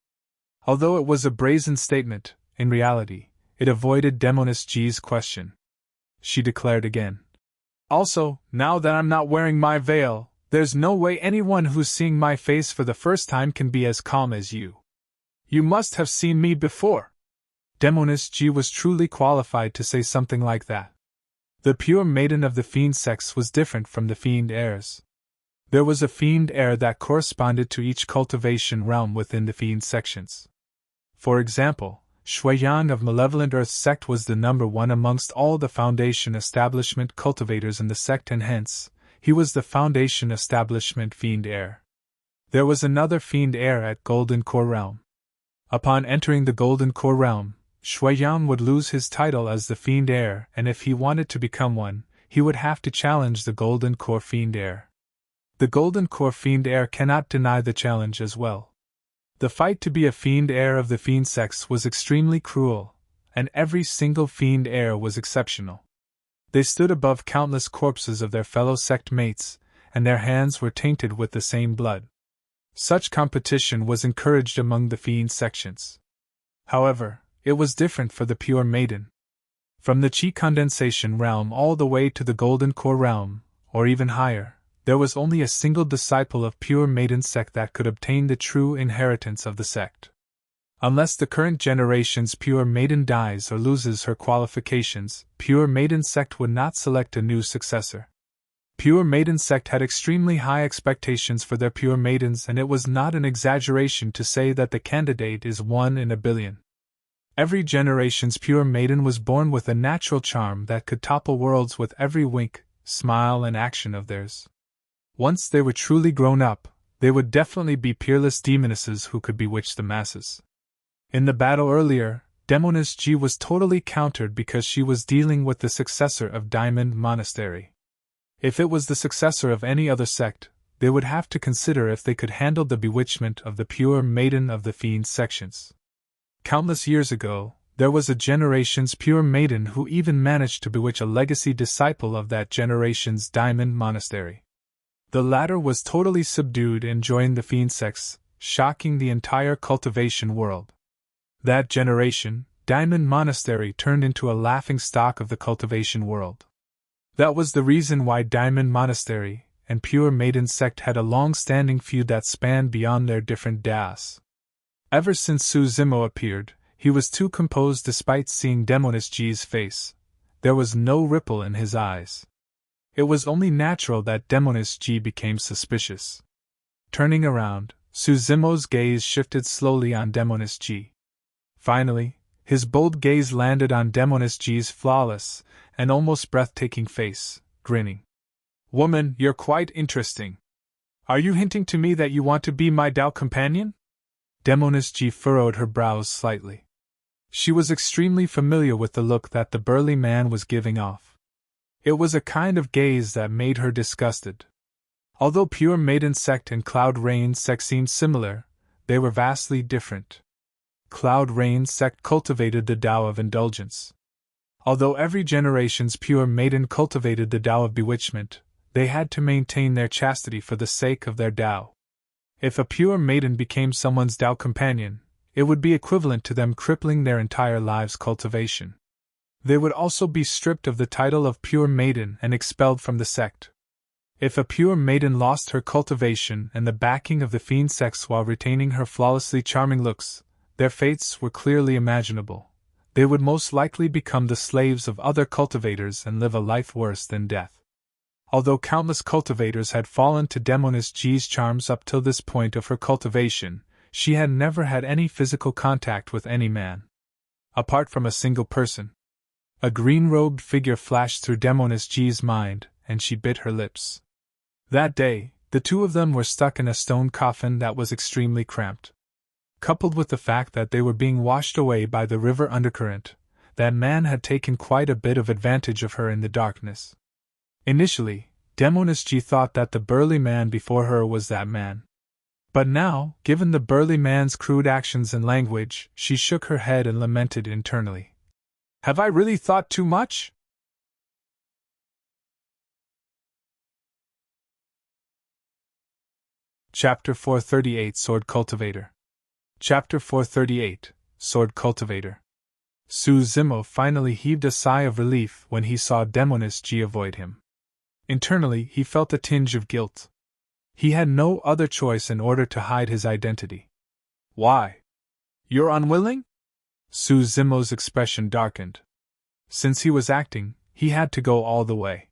Although it was a brazen statement, in reality, it avoided Demoness G's question. She declared again, "Also, now that I'm not wearing my veil, there's no way anyone who's seeing my face for the first time can be as calm as you. You must have seen me before." Demoness G was truly qualified to say something like that. The pure maiden of the fiend sex was different from the fiend heirs. There was a fiend heir that corresponded to each cultivation realm within the fiend sections. For example, Showdown of Malevolent Earth sect was the number one amongst all the Foundation establishment cultivators in the sect, and hence, he was the Foundation establishment fiend heir. There was another fiend heir at Golden Core Realm. Upon entering the Golden Core Realm, Showdown would lose his title as the fiend heir, and if he wanted to become one, he would have to challenge the Golden Core fiend heir. The Golden Core fiend heir cannot deny the challenge as well. The fight to be a fiend heir of the fiend sex was extremely cruel, and every single fiend heir was exceptional. They stood above countless corpses of their fellow sect mates, and their hands were tainted with the same blood. Such competition was encouraged among the fiend sections. However, it was different for the pure maiden. From the Chi condensation realm all the way to the Golden Core realm, or even higher, there was only a single disciple of pure maiden sect that could obtain the true inheritance of the sect. Unless the current generation's pure maiden dies or loses her qualifications, pure maiden sect would not select a new successor. Pure maiden sect had extremely high expectations for their pure maidens, and it was not an exaggeration to say that the candidate is 1 in a billion. Every generation's pure maiden was born with a natural charm that could topple worlds with every wink, smile, and action of theirs. Once they were truly grown up, they would definitely be peerless demonesses who could bewitch the masses. In the battle earlier, Demoness G was totally countered because she was dealing with the successor of Diamond Monastery. If it was the successor of any other sect, they would have to consider if they could handle the bewitchment of the pure maiden of the fiend sections. Countless years ago, there was a generation's pure maiden who even managed to bewitch a legacy disciple of that generation's Diamond Monastery. The latter was totally subdued and joined the fiend sects, shocking the entire cultivation world. That generation, Diamond Monastery turned into a laughingstock of the cultivation world. That was the reason why Diamond Monastery and Pure Maiden sect had a long-standing feud that spanned beyond their different das. Ever since Su Zimo appeared, he was too composed despite seeing Demoness G's face. There was no ripple in his eyes. It was only natural that Demoness G became suspicious. Turning around, Su Zimo's gaze shifted slowly on Demoness G. Finally, his bold gaze landed on Demoness G's flawless and almost breathtaking face, grinning. "Woman, you're quite interesting. Are you hinting to me that you want to be my Dao companion?" Demoness G furrowed her brows slightly. She was extremely familiar with the look that the burly man was giving off. It was a kind of gaze that made her disgusted. Although Pure Maiden sect and Cloud Rain sect seemed similar, they were vastly different. Cloud Rain sect cultivated the Tao of indulgence. Although every generation's Pure Maiden cultivated the Tao of bewitchment, they had to maintain their chastity for the sake of their Tao. If a Pure Maiden became someone's Tao companion, it would be equivalent to them crippling their entire lives' cultivation. They would also be stripped of the title of Pure Maiden and expelled from the sect. If a Pure Maiden lost her cultivation and the backing of the fiend sects while retaining her flawlessly charming looks, their fates were clearly imaginable. They would most likely become the slaves of other cultivators and live a life worse than death. Although countless cultivators had fallen to Demoness G's charms up till this point of her cultivation, she had never had any physical contact with any man. Apart from a single person. A green-robed figure flashed through Demoness G's mind, and she bit her lips. That day, the two of them were stuck in a stone coffin that was extremely cramped. Coupled with the fact that they were being washed away by the river undercurrent, that man had taken quite a bit of advantage of her in the darkness. Initially, Demoness G thought that the burly man before her was that man. But now, given the burly man's crude actions and language, she shook her head and lamented internally. Have I really thought too much? Chapter 438 Sword Cultivator. Chapter 438 Sword Cultivator. Su Zimo finally heaved a sigh of relief when he saw Demoness G avoid him. Internally, he felt a tinge of guilt. He had no other choice in order to hide his identity. Why? You're unwilling? Su Zimo's expression darkened. Since he was acting, he had to go all the way.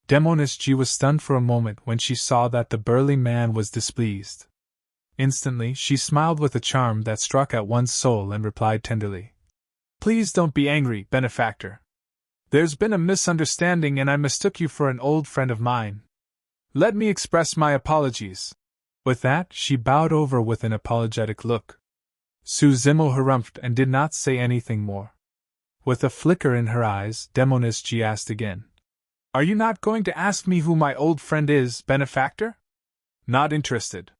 Demoness G was stunned for a moment when she saw that the burly man was displeased. Instantly, she smiled with a charm that struck at one's soul and replied tenderly. Please don't be angry, benefactor. There's been a misunderstanding and I mistook you for an old friend of mine. Let me express my apologies. With that, she bowed over with an apologetic look. Su Zimo harumphed and did not say anything more. With a flicker in her eyes, Demoness G asked again. Are you not going to ask me who my old friend is, benefactor? Not interested.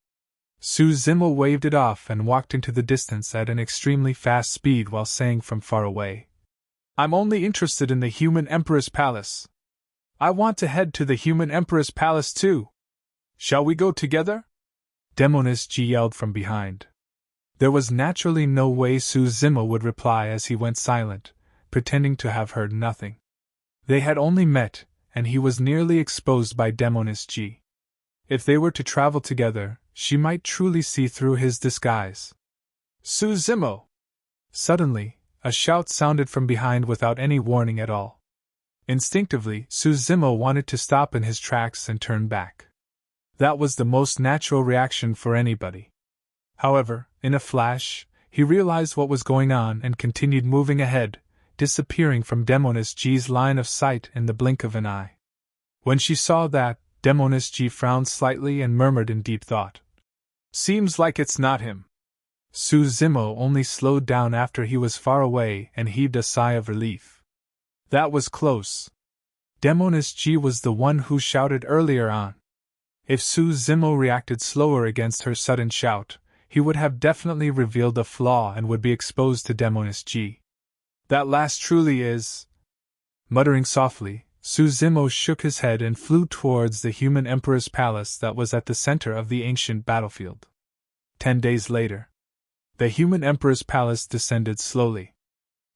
Su Zimo waved it off and walked into the distance at an extremely fast speed while saying from far away. I'm only interested in the Human Emperor's Palace. I want to head to the Human Emperor's Palace too. Shall we go together? Demoness G yelled from behind. There was naturally no way Su Zimo would reply as he went silent, pretending to have heard nothing. They had only met, and he was nearly exposed by Demoness G. If they were to travel together, she might truly see through his disguise. Suzimo! Suddenly, a shout sounded from behind without any warning at all. Instinctively, Suzimo wanted to stop in his tracks and turn back. That was the most natural reaction for anybody. However, in a flash, he realized what was going on and continued moving ahead, disappearing from Demoness G's line of sight in the blink of an eye. When she saw that, Demoness G frowned slightly and murmured in deep thought. Seems like it's not him. Suzimo only slowed down after he was far away and heaved a sigh of relief. That was close. Demoness G was the one who shouted earlier on. If Suzimo reacted slower against her sudden shout, he would have definitely revealed a flaw and would be exposed to Demoness G. That last truly is... Muttering softly, Suzimo shook his head and flew towards the human emperor's palace that was at the center of the ancient battlefield. 10 days later. The human emperor's palace descended slowly.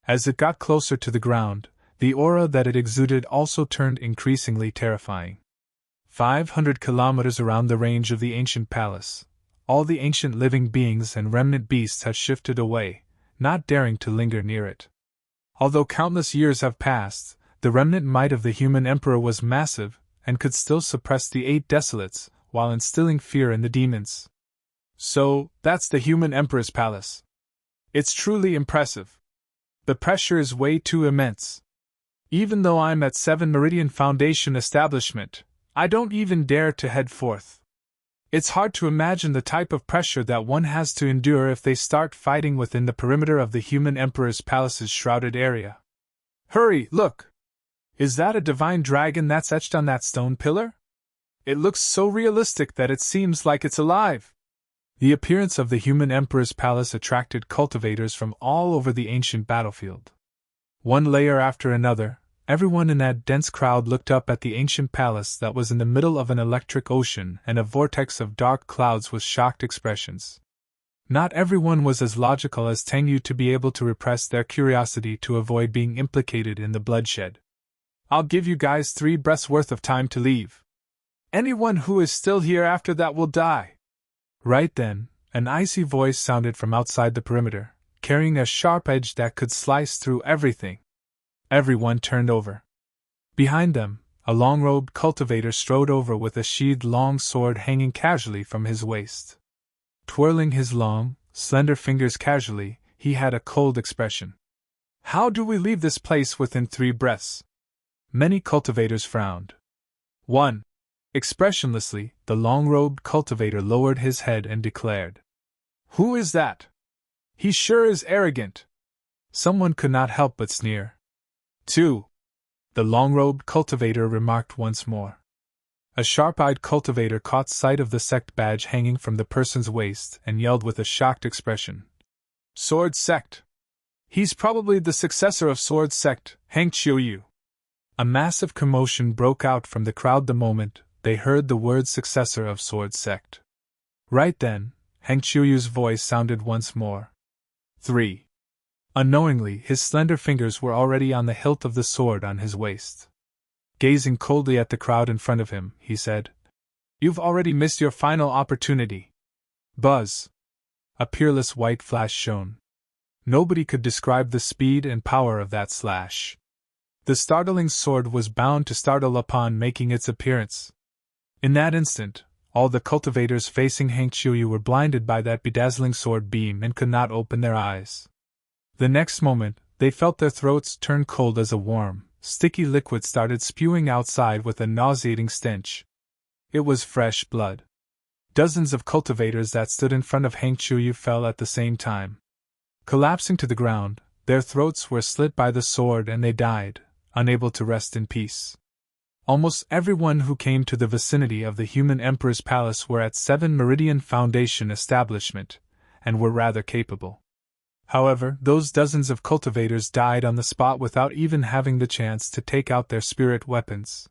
As it got closer to the ground, the aura that it exuded also turned increasingly terrifying. 500 kilometers around the range of the ancient palace, all the ancient living beings and remnant beasts had shifted away, not daring to linger near it. Although countless years have passed, the remnant might of the human emperor was massive and could still suppress the 8 desolates while instilling fear in the demons. So, that's the human emperor's palace. It's truly impressive. The pressure is way too immense. Even though I'm at 7 Meridian Foundation establishment, I don't even dare to head forth. It's hard to imagine the type of pressure that one has to endure if they start fighting within the perimeter of the human emperor's palace's shrouded area. Hurry, look! Is that a divine dragon that's etched on that stone pillar? It looks so realistic that it seems like it's alive. The appearance of the human emperor's palace attracted cultivators from all over the ancient battlefield. One layer after another, everyone in that dense crowd looked up at the ancient palace that was in the middle of an electric ocean and a vortex of dark clouds with shocked expressions. Not everyone was as logical as Tengyu to be able to repress their curiosity to avoid being implicated in the bloodshed. I'll give you guys 3 breaths worth of time to leave. Anyone who is still here after that will die. Right then, an icy voice sounded from outside the perimeter, carrying a sharp edge that could slice through everything. Everyone turned over. Behind them, a long-robed cultivator strode over with a sheathed long sword hanging casually from his waist. Twirling his long, slender fingers casually, he had a cold expression. How do we leave this place within 3 breaths? Many cultivators frowned. 1. Expressionlessly, the long-robed cultivator lowered his head and declared. Who is that? He sure is arrogant. Someone could not help but sneer. 2. The long-robed cultivator remarked once more. A sharp-eyed cultivator caught sight of the sect badge hanging from the person's waist and yelled with a shocked expression. Sword Sect! He's probably the successor of Sword Sect, Hang Qiuyu. A massive commotion broke out from the crowd the moment they heard the word successor of Sword Sect. Right then, Hang Qiuyu's voice sounded once more. 3. Unknowingly, his slender fingers were already on the hilt of the sword on his waist. Gazing coldly at the crowd in front of him, he said, You've already missed your final opportunity. Buzz. A peerless white flash shone. Nobody could describe the speed and power of that slash. The startling sword was bound to startle upon making its appearance. In that instant, all the cultivators facing Hang Qiuyu were blinded by that bedazzling sword beam and could not open their eyes. The next moment, they felt their throats turn cold as a warm, sticky liquid started spewing outside with a nauseating stench. It was fresh blood. Dozens of cultivators that stood in front of Hang Qiuyu fell at the same time. Collapsing to the ground, their throats were slit by the sword and they died, unable to rest in peace. Almost everyone who came to the vicinity of the human emperor's palace were at 7 Meridian Foundation establishment, and were rather capable. However, those dozens of cultivators died on the spot without even having the chance to take out their spirit weapons.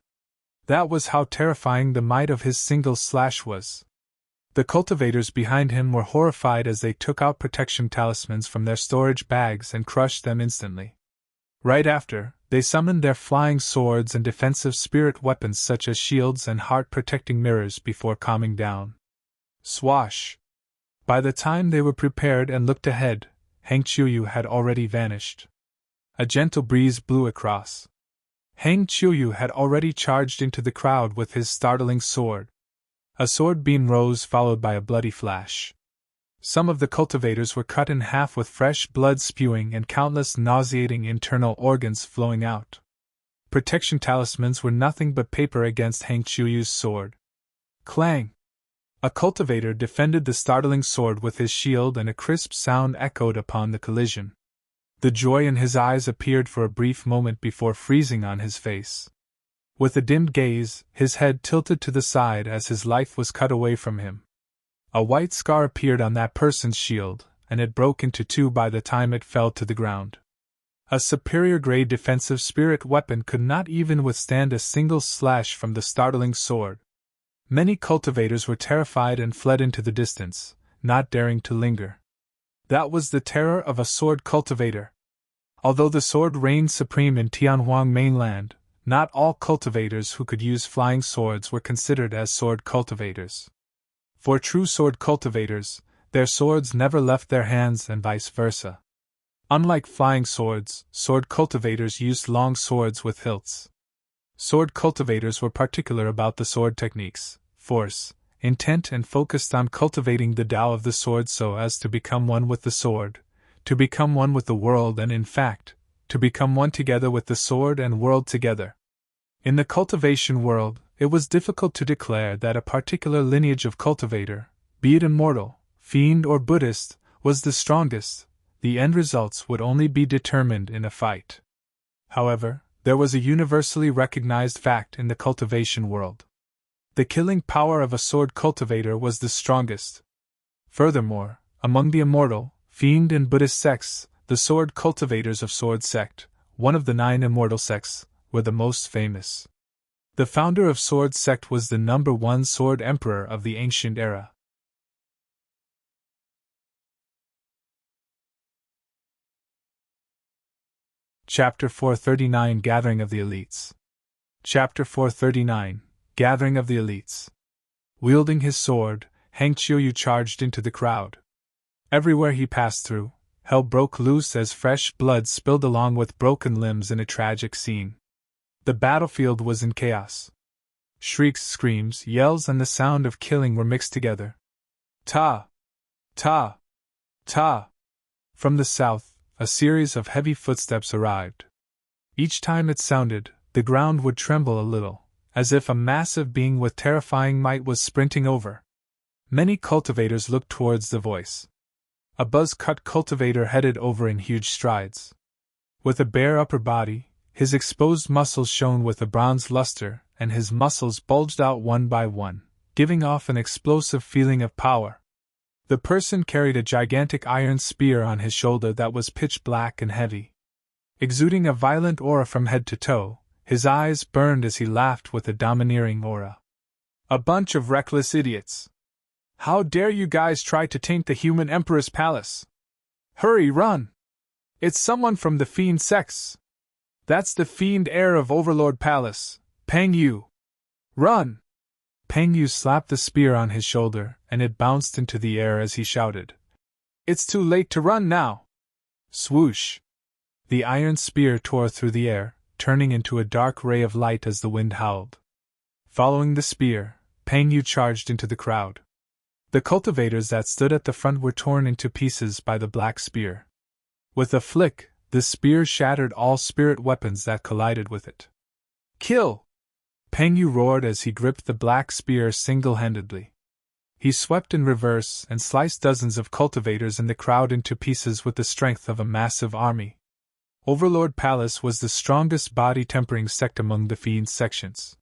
That was how terrifying the might of his single slash was. The cultivators behind him were horrified as they took out protection talismans from their storage bags and crushed them instantly. Right after, they summoned their flying swords and defensive spirit weapons such as shields and heart-protecting mirrors before calming down. Swash! By the time they were prepared and looked ahead, Hang Qiuyu had already vanished. A gentle breeze blew across. Hang Qiuyu had already charged into the crowd with his startling sword. A sword beam rose, followed by a bloody flash. Some of the cultivators were cut in half with fresh blood spewing and countless nauseating internal organs flowing out. Protection talismans were nothing but paper against Hang Qiuyu's sword. Clang! A cultivator defended the startling sword with his shield, and a crisp sound echoed upon the collision. The joy in his eyes appeared for a brief moment before freezing on his face. With a dimmed gaze, his head tilted to the side as his life was cut away from him. A white scar appeared on that person's shield, and it broke into two by the time it fell to the ground. A superior-grade defensive spirit weapon could not even withstand a single slash from the startling sword. Many cultivators were terrified and fled into the distance, not daring to linger. That was the terror of a sword cultivator. Although the sword reigned supreme in Tianhuang mainland, not all cultivators who could use flying swords were considered as sword cultivators. For true sword cultivators, their swords never left their hands and vice versa. Unlike flying swords, sword cultivators used long swords with hilts. Sword cultivators were particular about the sword techniques, force, intent, and focused on cultivating the Tao of the sword so as to become one with the sword, to become one with the world, and in fact, to become one together with the sword and world together. In the cultivation world, it was difficult to declare that a particular lineage of cultivator, be it immortal, fiend, or Buddhist, was the strongest. The end results would only be determined in a fight. However, there was a universally recognized fact in the cultivation world. The killing power of a sword cultivator was the strongest. Furthermore, among the immortal, fiend, and Buddhist sects, the sword cultivators of Sword Sect, one of the 9 immortal sects, were the most famous. The founder of Sword Sect was the #1 sword emperor of the ancient era. Chapter 439 Gathering of the Elites. Chapter 439 Gathering of the Elites. Wielding his sword, Hang Qiuyu charged into the crowd. Everywhere he passed through, hell broke loose as fresh blood spilled along with broken limbs in a tragic scene. The battlefield was in chaos. Shrieks, screams, yells, and the sound of killing were mixed together. Ta! Ta! Ta! From the south, a series of heavy footsteps arrived. Each time it sounded, the ground would tremble a little, as if a massive being with terrifying might was sprinting over. Many cultivators looked towards the voice. A buzz-cut cultivator headed over in huge strides. With a bare upper body, his exposed muscles shone with a bronze luster, and his muscles bulged out one by one, giving off an explosive feeling of power. The person carried a gigantic iron spear on his shoulder that was pitch black and heavy. Exuding a violent aura from head to toe, his eyes burned as he laughed with a domineering aura. "A bunch of reckless idiots! How dare you guys try to taint the human emperor's palace? Hurry, run! It's someone from the fiend sects! That's the fiend heir of Overlord Palace, Peng Yu! Run!" Peng Yu slapped the spear on his shoulder, and it bounced into the air as he shouted, "It's too late to run now!" Swoosh! The iron spear tore through the air, turning into a dark ray of light as the wind howled. Following the spear, Peng Yu charged into the crowd. The cultivators that stood at the front were torn into pieces by the black spear. With a flick, the spear shattered all spirit weapons that collided with it. "Kill!" Peng Yu roared as he gripped the black spear single-handedly. He swept in reverse and sliced dozens of cultivators in the crowd into pieces with the strength of a massive army. Overlord Palace was the strongest body-tempering sect among the fiend sections.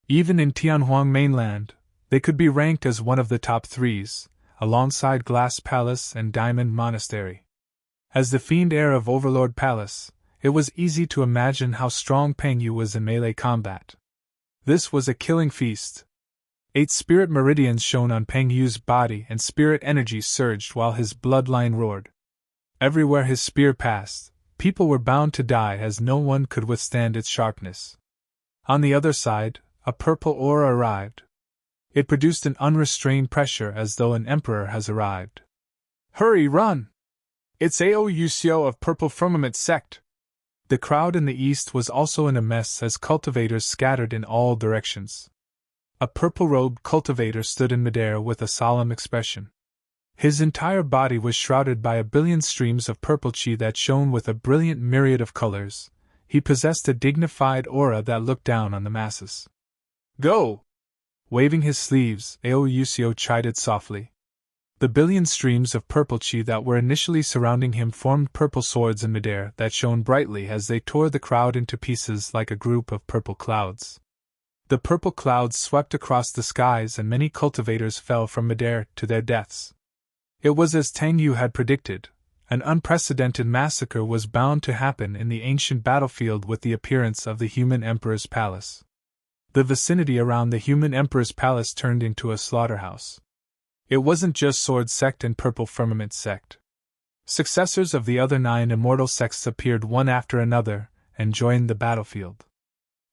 Even in Tianhuang mainland, they could be ranked as one of the top 3s, alongside Glass Palace and Diamond Monastery. As the fiend heir of Overlord Palace, it was easy to imagine how strong Peng Yu was in melee combat. This was a killing feast. 8 spirit meridians shone on Peng Yu's body, and spirit energy surged while his bloodline roared. Everywhere his spear passed, people were bound to die as no one could withstand its sharpness. On the other side, a purple aura arrived. It produced an unrestrained pressure as though an emperor has arrived. Hurry, run! It's Aousiu of Purple Firmament Sect! The crowd in the east was also in a mess as cultivators scattered in all directions. A purple-robed cultivator stood in midair with a solemn expression. His entire body was shrouded by a billion streams of purple chi that shone with a brilliant myriad of colors. He possessed a dignified aura that looked down on the masses. Go! Waving his sleeves, Aousiu chided softly. The billion streams of purple chi that were initially surrounding him formed purple swords in midair that shone brightly as they tore the crowd into pieces like a group of purple clouds. The purple clouds swept across the skies and many cultivators fell from midair to their deaths. It was as Tang Yu had predicted. An unprecedented massacre was bound to happen in the ancient battlefield with the appearance of the human emperor's palace. The vicinity around the human emperor's palace turned into a slaughterhouse. It wasn't just Sword Sect and Purple Firmament Sect. Successors of the other 9 immortal sects appeared one after another and joined the battlefield.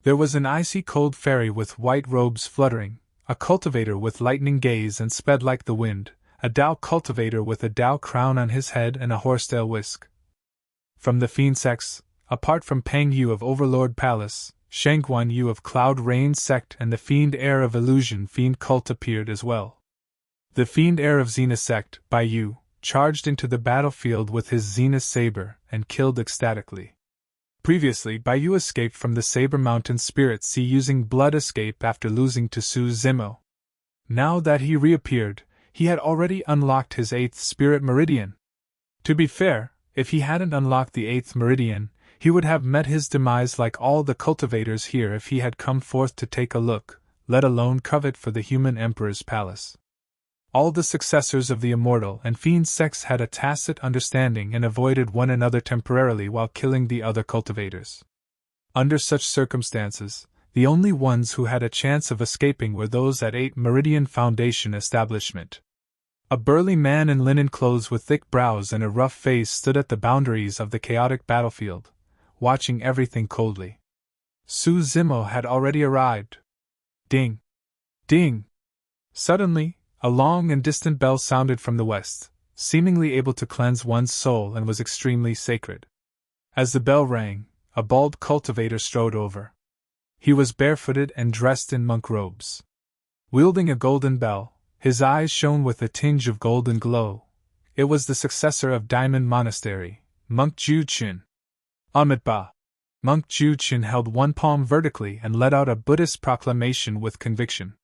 There was an icy cold fairy with white robes fluttering, a cultivator with lightning gaze and sped like the wind, a Dao cultivator with a Dao crown on his head and a horsetail whisk. From the Fiend sects, apart from Pang Yu of Overlord Palace, Shangguan Yu of Cloud Rain Sect and the Fiend Heir of Illusion Fiend Cult appeared as well. The Fiend Heir of Xena Sect, Bai Yu, charged into the battlefield with his Xena Saber and killed ecstatically. Previously, Bai Yu escaped from the Saber Mountain Spirit Sea using blood escape after losing to Su Zimo. Now that he reappeared, he had already unlocked his 8th Spirit Meridian. To be fair, if he hadn't unlocked the 8th Meridian, he would have met his demise like all the cultivators here if he had come forth to take a look, let alone covet for the human emperor's palace. All the successors of the immortal and fiend sects had a tacit understanding and avoided one another temporarily while killing the other cultivators. Under such circumstances, the only ones who had a chance of escaping were those at 8 Meridian Foundation establishment. A burly man in linen clothes with thick brows and a rough face stood at the boundaries of the chaotic battlefield, watching everything coldly. Su Zimo had already arrived. Ding! Ding! Suddenly, a long and distant bell sounded from the west, seemingly able to cleanse one's soul and was extremely sacred. As the bell rang, a bald cultivator strode over. He was barefooted and dressed in monk robes. Wielding a golden bell, his eyes shone with a tinge of golden glow. It was the successor of Diamond Monastery, Monk Ju Qin. Amitabha! Monk Ju Qin held one palm vertically and let out a Buddhist proclamation with conviction.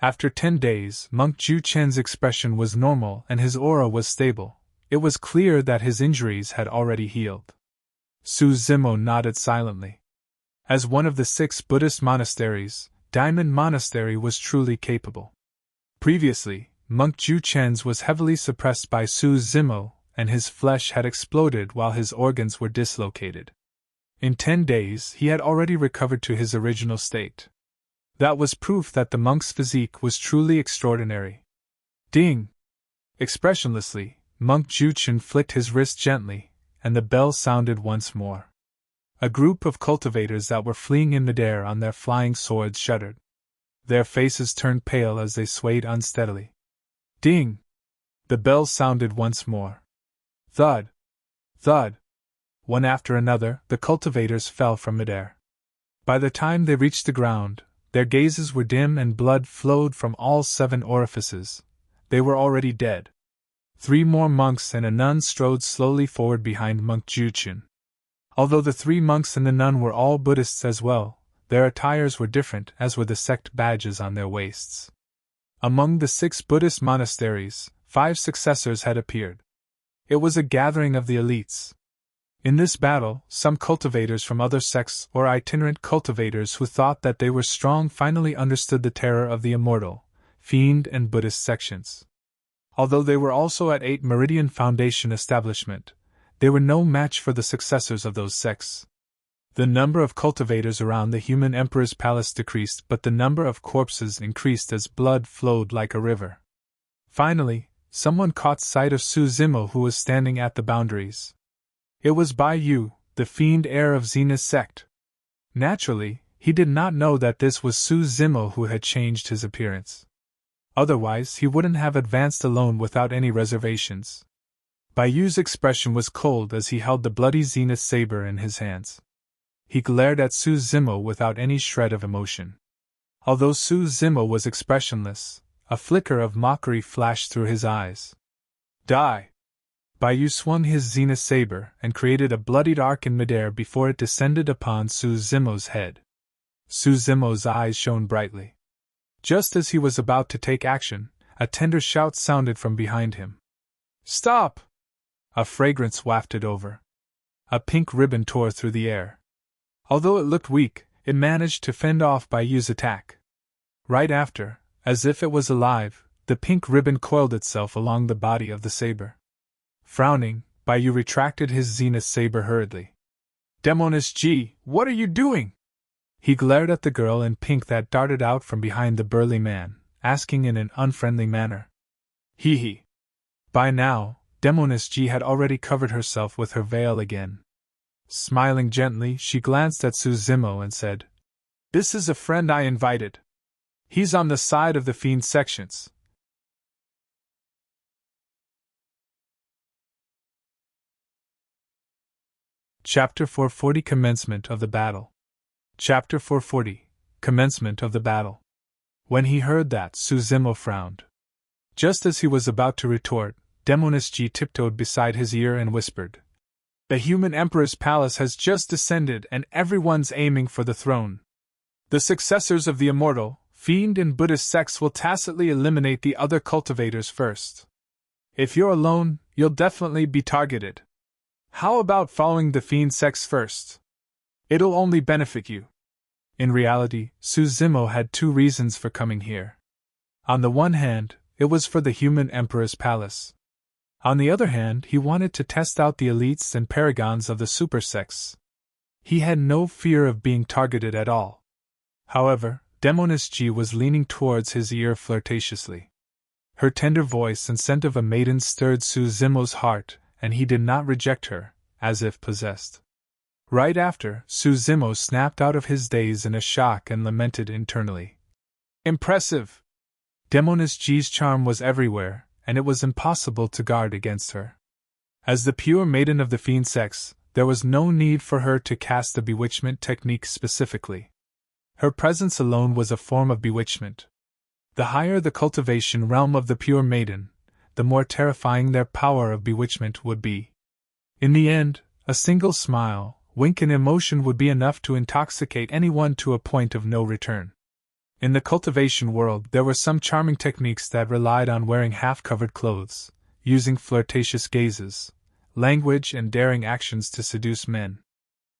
After 10 days, Monk Ju Chen's expression was normal and his aura was stable. It was clear that his injuries had already healed. Su Zimo nodded silently. As one of the 6 Buddhist monasteries, Diamond Monastery was truly capable. Previously, Monk Ju Chen's was heavily suppressed by Su Zimo, and his flesh had exploded while his organs were dislocated. In 10 days, he had already recovered to his original state. That was proof that the monk's physique was truly extraordinary. Ding! Expressionlessly, Monk Ju Chen flicked his wrist gently, and the bell sounded once more. A group of cultivators that were fleeing in midair on their flying swords shuddered. Their faces turned pale as they swayed unsteadily. Ding! The bell sounded once more. Thud! Thud! One after another, the cultivators fell from midair. By the time they reached the ground, their gazes were dim and blood flowed from all 7 orifices. They were already dead. 3 more monks and a nun strode slowly forward behind Monk Ju Chen. Although the 3 monks and the nun were all Buddhists as well, their attires were different, as were the sect badges on their waists. Among the 6 Buddhist monasteries, 5 successors had appeared. It was a gathering of the elites. In this battle, some cultivators from other sects or itinerant cultivators who thought that they were strong finally understood the terror of the immortal, fiend and Buddhist sections. Although they were also at 8 Meridian Foundation establishment, they were no match for the successors of those sects. The number of cultivators around the human emperor's palace decreased, but the number of corpses increased as blood flowed like a river. Finally, someone caught sight of Su Zimo, who was standing at the boundaries. It was Baiyu, the fiend heir of Xena's sect. Naturally, he did not know that this was Su Zimo who had changed his appearance. Otherwise, he wouldn't have advanced alone without any reservations. Baiyu's expression was cold as he held the bloody Zenith saber in his hands. He glared at Su Zimo without any shred of emotion. Although Su Zimo was expressionless, a flicker of mockery flashed through his eyes. Die! Baiyu swung his Zenith saber and created a bloodied arc in midair before it descended upon Su Zimo's head. Su Zimo's eyes shone brightly. Just as he was about to take action, a tender shout sounded from behind him. Stop! A fragrance wafted over. A pink ribbon tore through the air. Although it looked weak, it managed to fend off Baiyu's attack. Right after, as if it was alive, the pink ribbon coiled itself along the body of the saber. Frowning, Baiyu retracted his Zenith saber hurriedly. Demoness G, what are you doing? He glared at the girl in pink that darted out from behind the burly man, asking in an unfriendly manner. Hee hee. By now, Demoness G had already covered herself with her veil again. Smiling gently, she glanced at Su Zimo and said, This is a friend I invited. He's on the side of the fiend sections. Chapter 440 Commencement of the Battle. Chapter 440 Commencement of the Battle. When he heard that, Su Zimo frowned. Just as he was about to retort, Demoness G tiptoed beside his ear and whispered, The human emperor's palace has just descended and everyone's aiming for the throne. The successors of the immortal, fiend and Buddhist sects will tacitly eliminate the other cultivators first. If you're alone, you'll definitely be targeted. How about following the fiend sects first? It'll only benefit you. In reality, Su Zimo had two reasons for coming here. On the one hand, it was for the human emperor's palace. On the other hand, he wanted to test out the elites and paragons of the super sects. He had no fear of being targeted at all. However, Demoness G was leaning towards his ear flirtatiously. Her tender voice and scent of a maiden stirred Su Zimo's heart, and he did not reject her, as if possessed. Right after, Su Zimo snapped out of his daze in a shock and lamented internally. Impressive! Demoness G's charm was everywhere, and it was impossible to guard against her. As the pure maiden of the fiend sex, there was no need for her to cast the bewitchment technique specifically. Her presence alone was a form of bewitchment. The higher the cultivation realm of the pure maiden, the more terrifying their power of bewitchment would be. In the end, a single smile, wink and emotion would be enough to intoxicate anyone to a point of no return. In the cultivation world, there were some charming techniques that relied on wearing half-covered clothes, using flirtatious gazes, language and daring actions to seduce men.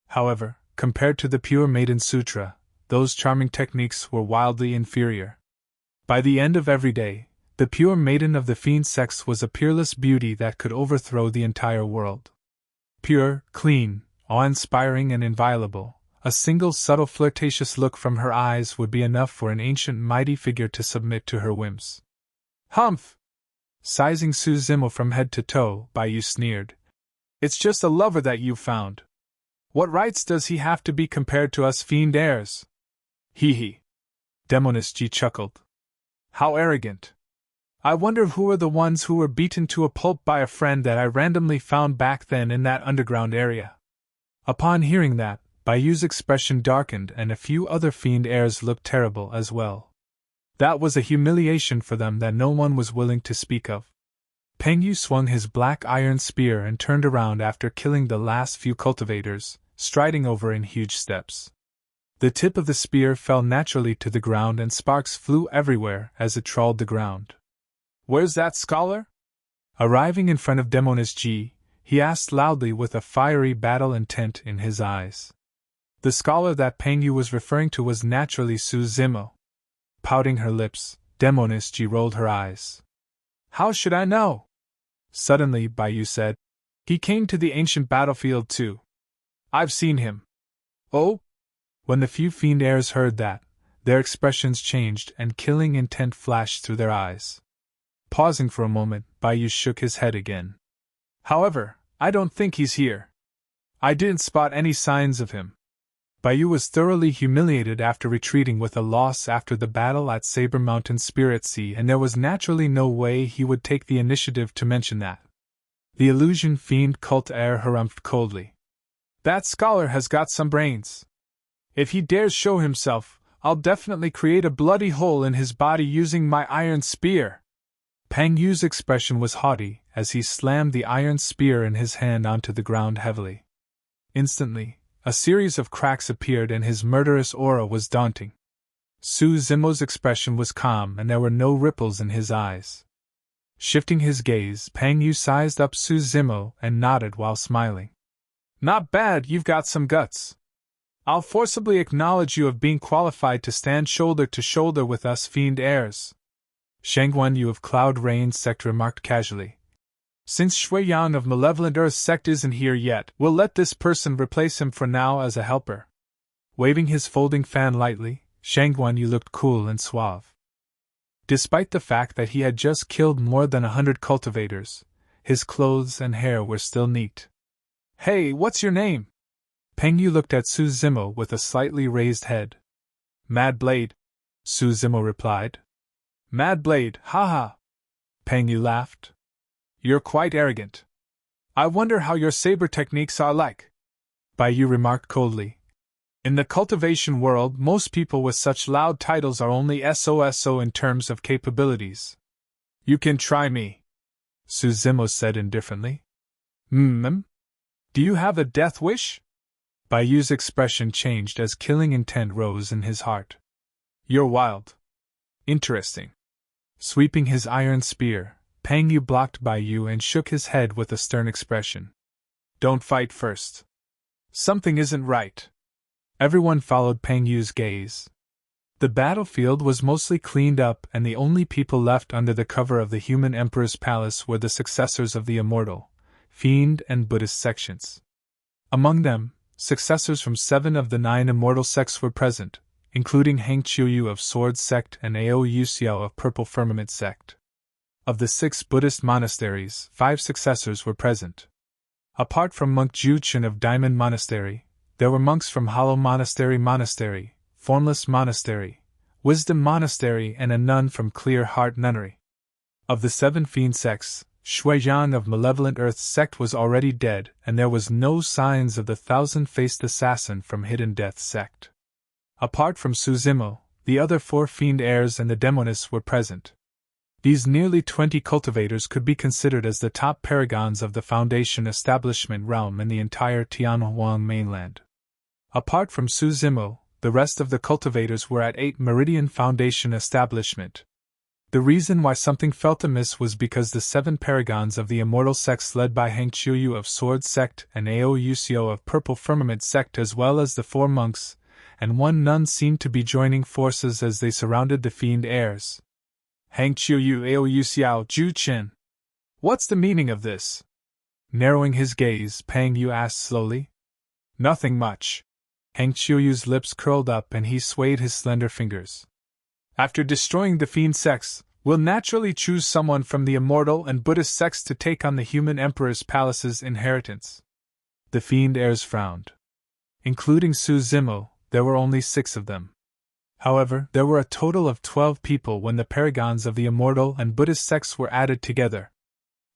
However, compared to the Pure Maiden Sutra, those charming techniques were wildly inferior. By the end of every day, the Pure Maiden of the fiend sex was a peerless beauty that could overthrow the entire world. Pure, clean, awe-inspiring and inviolable, a single subtle flirtatious look from her eyes would be enough for an ancient mighty figure to submit to her whims. Humph! Sizing Su Zimo from head to toe, Baiyu sneered. It's just a lover that you found. What rights does he have to be compared to us fiend heirs? Hee hee. Demoness G chuckled. How arrogant. I wonder who are the ones who were beaten to a pulp by a friend that I randomly found back then in that underground area. Upon hearing that, Baiyu's expression darkened and a few other fiend heirs looked terrible as well. That was a humiliation for them that no one was willing to speak of. Pengyu swung his black iron spear and turned around after killing the last few cultivators, striding over in huge steps. The tip of the spear fell naturally to the ground and sparks flew everywhere as it trawled the ground. Where's that scholar? Arriving in front of Demoness G, he asked loudly with a fiery battle intent in his eyes. The scholar that Pengyu was referring to was naturally Su Zimo. Pouting her lips, Demoness G rolled her eyes. How should I know? Suddenly, Baiyu said. He came to the ancient battlefield too. I've seen him. Oh? When the few fiend heirs heard that, their expressions changed and killing intent flashed through their eyes. Pausing for a moment, Baiyu shook his head again. However, I don't think he's here. I didn't spot any signs of him. Baiyu was thoroughly humiliated after retreating with a loss after the battle at Saber Mountain Spirit Sea, and there was naturally no way he would take the initiative to mention that. The illusion fiend Cultivator harumphed coldly. That scholar has got some brains. If he dares show himself, I'll definitely create a bloody hole in his body using my iron spear. Pang Yu's expression was haughty as he slammed the iron spear in his hand onto the ground heavily. Instantly, a series of cracks appeared and his murderous aura was daunting. Su Zimo's expression was calm and there were no ripples in his eyes. Shifting his gaze, Pang Yu sized up Su Zimo and nodded while smiling. Not bad, you've got some guts. I'll forcibly acknowledge you of being qualified to stand shoulder to shoulder with us fiend heirs. Shangguan Yu of Cloud Rain Sect remarked casually. Since Shuiyang of Malevolent Earth Sect isn't here yet, we'll let this person replace him for now as a helper. Waving his folding fan lightly, Shangguan Yu looked cool and suave. Despite the fact that he had just killed more than 100 cultivators, his clothes and hair were still neat. Hey, what's your name? Peng Yu looked at Su Zimo with a slightly raised head. Mad Blade, Su Zimo replied. Mad Blade, haha. Peng Yu laughed. You're quite arrogant. I wonder how your saber techniques are like. Baiyu remarked coldly. In the cultivation world, most people with such loud titles are only SOSO in terms of capabilities. You can try me, Su Zimo said indifferently. Do you have a death wish? Baiyu's expression changed as killing intent rose in his heart. You're wild. Interesting. Sweeping his iron spear, Peng Yu blocked Baiyu and shook his head with a stern expression. Don't fight first. Something isn't right. Everyone followed Peng Yu's gaze. The battlefield was mostly cleaned up and the only people left under the cover of the human emperor's palace were the successors of the immortal, fiend and Buddhist sections. Among them, successors from 7 of the 9 immortal sects were present, including Heng Qiuyu of Sword Sect and Ao Yuxiao of Purple Firmament Sect. Of the 6 Buddhist monasteries, 5 successors were present. Apart from monk Juchen of Diamond Monastery, there were monks from Hollow Monastery, Formless Monastery, Wisdom Monastery and a nun from Clear Heart Nunnery. Of the 7 fiend sects, Shuiyang of Malevolent Earth Sect was already dead, and there was no signs of the thousand-faced assassin from Hidden Death Sect. Apart from Su Zimo, the other 4 fiend heirs and the demoness were present. These nearly 20 cultivators could be considered as the top paragons of the Foundation establishment realm in the entire Tianhuang mainland. Apart from Su Zimo, the rest of the cultivators were at 8 Meridian Foundation establishment. The reason why something felt amiss was because the 7 paragons of the immortal sects led by Heng Qiuyu of Sword Sect and Ao Yuxiao of Purple Firmament Sect as well as the 4 monks and 1 nun seemed to be joining forces as they surrounded the fiend heirs. Heng Qiuyu, Ao Yuxiao, Ju Qin. What's the meaning of this? Narrowing his gaze, Peng Yu asked slowly. Nothing much. Heng Qiuyu's lips curled up and he swayed his slender fingers. After destroying the fiend sects, we'll naturally choose someone from the immortal and Buddhist sects to take on the human emperor's palace's inheritance. The fiend heirs frowned. Including Su Zimo, there were only 6 of them. However, there were a total of 12 people when the paragons of the immortal and Buddhist sects were added together.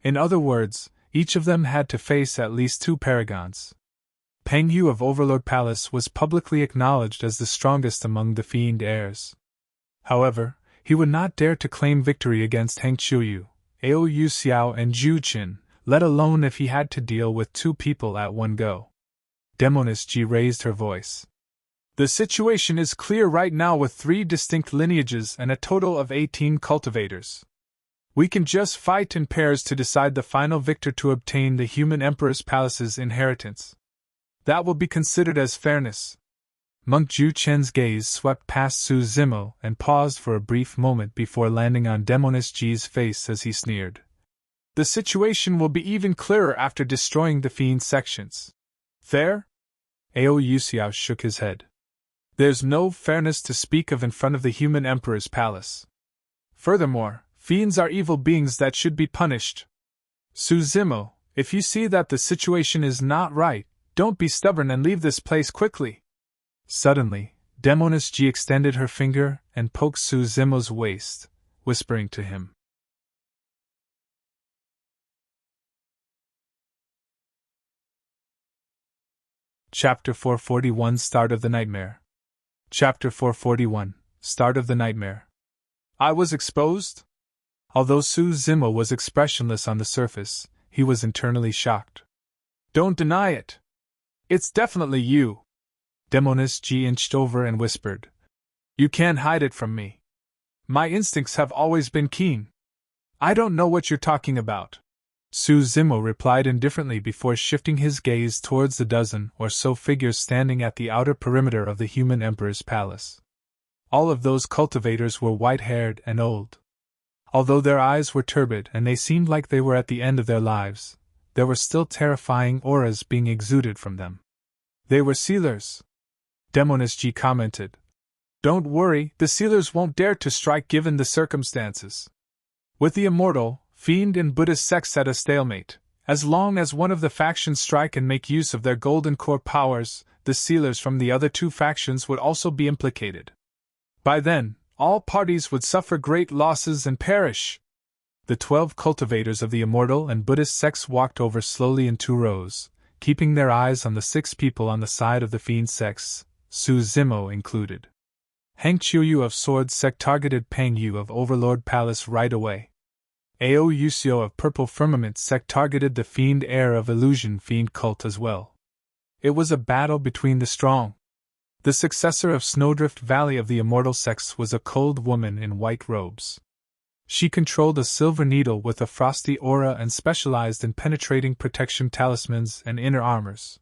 In other words, each of them had to face at least 2 paragons. Peng Yu of Overlord Palace was publicly acknowledged as the strongest among the fiend heirs. However, he would not dare to claim victory against Heng Qiuyu, Ao Yuxiao and Ju Qin, let alone if he had to deal with 2 people at one go. Demoness Ji raised her voice. The situation is clear right now with 3 distinct lineages and a total of 18 cultivators. We can just fight in pairs to decide the final victor to obtain the human emperor's palace's inheritance. That will be considered as fairness. Monk Ju Chen's gaze swept past Su Zimo and paused for a brief moment before landing on Demoness Ji's face as he sneered. The situation will be even clearer after destroying the fiend sections. Fair? Ao Yuxiao shook his head. There's no fairness to speak of in front of the human emperor's palace. Furthermore, fiends are evil beings that should be punished. Su Zimo, if you see that the situation is not right, Don't be stubborn and leave this place quickly. Suddenly, Demoness G extended her finger and poked Su Zimo's waist, whispering to him. Chapter 441 Start of the Nightmare. Chapter 441 Start of the Nightmare. I was exposed? Although Su Zimo was expressionless on the surface, he was internally shocked. Don't deny it. It's definitely you. Demoness G inched over and whispered. You can't hide it from me. My instincts have always been keen. I don't know what you're talking about. Su Zimo replied indifferently before shifting his gaze towards the dozen or so figures standing at the outer perimeter of the human emperor's palace. All of those cultivators were white-haired and old. Although their eyes were turbid and they seemed like they were at the end of their lives, there were still terrifying auras being exuded from them. They were sealers. Demoness G commented. Don't worry, the sealers won't dare to strike given the circumstances. With the immortal, fiend and Buddhist sects at a stalemate, as long as one of the factions strike and make use of their golden core powers, the sealers from the other two factions would also be implicated. By then, all parties would suffer great losses and perish. The 12 cultivators of the immortal and Buddhist sects walked over slowly in 2 rows, keeping their eyes on the 6 people on the side of the fiend sects, Su Zimo included. Heng Qiuyu of Sword sect targeted Peng Yu of Overlord Palace right away. Ao Yusio of Purple Firmament sect targeted the fiend heir of Illusion Fiend cult as well. It was a battle between the strong. The successor of Snowdrift Valley of the Immortal sects was a cold woman in white robes. She controlled a silver needle with a frosty aura and specialized in penetrating protection talismans and inner armors.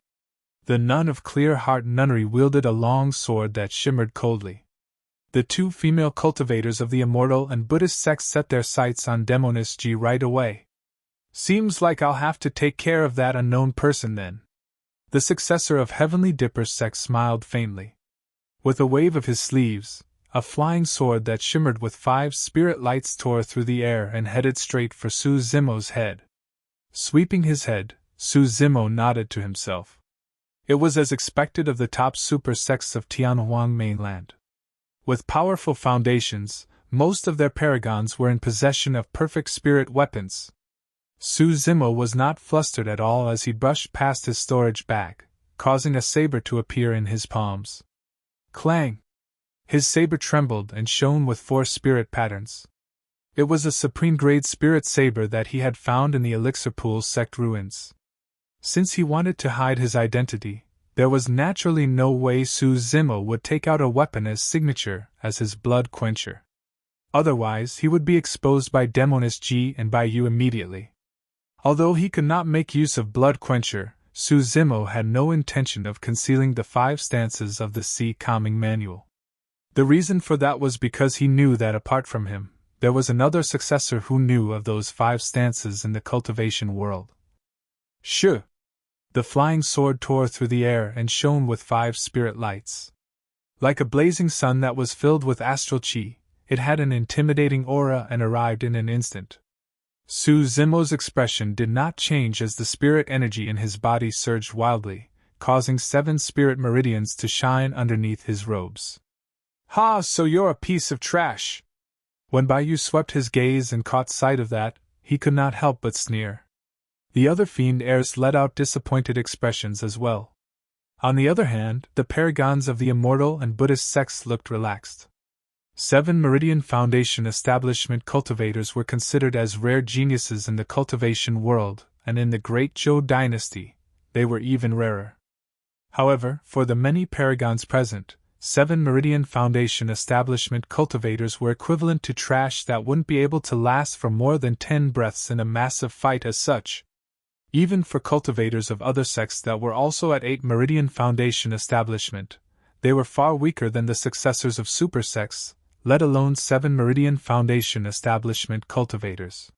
The nun of Clear Heart Nunnery wielded a long sword that shimmered coldly. The 2 female cultivators of the Immortal and Buddhist sects set their sights on Demoness G right away. Seems like I'll have to take care of that unknown person then. The successor of Heavenly Dipper sect smiled faintly. With a wave of his sleeves, a flying sword that shimmered with 5 spirit lights tore through the air and headed straight for Su Zimo's head. Sweeping his head, Su Zimo nodded to himself. It was as expected of the top super sects of Tianhuang mainland. With powerful foundations, most of their paragons were in possession of perfect spirit weapons. Su Zimo was not flustered at all as he brushed past his storage bag, causing a saber to appear in his palms. Clang! His saber trembled and shone with 4 spirit patterns. It was a supreme-grade spirit saber that he had found in the Elixir Pool sect ruins. Since he wanted to hide his identity, there was naturally no way Su Zimo would take out a weapon as signature as his blood quencher. Otherwise, he would be exposed by Demoness G and by you immediately. Although he could not make use of blood quencher, Su Zimo had no intention of concealing the 5 stances of the Sea Calming Manual. The reason for that was because he knew that apart from him, there was another successor who knew of those 5 stances in the cultivation world. Shoo! The flying sword tore through the air and shone with 5 spirit lights. Like a blazing sun that was filled with astral chi, it had an intimidating aura and arrived in an instant. Su Zimo's expression did not change as the spirit energy in his body surged wildly, causing 7 spirit meridians to shine underneath his robes. Ha, so you're a piece of trash! When Baiyu swept his gaze and caught sight of that, he could not help but sneer. The other fiend heirs let out disappointed expressions as well. On the other hand, the paragons of the Immortal and Buddhist sects looked relaxed. 7 Meridian Foundation establishment cultivators were considered as rare geniuses in the cultivation world, and in the Great Zhou dynasty, they were even rarer. However, for the many paragons present, 7 Meridian Foundation establishment cultivators were equivalent to trash that wouldn't be able to last for more than 10 breaths in a massive fight as such. Even for cultivators of other sects that were also at 8 Meridian Foundation establishment, they were far weaker than the successors of super sects, let alone 7 Meridian Foundation establishment cultivators.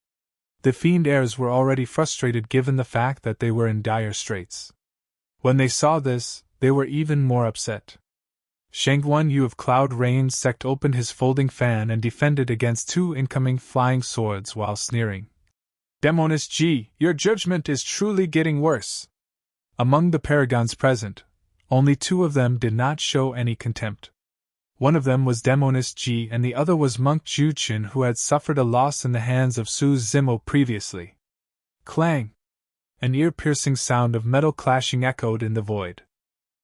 The fiend heirs were already frustrated given the fact that they were in dire straits. When they saw this, they were even more upset. Shangguan Yu of Cloud Rain sect opened his folding fan and defended against 2 incoming flying swords while sneering. Demoness G, your judgment is truly getting worse. Among the paragons present, only 2 of them did not show any contempt. One of them was Demonist Ji and the other was Monk Juchin, who had suffered a loss in the hands of Su Zimo previously. Clang! An ear-piercing sound of metal clashing echoed in the void.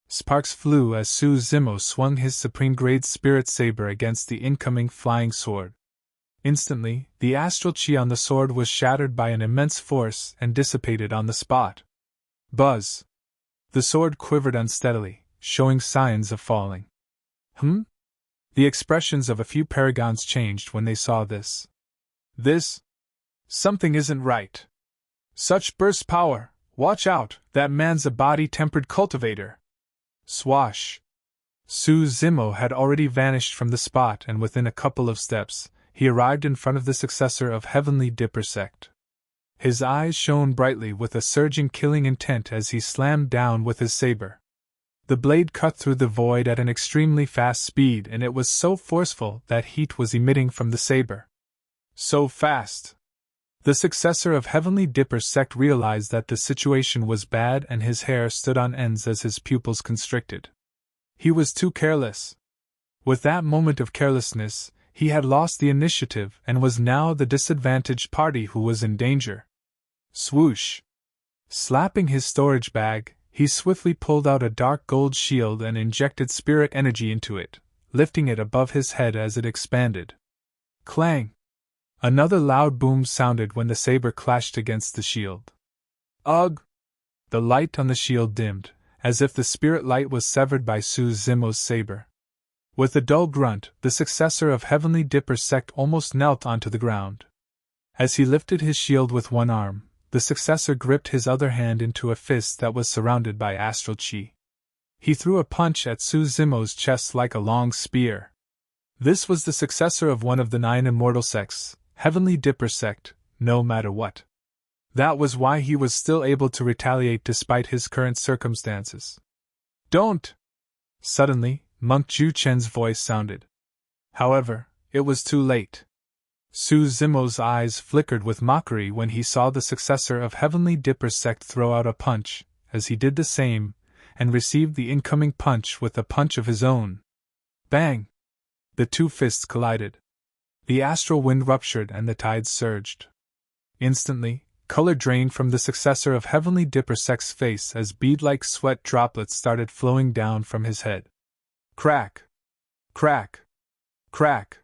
Sparks flew as Su Zimo swung his supreme-grade spirit saber against the incoming flying sword. Instantly, the astral chi on the sword was shattered by an immense force and dissipated on the spot. Buzz! The sword quivered unsteadily, showing signs of falling. The expressions of a few paragons changed when they saw this. Something isn't right. Such burst power! Watch out, that man's a body-tempered cultivator! Swash! Su Zimo had already vanished from the spot, and within a couple of steps, he arrived in front of the successor of Heavenly Dipper sect. His eyes shone brightly with a surging killing intent as he slammed down with his saber. The blade cut through the void at an extremely fast speed, and it was so forceful that heat was emitting from the saber. So fast! The successor of Heavenly Dipper sect realized that the situation was bad, and his hair stood on ends as his pupils constricted. He was too careless. With that moment of carelessness, he had lost the initiative and was now the disadvantaged party who was in danger. Swoosh! Slapping his storage bag, he swiftly pulled out a dark gold shield and injected spirit energy into it, lifting it above his head as it expanded. Clang! Another loud boom sounded when the saber clashed against the shield. Ugh! The light on the shield dimmed, as if the spirit light was severed by Su Zimo's saber. With a dull grunt, the successor of Heavenly Dipper sect almost knelt onto the ground. As he lifted his shield with one arm, the successor gripped his other hand into a fist that was surrounded by astral chi. He threw a punch at Su Zimo's chest like a long spear. This was the successor of one of the 9 immortal sects, Heavenly Dipper sect, no matter what. That was why he was still able to retaliate despite his current circumstances. Don't! Suddenly, Monk Juchen's voice sounded. However, it was too late. Su Zimo's eyes flickered with mockery when he saw the successor of Heavenly Dipper sect throw out a punch, as he did the same, and received the incoming punch with a punch of his own. Bang! The 2 fists collided. The astral wind ruptured and the tides surged. Instantly, color drained from the successor of Heavenly Dipper sect's face as bead-like sweat droplets started flowing down from his head. Crack! Crack! Crack!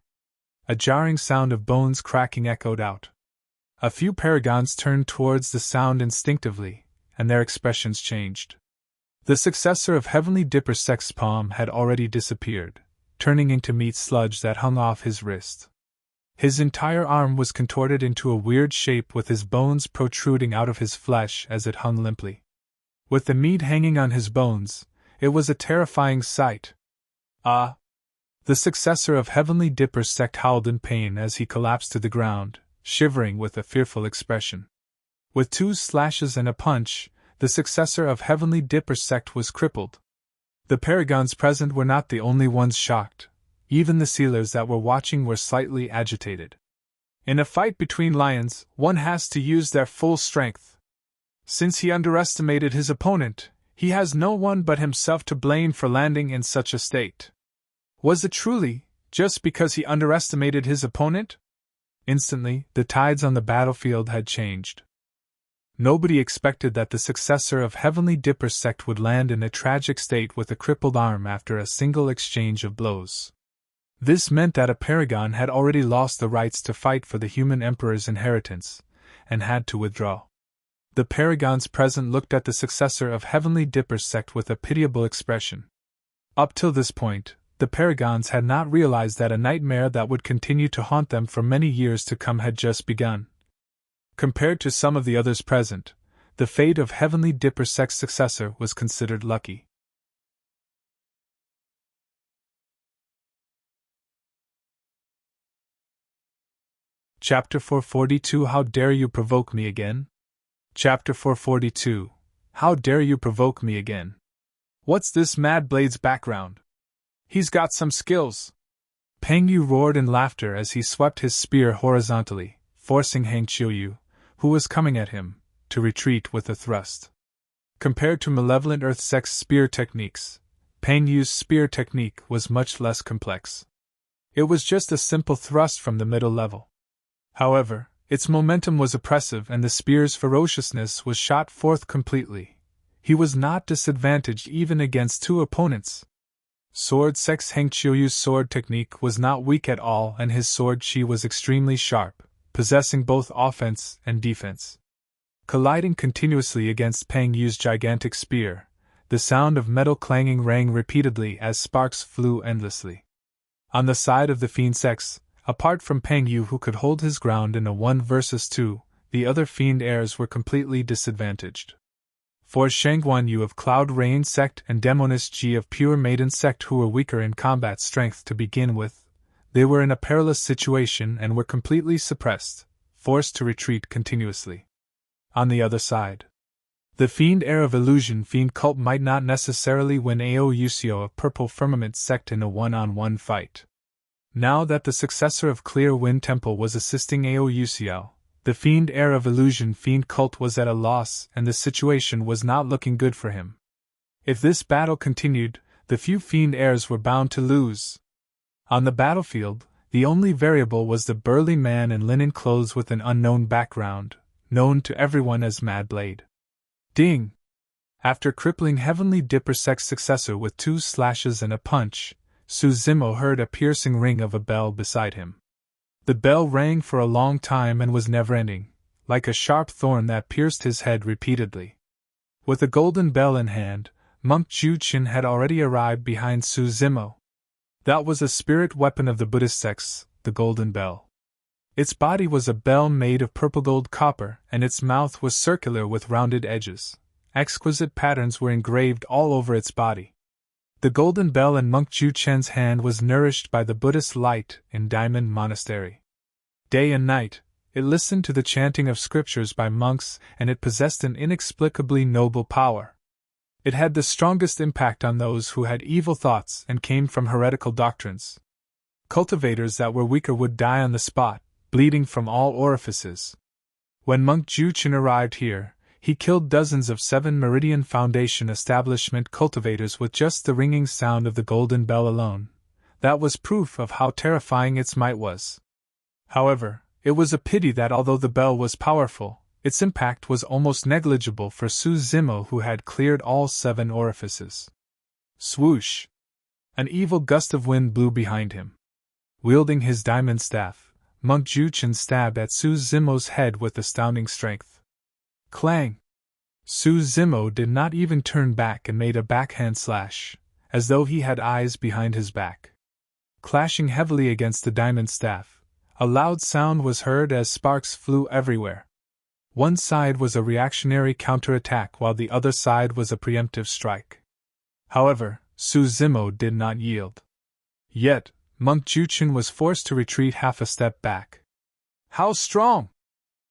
A jarring sound of bones cracking echoed out. A few paragons turned towards the sound instinctively, and their expressions changed. The successor of Heavenly Dipper sect's palm had already disappeared, turning into meat sludge that hung off his wrist. His entire arm was contorted into a weird shape with his bones protruding out of his flesh as it hung limply. With the meat hanging on his bones, it was a terrifying sight. Ah! The successor of Heavenly Dipper sect howled in pain as he collapsed to the ground, shivering with a fearful expression. With 2 slashes and a punch, the successor of Heavenly Dipper sect was crippled. The paragons present were not the only ones shocked. Even the sealers that were watching were slightly agitated. In a fight between lions, one has to use their full strength. Since he underestimated his opponent, he has no one but himself to blame for landing in such a state. Was it truly just because he underestimated his opponent? Instantly, the tides on the battlefield had changed. Nobody expected that the successor of Heavenly Dipper sect would land in a tragic state with a crippled arm after a single exchange of blows. This meant that a paragon had already lost the rights to fight for the human emperor's inheritance, and had to withdraw. The paragons present looked at the successor of Heavenly Dipper sect with a pitiable expression. Up till this point, the paragons had not realized that a nightmare that would continue to haunt them for many years to come had just begun. Compared to some of the others present, the fate of Heavenly Dipper sect's successor was considered lucky. Chapter 442 How Dare You Provoke Me Again? Chapter 442 How Dare You Provoke Me Again? What's this Mad Blade's background? He's got some skills. Peng Yu roared in laughter as he swept his spear horizontally, forcing Hang Qiuyu, who was coming at him, to retreat with a thrust. Compared to malevolent Earth Sex spear techniques, Peng Yu's spear technique was much less complex. It was just a simple thrust from the middle level. However, its momentum was oppressive and the spear's ferociousness was shot forth completely. He was not disadvantaged even against two opponents. Sword Sex Heng Qiuyu's sword technique was not weak at all and his sword chi was extremely sharp, possessing both offense and defense. Colliding continuously against Peng Yu's gigantic spear, the sound of metal clanging rang repeatedly as sparks flew endlessly. On the side of the Fiend Sex, apart from Peng Yu who could hold his ground in a 1 versus 2, the other Fiend heirs were completely disadvantaged. For Shangguan Yu of Cloud Rain Sect and Demoness Ji of Pure Maiden Sect who were weaker in combat strength to begin with, they were in a perilous situation and were completely suppressed, forced to retreat continuously. On the other side, the Fiend heir of Illusion Fiend Cult might not necessarily win Ao Yusio of Purple Firmament Sect in a 1-on-1 fight. Now that the successor of Clear Wind Temple was assisting Ao Yusio, the Fiend heir of Illusion Fiend Cult was at a loss and the situation was not looking good for him. If this battle continued, the few Fiend heirs were bound to lose. On the battlefield, the only variable was the burly man in linen clothes with an unknown background, known to everyone as Mad Blade. Ding! After crippling Heavenly Dipper Sex Successor with 2 slashes and a punch, Su Zimo heard a piercing ring of a bell beside him. The bell rang for a long time and was never-ending, like a sharp thorn that pierced his head repeatedly. With a golden bell in hand, Monk Ju-chin had already arrived behind Su Zimo. That was a spirit weapon of the Buddhist sects, the golden bell. Its body was a bell made of purple gold copper, and its mouth was circular with rounded edges. Exquisite patterns were engraved all over its body. The golden bell in Monk Ju-chen's hand was nourished by the Buddhist light in Diamond Monastery. Day and night, it listened to the chanting of scriptures by monks, and it possessed an inexplicably noble power. It had the strongest impact on those who had evil thoughts and came from heretical doctrines. Cultivators that were weaker would die on the spot, bleeding from all orifices. When Monk Ju-chin arrived here, he killed dozens of 7 Meridian Foundation establishment cultivators with just the ringing sound of the golden bell alone. That was proof of how terrifying its might was. However, it was a pity that although the bell was powerful, its impact was almost negligible for Su Zimo who had cleared all 7 orifices. Swoosh! An evil gust of wind blew behind him. Wielding his diamond staff, Monk Ju-chin stabbed at Su Zimo's head with astounding strength. Clang! Su Zimo did not even turn back and made a backhand slash, as though he had eyes behind his back. Clashing heavily against the diamond staff, a loud sound was heard as sparks flew everywhere. One side was a reactionary counterattack while the other side was a preemptive strike. However, Su Zimo did not yield. Yet, Monk Ju-chin was forced to retreat half a step back. How strong!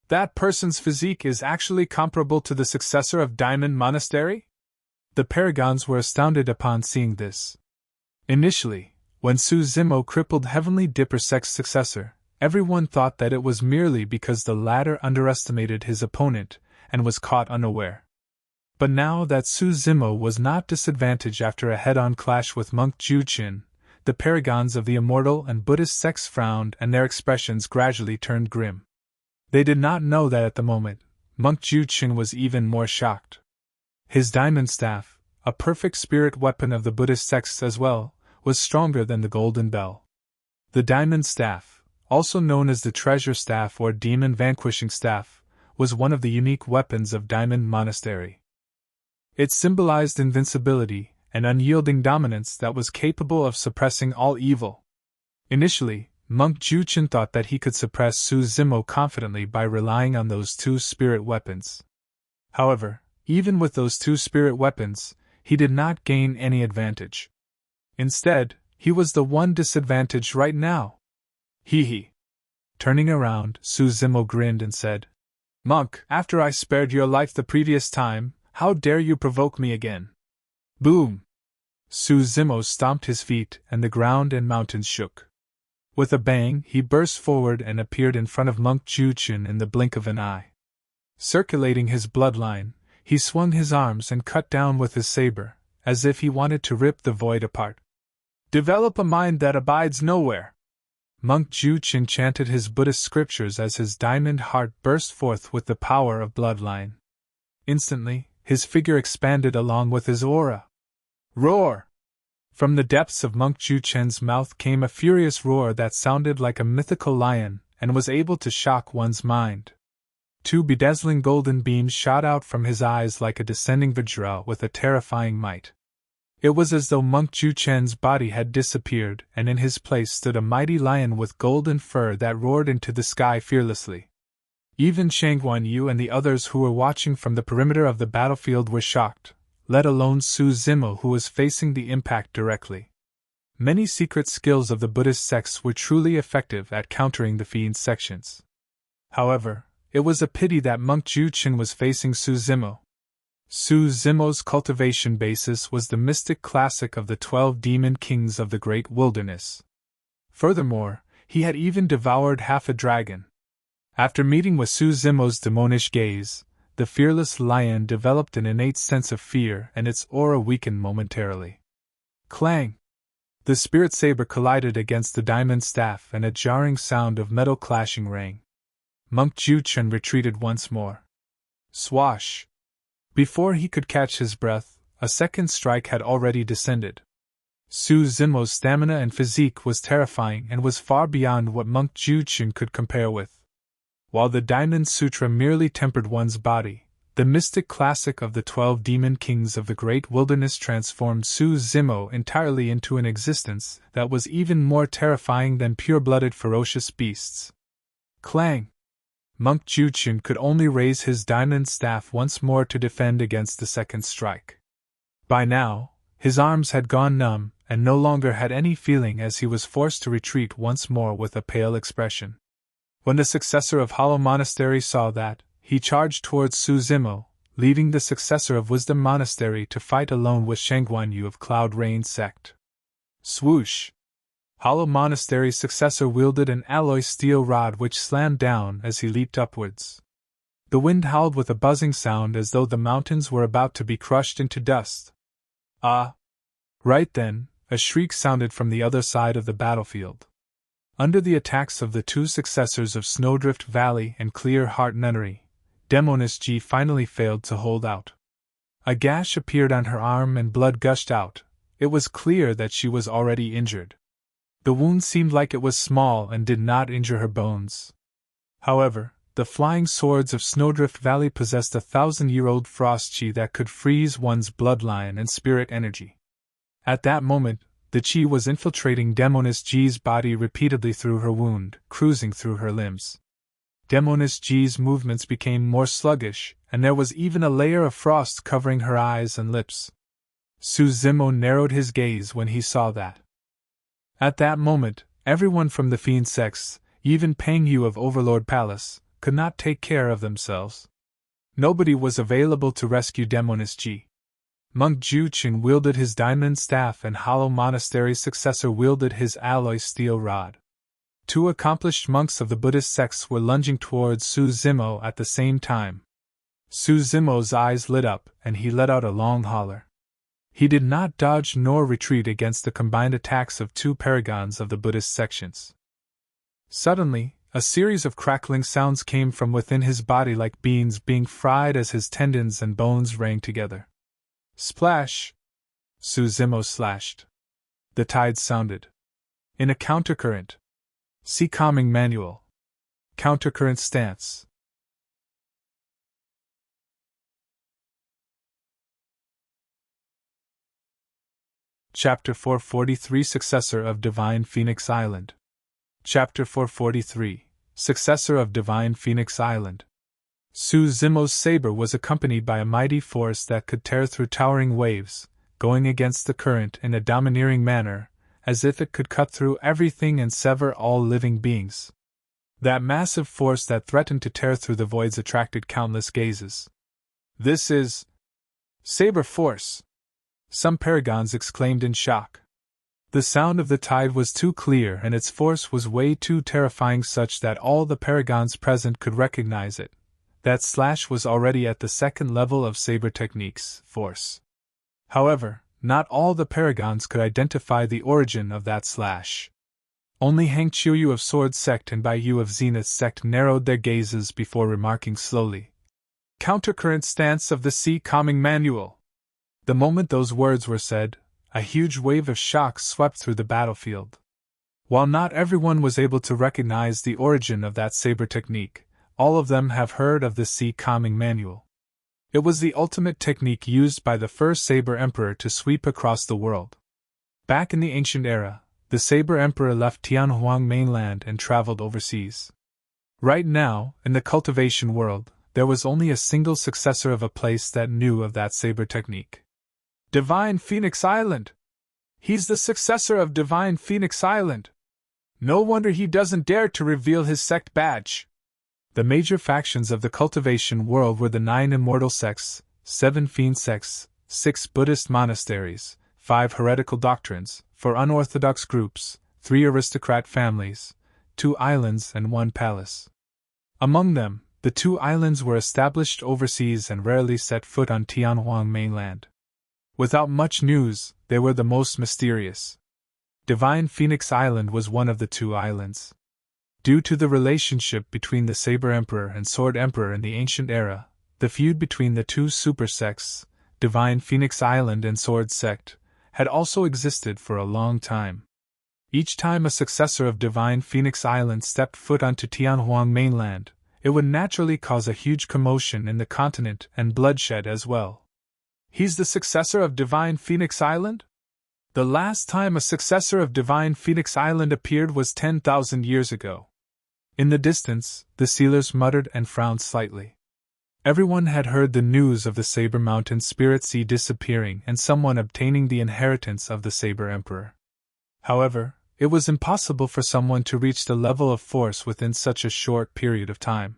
That person's physique is actually comparable to the successor of Diamond Monastery? The Paragons were astounded upon seeing this. Initially, when Su Zimo crippled Heavenly Dipper Sex Successor, everyone thought that it was merely because the latter underestimated his opponent and was caught unaware. But now that Su Zimo was not disadvantaged after a head-on clash with Monk Ju-chin, the Paragons of the Immortal and Buddhist sects frowned and their expressions gradually turned grim. They did not know that at the moment, Monk Ju-chin was even more shocked. His diamond staff, a perfect spirit weapon of the Buddhist sects as well, was stronger than the golden bell. The diamond staff, also known as the treasure staff or demon vanquishing staff, was one of the unique weapons of Diamond Monastery. It symbolized invincibility and unyielding dominance that was capable of suppressing all evil. Initially, Monk Ju-chin thought that he could suppress Su Zimo confidently by relying on those 2 spirit weapons. However, even with those 2 spirit weapons, he did not gain any advantage. Instead, he was the one disadvantaged right now. Hee. Turning around, Su Zimo grinned and said, "Monk, after I spared your life the previous time, how dare you provoke me again?" Boom! Su Zimo stomped his feet and the ground and mountains shook. With a bang, he burst forward and appeared in front of Monk Ju-chin in the blink of an eye. Circulating his bloodline, He swung his arms and cut down with his saber, as if he wanted to rip the void apart. Develop a mind that abides nowhere. Monk Ju-chin chanted his Buddhist scriptures as his diamond heart burst forth with the power of bloodline. Instantly, his figure expanded along with his aura. Roar! From the depths of Monk Ju-chin's mouth came a furious roar that sounded like a mythical lion and was able to shock one's mind. Two bedazzling golden beams shot out from his eyes like a descending vajra with a terrifying might. It was as though Monk Ju-chen's body had disappeared, and in his place stood a mighty lion with golden fur that roared into the sky fearlessly. Even Shangguan Yu and the others who were watching from the perimeter of the battlefield were shocked, let alone Su Zimo, who was facing the impact directly. Many secret skills of the Buddhist sects were truly effective at countering the fiend's sections. However, it was a pity that Monk Ju-chin was facing Su Zimo. Su Zimo's cultivation basis was the mystic classic of the 12 demon kings of the Great Wilderness. Furthermore, he had even devoured half a dragon. After meeting with Su Zimo's demonish gaze, the fearless lion developed an innate sense of fear and its aura weakened momentarily. Clang! The spirit saber collided against the diamond staff and a jarring sound of metal clashing rang. Monk Ju-chin retreated once more. Swash! Before he could catch his breath, a second strike had already descended. Su Zimo's stamina and physique was terrifying and was far beyond what Monk Ju-chin could compare with. While the Diamond Sutra merely tempered one's body, the mystic classic of the 12 demon kings of the Great Wilderness transformed Su Zimo entirely into an existence that was even more terrifying than pure-blooded ferocious beasts. Clang! Monk Ju-chin could only raise his diamond staff once more to defend against the second strike. By now, his arms had gone numb and no longer had any feeling as he was forced to retreat once more with a pale expression. When the successor of Hollow Monastery saw that, he charged towards Su Zimo, leaving the successor of Wisdom Monastery to fight alone with Shangguan Yu of Cloud Rain sect. Swoosh! Hollow Monastery's successor wielded an alloy steel rod which slammed down as he leaped upwards. The wind howled with a buzzing sound as though the mountains were about to be crushed into dust. Ah! Right then, a shriek sounded from the other side of the battlefield. Under the attacks of the two successors of Snowdrift Valley and Clear Heart Nunnery, Demoness G finally failed to hold out. A gash appeared on her arm and blood gushed out. It was clear that she was already injured. The wound seemed like it was small and did not injure her bones. However, the flying swords of Snowdrift Valley possessed a 1,000-year-old frost chi that could freeze one's bloodline and spirit energy. At that moment, the chi was infiltrating Demoness G's body repeatedly through her wound, cruising through her limbs. Demoness G's movements became more sluggish, and there was even a layer of frost covering her eyes and lips. Su Zimo narrowed his gaze when he saw that. At that moment, everyone from the fiend sects, even Peng Yu of Overlord Palace, could not take care of themselves. Nobody was available to rescue Demoness G. Monk Ju-chin wielded his diamond staff and Hollow Monastery's successor wielded his alloy steel rod. Two accomplished monks of the Buddhist sects were lunging towards Su Zimo at the same time. Su Zimo's eyes lit up and he let out a long holler. He did not dodge nor retreat against the combined attacks of two paragons of the Buddhist sections. Suddenly, a series of crackling sounds came from within his body like beans being fried as his tendons and bones rang together. Splash! Su Zimo slashed. The tides sounded. In a countercurrent. See Calming Manual. Countercurrent stance. Chapter 443 Successor of Divine Phoenix Island. Chapter 443 Successor of Divine Phoenix Island. Su Zimo's saber was accompanied by a mighty force that could tear through towering waves, going against the current in a domineering manner, as if it could cut through everything and sever all living beings. That massive force that threatened to tear through the voids attracted countless gazes. This is Saber Force! Some paragons exclaimed in shock. The sound of the tide was too clear and its force was way too terrifying such that all the paragons present could recognize it. That slash was already at the second level of Saber technique's force. However, not all the paragons could identify the origin of that slash. Only Hang Qiuyu of Sword Sect and Bai Yu of Zenith Sect narrowed their gazes before remarking slowly, "Countercurrent stance of the sea calming manual." The moment those words were said, a huge wave of shock swept through the battlefield. While not everyone was able to recognize the origin of that Saber technique, all of them have heard of the sea calming manual. It was the ultimate technique used by the first Saber Emperor to sweep across the world. Back in the ancient era, the Saber Emperor left Tianhuang mainland and traveled overseas. Right now, in the cultivation world, there was only a single successor of a place that knew of that Saber technique. Divine Phoenix Island! He's the successor of Divine Phoenix Island! No wonder he doesn't dare to reveal his sect badge! The major factions of the cultivation world were the 9 immortal sects, 7 fiend sects, 6 Buddhist monasteries, 5 heretical doctrines, 4 unorthodox groups, 3 aristocrat families, 2 islands and 1 palace. Among them, the 2 islands were established overseas and rarely set foot on Tianhuang mainland. Without much news, they were the most mysterious. Divine Phoenix Island was one of the 2 islands. Due to the relationship between the Saber Emperor and Sword Emperor in the ancient era, the feud between the 2 super sects, Divine Phoenix Island and Sword Sect, had also existed for a long time. Each time a successor of Divine Phoenix Island stepped foot onto Tianhuang mainland, it would naturally cause a huge commotion in the continent and bloodshed as well. He's the successor of Divine Phoenix Island? The last time a successor of Divine Phoenix Island appeared was 10,000 years ago. In the distance, the sealers muttered and frowned slightly. Everyone had heard the news of the Saber Mountain Spirit Sea disappearing and someone obtaining the inheritance of the Saber Emperor. However, it was impossible for someone to reach the level of force within such a short period of time.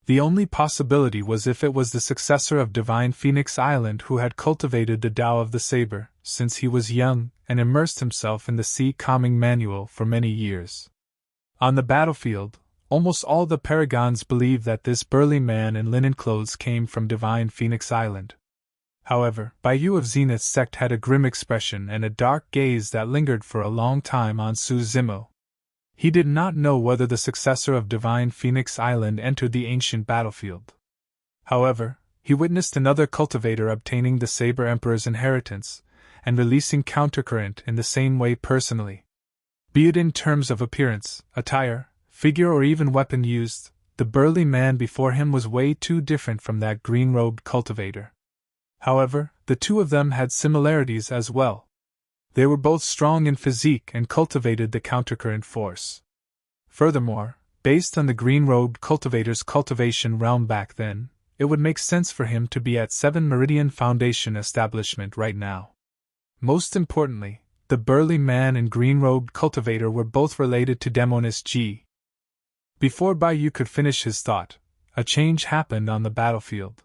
The only possibility was if it was the successor of Divine Phoenix Island who had cultivated the Tao of the Saber, since he was young and immersed himself in the sea calming manual for many years. On the battlefield, almost all the paragons believed that this burly man in linen clothes came from Divine Phoenix Island. However, Bai Yu of Zenith Sect had a grim expression and a dark gaze that lingered for a long time on Su Zimo. He did not know whether the successor of Divine Phoenix Island entered the ancient battlefield. However, he witnessed another cultivator obtaining the Saber Emperor's inheritance, and releasing Countercurrent in the same way personally. Be it in terms of appearance, attire, figure or even weapon used, the burly man before him was way too different from that green-robed cultivator. However, the 2 of them had similarities as well. They were both strong in physique and cultivated the countercurrent force. Furthermore, based on the green-robed cultivator's cultivation realm back then, it would make sense for him to be at 7 Meridian Foundation establishment right now. Most importantly, the burly man and green-robed cultivator were both related to Demoness Ji. Before Bai Yu could finish his thought, a change happened on the battlefield.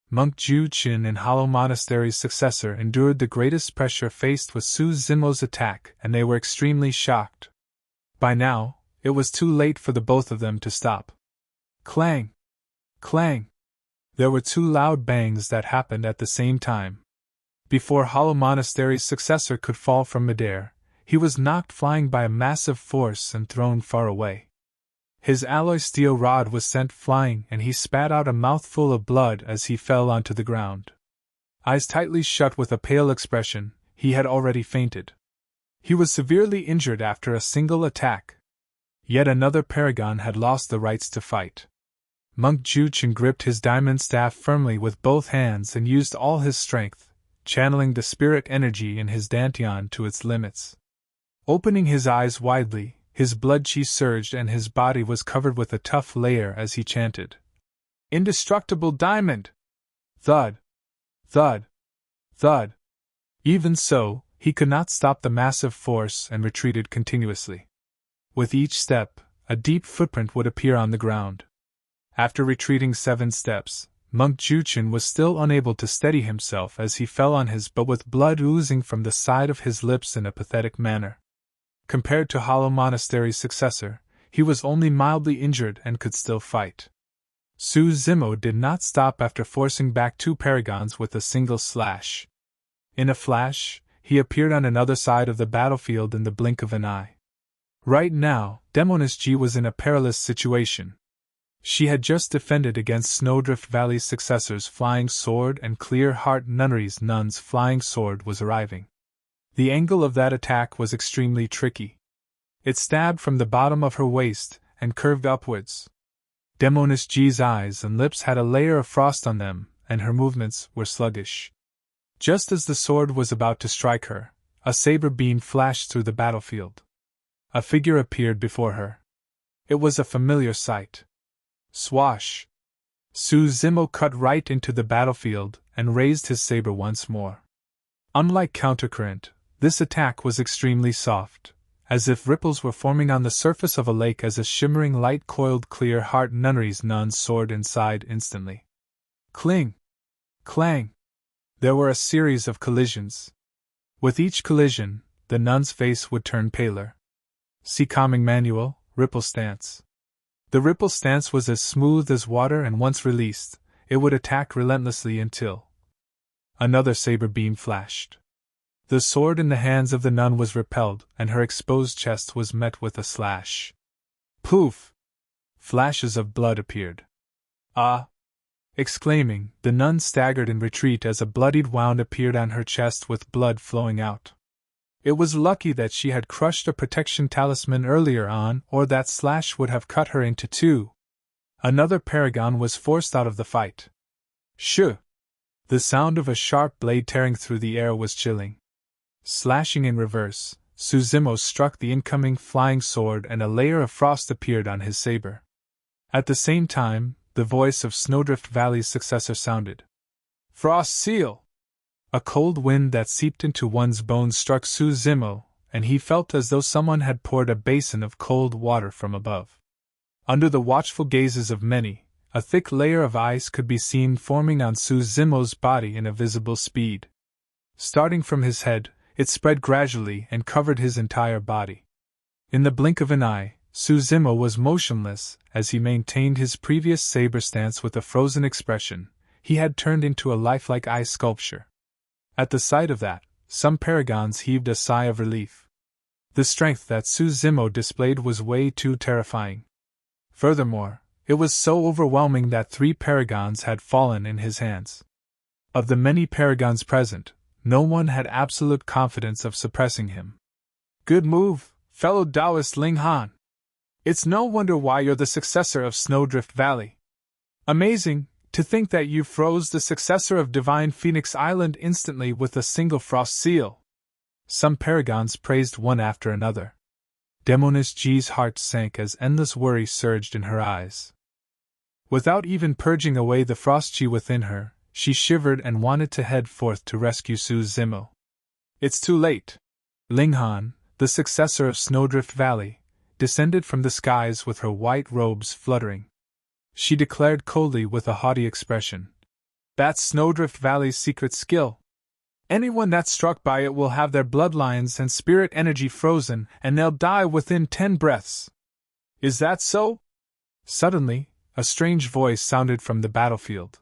Monk Ju Qin and Hollow Monastery's successor endured the greatest pressure faced with Su Zimo's attack, and they were extremely shocked. By now, it was too late for the both of them to stop. Clang! Clang! There were 2 loud bangs that happened at the same time. Before Hollow Monastery's successor could fall from midair, he was knocked flying by a massive force and thrown far away. His alloy steel rod was sent flying and he spat out a mouthful of blood as he fell onto the ground. Eyes tightly shut with a pale expression, he had already fainted. He was severely injured after a single attack. Yet another paragon had lost the rights to fight. Monk Juchen gripped his diamond staff firmly with both hands and used all his strength, channeling the spirit energy in his dantian to its limits. Opening his eyes widely, his blood chi surged and his body was covered with a tough layer as he chanted, "Indestructible diamond!" Thud! Thud! Thud! Even so, he could not stop the massive force and retreated continuously. With each step, a deep footprint would appear on the ground. After retreating 7 steps, Monk Juchen was still unable to steady himself as he fell on his butt with blood oozing from the side of his lips in a pathetic manner. Compared to Hollow Monastery's successor, he was only mildly injured and could still fight. Zimo did not stop after forcing back 2 paragons with a single slash. In a flash, he appeared on another side of the battlefield in the blink of an eye. Right now, Demoness G was in a perilous situation. She had just defended against Snowdrift Valley's Successor's flying sword, and Clear Heart Nunnery's Nun's flying sword was arriving. The angle of that attack was extremely tricky. It stabbed from the bottom of her waist and curved upwards. Demoness G's eyes and lips had a layer of frost on them, and her movements were sluggish. Just as the sword was about to strike her, a saber beam flashed through the battlefield. A figure appeared before her. It was a familiar sight. Swash! Zimo cut right into the battlefield and raised his saber once more. Unlike Countercurrent, this attack was extremely soft, as if ripples were forming on the surface of a lake as a shimmering light coiled Clear Heart Nunnery's Nun's sword inside instantly. Cling! Clang! There were a series of collisions. With each collision, the nun's face would turn paler. See Calming Manual, Ripple Stance. The ripple stance was as smooth as water, and once released, it would attack relentlessly until another saber beam flashed. The sword in the hands of the nun was repelled, and her exposed chest was met with a slash. Poof! Flashes of blood appeared. Ah! Exclaiming, the nun staggered in retreat as a bloodied wound appeared on her chest with blood flowing out. It was lucky that she had crushed a protection talisman earlier on, or that slash would have cut her into 2. Another paragon was forced out of the fight. Shoo! The sound of a sharp blade tearing through the air was chilling. Slashing in reverse, Zimo struck the incoming flying sword, and a layer of frost appeared on his saber. At the same time, the voice of Snowdrift Valley's Successor sounded. Frost Seal! A cold wind that seeped into one's bones struck Zimo, and he felt as though someone had poured a basin of cold water from above. Under the watchful gazes of many, a thick layer of ice could be seen forming on Zimo's body in a visible speed. Starting from his head, it spread gradually and covered his entire body. In the blink of an eye, Zimo was motionless as he maintained his previous saber stance with a frozen expression. He had turned into a lifelike ice sculpture. At the sight of that, some paragons heaved a sigh of relief. The strength that Zimo displayed was way too terrifying. Furthermore, it was so overwhelming that 3 paragons had fallen in his hands. Of the many paragons present, no one had absolute confidence of suppressing him. Good move, fellow Taoist Ling Han. It's no wonder why you're the successor of Snowdrift Valley. Amazing! To think that you froze the successor of Divine Phoenix Island instantly with a single frost seal. Some paragons praised one after another. Demoness G's heart sank as endless worry surged in her eyes. Without even purging away the frost chi within her, she shivered and wanted to head forth to rescue Zimo. It's too late. Ling Han, the successor of Snowdrift Valley, descended from the skies with her white robes fluttering. She declared coldly with a haughty expression. That's Snowdrift Valley's secret skill. Anyone that's struck by it will have their bloodlines and spirit energy frozen, and they'll die within 10 breaths. Is that so? Suddenly, a strange voice sounded from the battlefield.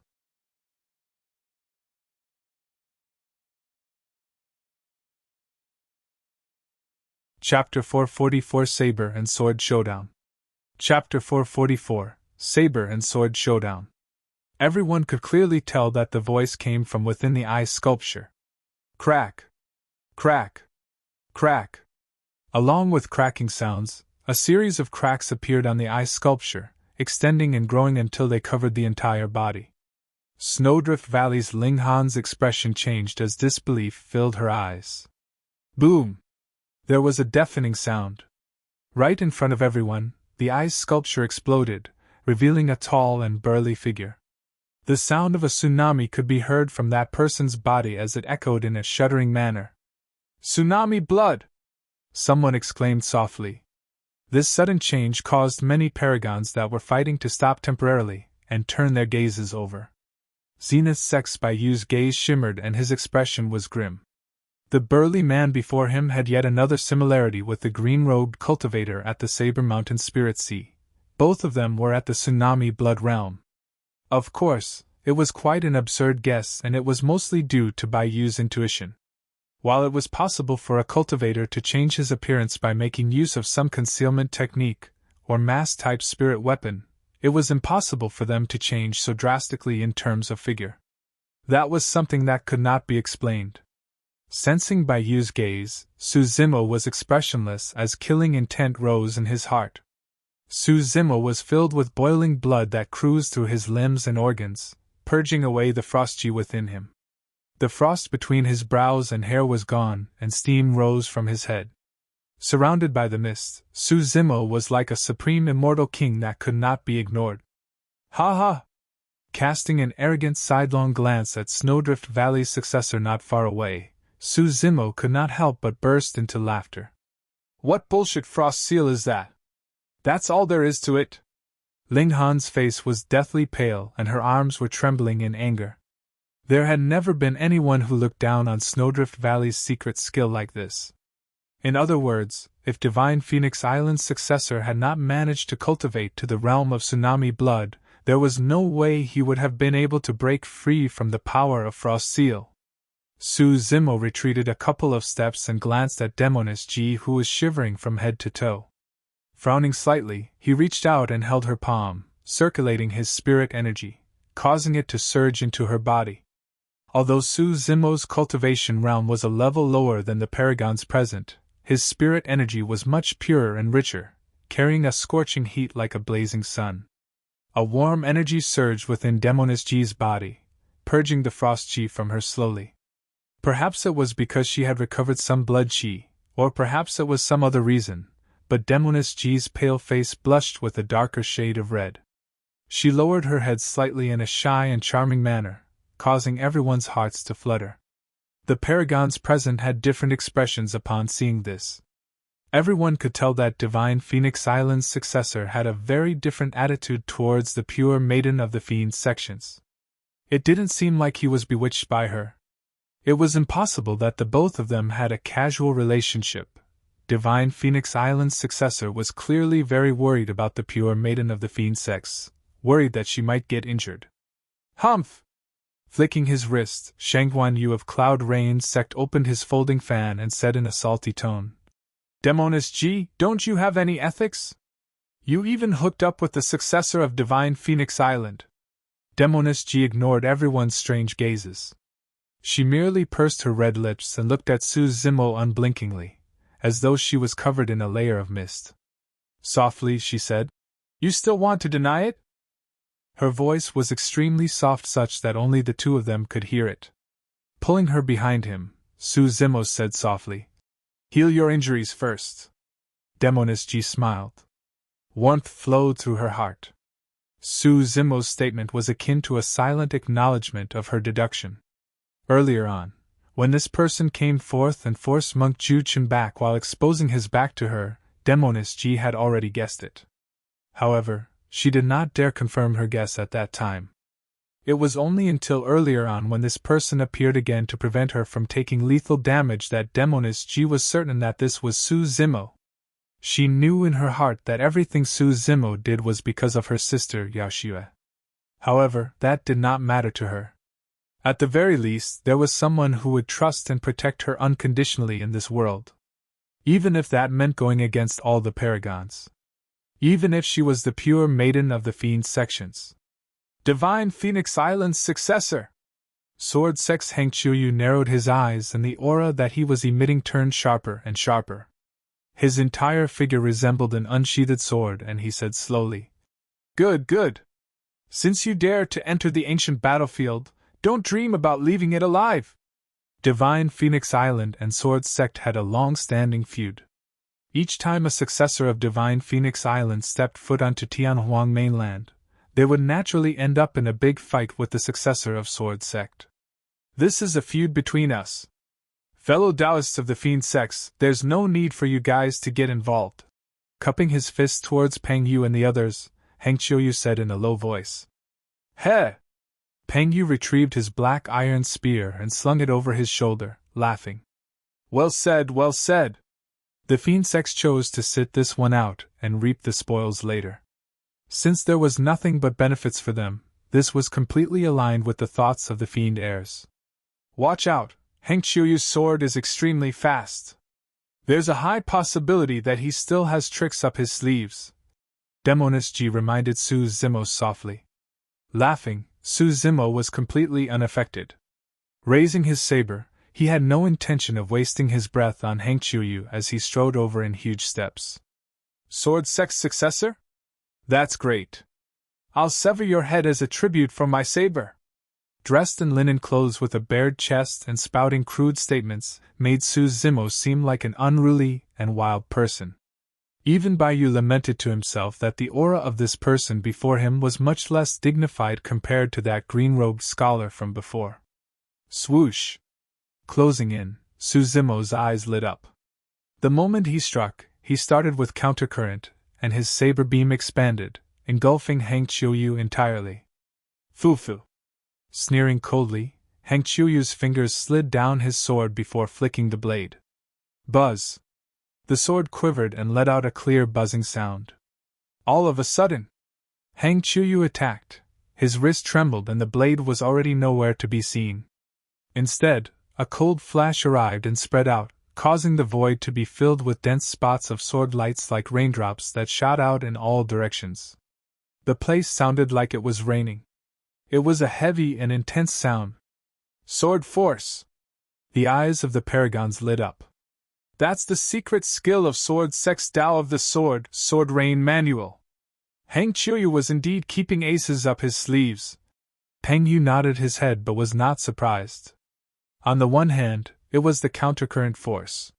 Chapter 444 Saber and Sword Showdown. Chapter 444 Saber and Sword Showdown. Everyone could clearly tell that the voice came from within the ice sculpture. Crack! Crack! Crack! Along with cracking sounds, a series of cracks appeared on the ice sculpture, extending and growing until they covered the entire body. Snowdrift Valley's Ling Han's expression changed as disbelief filled her eyes. Boom! There was a deafening sound. Right in front of everyone, the ice sculpture exploded, revealing a tall and burly figure. The sound of a tsunami could be heard from that person's body as it echoed in a shuddering manner. Tsunami blood! Someone exclaimed softly. This sudden change caused many paragons that were fighting to stop temporarily and turn their gazes over. Zenith Sex Bayou's gaze shimmered and his expression was grim. The burly man before him had yet another similarity with the green-robed cultivator at the Saber Mountain Spirit Sea. Both of them were at the Tsunami Blood realm. Of course, it was quite an absurd guess, and it was mostly due to Bai Yu's intuition. While it was possible for a cultivator to change his appearance by making use of some concealment technique, or mass-type spirit weapon, it was impossible for them to change so drastically in terms of figure. That was something that could not be explained. Sensing Bai Yu's gaze, Su Zimo was expressionless as killing intent rose in his heart. Su Zimo was filled with boiling blood that cruised through his limbs and organs, purging away the frost chi within him. The frost between his brows and hair was gone, and steam rose from his head. Surrounded by the mist, Su Zimo was like a supreme immortal king that could not be ignored. Ha ha! Casting an arrogant sidelong glance at Snowdrift Valley's successor not far away, Su Zimo could not help but burst into laughter. What bullshit frost seal is that? That's all there is to it. Ling Han's face was deathly pale and her arms were trembling in anger. There had never been anyone who looked down on Snowdrift Valley's secret skill like this. In other words, if Divine Phoenix Island's successor had not managed to cultivate to the realm of tsunami blood, there was no way he would have been able to break free from the power of Frost Seal. Su Zimo retreated a couple of steps and glanced at Demoness Ji, who was shivering from head to toe. Frowning slightly, he reached out and held her palm, circulating his spirit energy, causing it to surge into her body. Although Su Zimo's cultivation realm was a level lower than the Paragons present, his spirit energy was much purer and richer, carrying a scorching heat like a blazing sun. A warm energy surged within Demoness Ji's body, purging the frost chi from her slowly. Perhaps it was because she had recovered some blood chi, or perhaps it was some other reason, but Demoness Ji's pale face blushed with a darker shade of red. She lowered her head slightly in a shy and charming manner, causing everyone's hearts to flutter. The Paragons present had different expressions upon seeing this. Everyone could tell that Divine Phoenix Island's successor had a very different attitude towards the pure maiden of the Fiend sections. It didn't seem like he was bewitched by her. It was impossible that the both of them had a casual relationship. Divine Phoenix Island's successor was clearly very worried about the pure maiden of the Fiend sex, worried that she might get injured. Humph! Flicking his wrist, Shangguan Yu of Cloud Rain's sect opened his folding fan and said in a salty tone, Demoness Ji, don't you have any ethics? You even hooked up with the successor of Divine Phoenix Island. Demoness Ji ignored everyone's strange gazes. She merely pursed her red lips and looked at Su Zimo unblinkingly, as though she was covered in a layer of mist. Softly, she said, You still want to deny it? Her voice was extremely soft, such that only the two of them could hear it. Pulling her behind him, Su Zimo said softly, Heal your injuries first. Demoness Ji smiled. Warmth flowed through her heart. Su Zimo's statement was akin to a silent acknowledgement of her deduction. Earlier on, when this person came forth and forced Monk Juchen back while exposing his back to her, Demoness Ji had already guessed it. However, she did not dare confirm her guess at that time. It was only until earlier on, when this person appeared again to prevent her from taking lethal damage, that Demoness Ji was certain that this was Su Zimo. She knew in her heart that everything Su Zimo did was because of her sister Yao Xue. However, that did not matter to her. At the very least, there was someone who would trust and protect her unconditionally in this world. Even if that meant going against all the Paragons. Even if she was the pure maiden of the Fiend sections. Divine Phoenix Island's successor! Sword Sex Heng Chuyu narrowed his eyes, and the aura that he was emitting turned sharper and sharper. His entire figure resembled an unsheathed sword, and he said slowly, Good, good. Since you dare to enter the ancient battlefield, don't dream about leaving it alive. Divine Phoenix Island and Sword Sect had a long-standing feud. Each time a successor of Divine Phoenix Island stepped foot onto Tianhuang mainland, they would naturally end up in a big fight with the successor of Sword Sect. This is a feud between us. Fellow Taoists of the Fiend sects, there's no need for you guys to get involved. Cupping his fist towards Peng Yu and the others, Heng Qiuyu said in a low voice. Heh! Peng Yu retrieved his black iron spear and slung it over his shoulder, laughing. Well said, well said. The Fiend sects chose to sit this one out and reap the spoils later. Since there was nothing but benefits for them, This was completely aligned with the thoughts of the fiend heirs. Watch out, Heng Qiuyu's sword is extremely fast. There's a high possibility that he still has tricks up his sleeves. Demoness Ji reminded Su Zimo softly. Laughing, Su Zimo was completely unaffected. Raising his saber, he had no intention of wasting his breath on Heng Qiuyu as he strode over in huge steps. Sword Sex Successor? That's great. I'll sever your head as a tribute for my saber. Dressed in linen clothes with a bared chest and spouting crude statements made Su Zimo seem like an unruly and wild person. Even Baiyu lamented to himself that the aura of this person before him was much less dignified compared to that green-robed scholar from before. Swoosh! Closing in, Su Zimo's eyes lit up. The moment he struck, he started with countercurrent, and his saber beam expanded, engulfing Heng Qiuyu entirely. Fu-fu! Sneering coldly, Heng Qiuyu's fingers slid down his sword before flicking the blade. Buzz! The sword quivered and let out a clear buzzing sound. All of a sudden, Heng Qiuyu attacked. His wrist trembled and the blade was already nowhere to be seen. Instead, a cold flash arrived and spread out, causing the void to be filled with dense spots of sword lights like raindrops that shot out in all directions. The place sounded like it was raining. It was a heavy and intense sound. Sword Force! The eyes of the paragons lit up. That's the secret skill of Sword Sex Tao of the Sword Rain Manual. Heng Qiuyu was indeed keeping aces up his sleeves. Peng Yu nodded his head but was not surprised. On the one hand, it was the countercurrent force.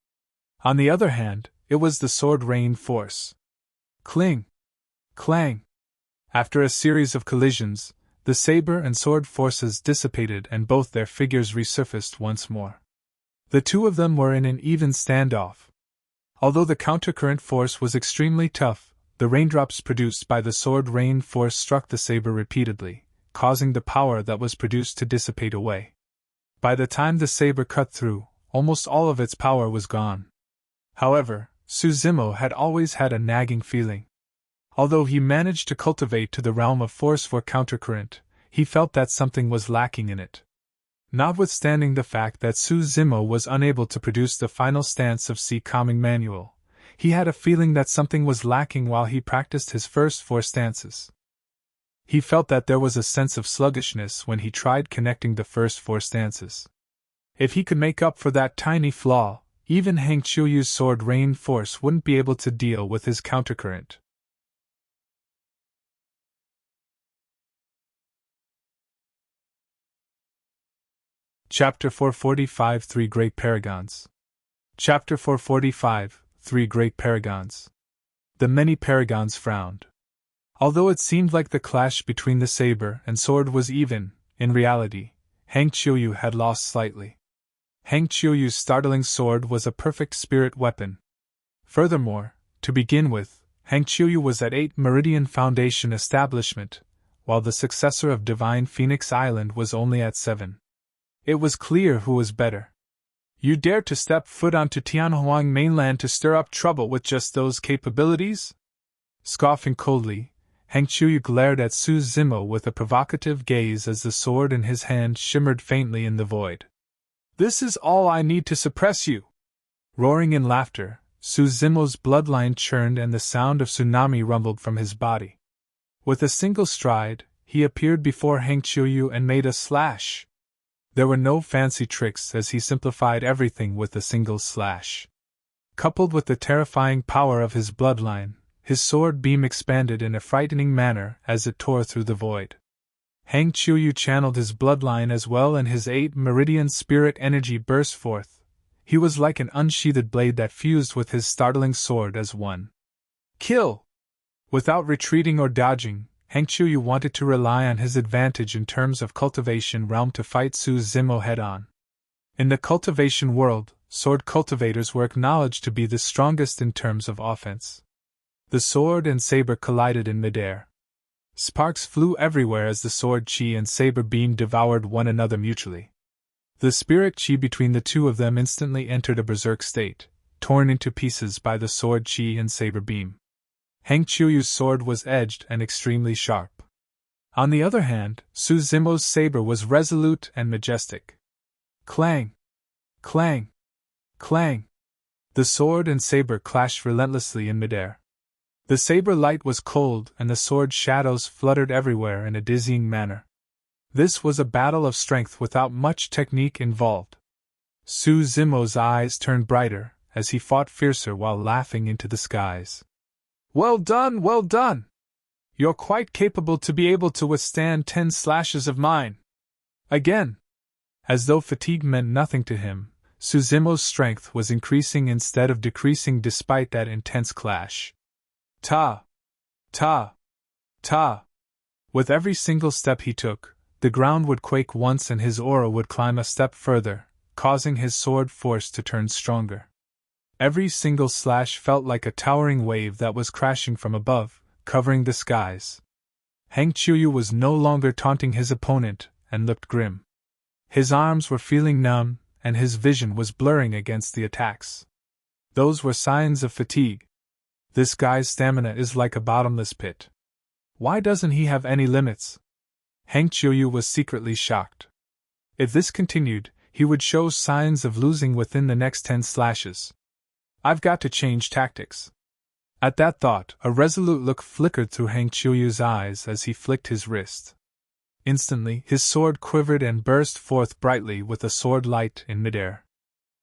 On the other hand, it was the sword rain force. Cling! Clang! After a series of collisions, the saber and sword forces dissipated and both their figures resurfaced once more. The two of them were in an even standoff. Although the countercurrent force was extremely tough, the raindrops produced by the sword rain force struck the saber repeatedly, causing the power that was produced to dissipate away. By the time the saber cut through, almost all of its power was gone. However, Su Zimo had always had a nagging feeling. Although he managed to cultivate to the realm of force for countercurrent, he felt that something was lacking in it. Notwithstanding the fact that Su Zimo was unable to produce the final stance of C Calming Manual, he had a feeling that something was lacking while he practiced his first 4 stances. He felt that there was a sense of sluggishness when he tried connecting the first 4 stances. If he could make up for that tiny flaw, even Heng Qiuyu's sword rain force wouldn't be able to deal with his countercurrent. Chapter 445 3 Great Paragons. Chapter 445 3 Great Paragons. The many paragons frowned. Although it seemed like the clash between the saber and sword was even, in reality, Heng Qiuyu had lost slightly. Heng Qiuyu's startling sword was a perfect spirit weapon. Furthermore, to begin with, Heng Qiuyu was at 8 Meridian Foundation establishment, while the successor of Divine Phoenix Island was only at 7. It was clear who was better. You dare to step foot onto Tianhuang mainland to stir up trouble with just those capabilities? Scoffing coldly, Heng Qiuyu glared at Su Zimo with a provocative gaze as the sword in his hand shimmered faintly in the void. This is all I need to suppress you! Roaring in laughter, Su Zimo's bloodline churned and the sound of tsunami rumbled from his body. With a single stride, he appeared before Heng Qiuyu and made a slash. There were no fancy tricks as he simplified everything with a single slash. Coupled with the terrifying power of his bloodline, his sword beam expanded in a frightening manner as it tore through the void. Heng Qiuyu channeled his bloodline as well and his 8 meridian spirit energy burst forth. He was like an unsheathed blade that fused with his startling sword as one. Kill! Without retreating or dodging, Heng Qiuyu wanted to rely on his advantage in terms of cultivation realm to fight Su Zimo head-on. In the cultivation world, sword cultivators were acknowledged to be the strongest in terms of offense. The sword and saber collided in midair. Sparks flew everywhere as the sword chi and saber beam devoured one another mutually. The spirit chi between the two of them instantly entered a berserk state, torn into pieces by the sword chi and saber beam. Heng Qiuyu's sword was edged and extremely sharp. On the other hand, Su Zimo's saber was resolute and majestic. Clang! Clang! Clang! The sword and saber clashed relentlessly in midair. The saber light was cold and the sword shadows fluttered everywhere in a dizzying manner. This was a battle of strength without much technique involved. Su Zimo's eyes turned brighter as he fought fiercer while laughing into the skies. Well done, well done! You're quite capable to be able to withstand 10 slashes of mine. Again! As though fatigue meant nothing to him, Su Zimo's strength was increasing instead of decreasing despite that intense clash. Ta! Ta! Ta! With every single step he took, the ground would quake once and his aura would climb a step further, causing his sword force to turn stronger. Every single slash felt like a towering wave that was crashing from above, covering the skies. Hang Qiuyu was no longer taunting his opponent and looked grim. His arms were feeling numb, and his vision was blurring against the attacks. Those were signs of fatigue. This guy's stamina is like a bottomless pit. Why doesn't he have any limits? Hang Qiuyu was secretly shocked. If this continued, he would show signs of losing within the next 10 slashes. I've got to change tactics. At that thought, a resolute look flickered through Hang Qiuyu's eyes as he flicked his wrist. Instantly, his sword quivered and burst forth brightly with a sword light in midair.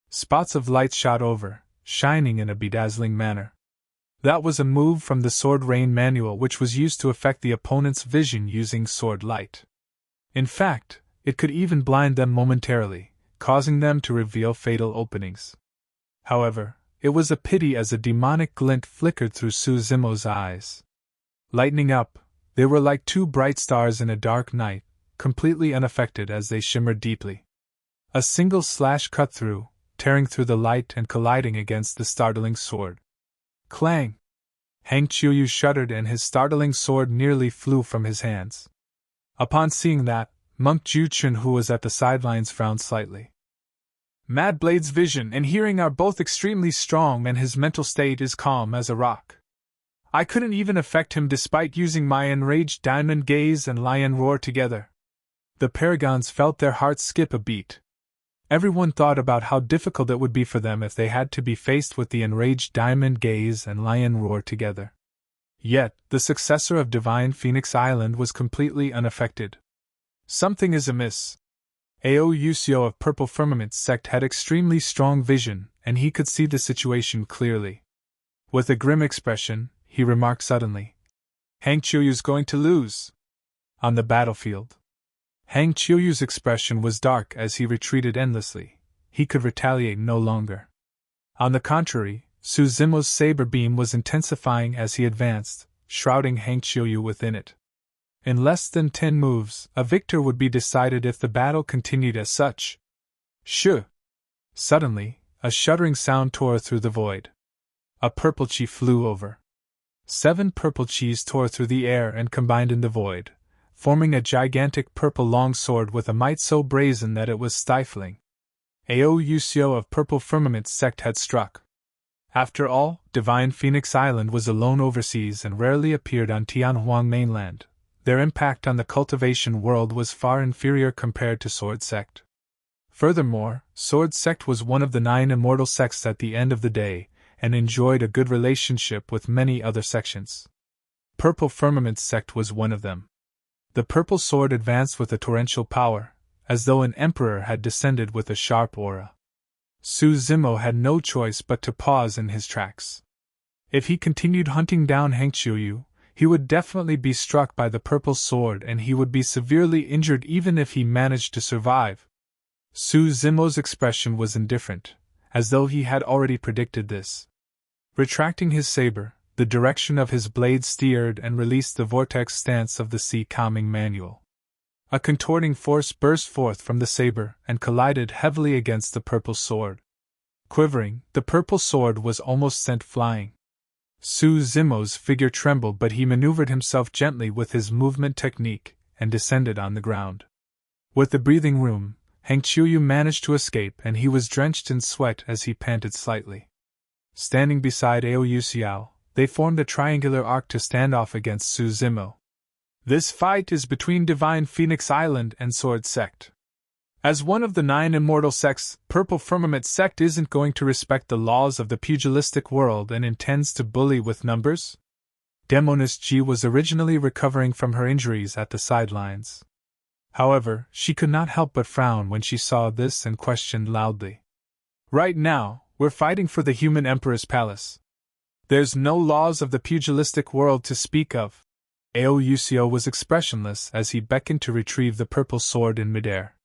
Spots of light shot over, shining in a bedazzling manner. That was a move from the Sword Rain manual which was used to affect the opponent's vision using sword light. In fact, it could even blind them momentarily, causing them to reveal fatal openings. However, it was a pity as a demonic glint flickered through Su Zimo's eyes. Lightening up, they were like 2 bright stars in a dark night, completely unaffected as they shimmered deeply. A single slash cut through, tearing through the light and colliding against the startling sword. Clang! Hang Qiuyu shuddered and his startling sword nearly flew from his hands. Upon seeing that, Monk Juchun, who was at the sidelines, frowned slightly. Mad Blade's vision and hearing are both extremely strong and his mental state is calm as a rock. I couldn't even affect him despite using my enraged diamond gaze and lion roar together. The Paragons felt their hearts skip a beat. Everyone thought about how difficult it would be for them if they had to be faced with the enraged diamond gaze and lion roar together. Yet, the successor of Divine Phoenix Island was completely unaffected. Something is amiss. Ao Yusio of Purple Firmament sect had extremely strong vision, and he could see the situation clearly. With a grim expression, he remarked suddenly, Hang Qiuyu's going to lose. On the battlefield. Hang Qiuyu's expression was dark as he retreated endlessly. He could retaliate no longer. On the contrary, Su Zimo's saber beam was intensifying as he advanced, shrouding Hang Qiuyu within it. In less than 10 moves, a victor would be decided if the battle continued as such. Shoo! Suddenly, a shuddering sound tore through the void. A purple chi flew over. 7 purple chis tore through the air and combined in the void, forming a gigantic purple longsword with a might so brazen that it was stifling. Ao Yusio of Purple Firmament sect had struck. After all, Divine Phoenix Island was alone overseas and rarely appeared on Tianhuang mainland. Their impact on the cultivation world was far inferior compared to Sword Sect. Furthermore, Sword Sect was one of the 9 immortal sects at the end of the day, and enjoyed a good relationship with many other sections. Purple Firmament sect was one of them. The purple sword advanced with a torrential power, as though an emperor had descended with a sharp aura. Su Zimo had no choice but to pause in his tracks. If he continued hunting down Hang Qiuyu, he would definitely be struck by the purple sword and he would be severely injured even if he managed to survive. Su Zimo's expression was indifferent, as though he had already predicted this. Retracting his saber, the direction of his blade steered and released the vortex stance of the sea calming manual. A contorting force burst forth from the saber and collided heavily against the purple sword. Quivering, the purple sword was almost sent flying. Su Zimo's figure trembled, but he maneuvered himself gently with his movement technique and descended on the ground. With the breathing room, Hang Qiuyu managed to escape and he was drenched in sweat as he panted slightly. Standing beside Ao Yuxiao, they formed a triangular arc to stand off against Su Zimo. This fight is between Divine Phoenix Island and Sword Sect. As one of the 9 immortal sects, Purple Firmament Sect isn't going to respect the laws of the pugilistic world and intends to bully with numbers? Demoness G was originally recovering from her injuries at the sidelines. However, she could not help but frown when she saw this and questioned loudly. Right now, we're fighting for the human Emperor's palace. There's no laws of the pugilistic world to speak of. Aoucio was expressionless as he beckoned to retrieve the purple sword in midair.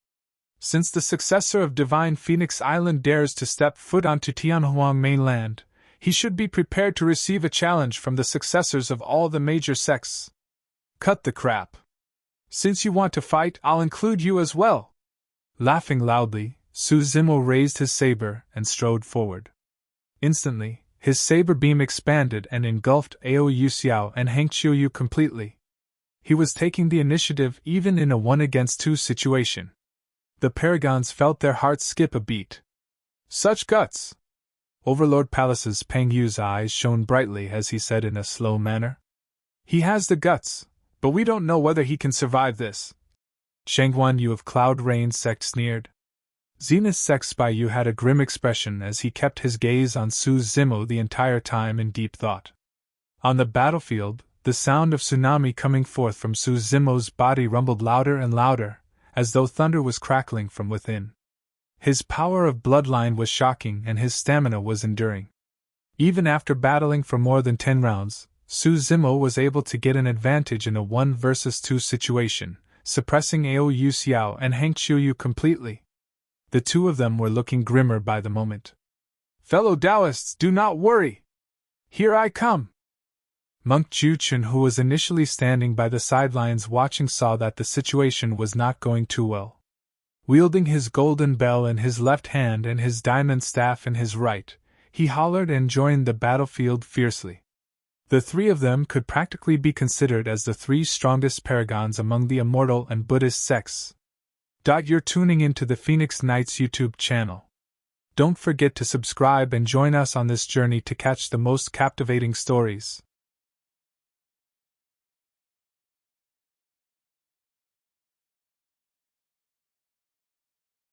Since the successor of Divine Phoenix Island dares to step foot onto Tianhuang mainland, he should be prepared to receive a challenge from the successors of all the major sects. Cut the crap. Since you want to fight, I'll include you as well. Laughing loudly, Su Zimo raised his saber and strode forward. Instantly, his saber beam expanded and engulfed Ao Yuxiao and Hank Qiuyu completely. He was taking the initiative even in a 1-against-2 situation. The Paragons felt their hearts skip a beat. Such guts! Overlord Palace's Peng Yu's eyes shone brightly as he said in a slow manner. He has the guts, but we don't know whether he can survive this. Shengguan Yu of Cloud Rain Sect sneered. Zenith Sect Spy Yu had a grim expression as he kept his gaze on Su Zimo the entire time in deep thought. On the battlefield, the sound of tsunami coming forth from Su Zimo's body rumbled louder and louder, as though thunder was crackling from within. His power of bloodline was shocking and his stamina was enduring. Even after battling for more than 10 rounds, Su Zimo was able to get an advantage in a 1 versus 2 situation, suppressing Ao Yuxiao and Hank Qiuyu completely. The two of them were looking grimmer by the moment. Fellow Taoists, do not worry! Here I come! Monk Juchen, who was initially standing by the sidelines watching, saw that the situation was not going too well. Wielding his golden bell in his left hand and his diamond staff in his right, he hollered and joined the battlefield fiercely. The 3 of them could practically be considered as the 3 strongest paragons among the immortal and Buddhist sects. You're tuning into the Phoenix Knights YouTube channel. Don't forget to subscribe and join us on this journey to catch the most captivating stories.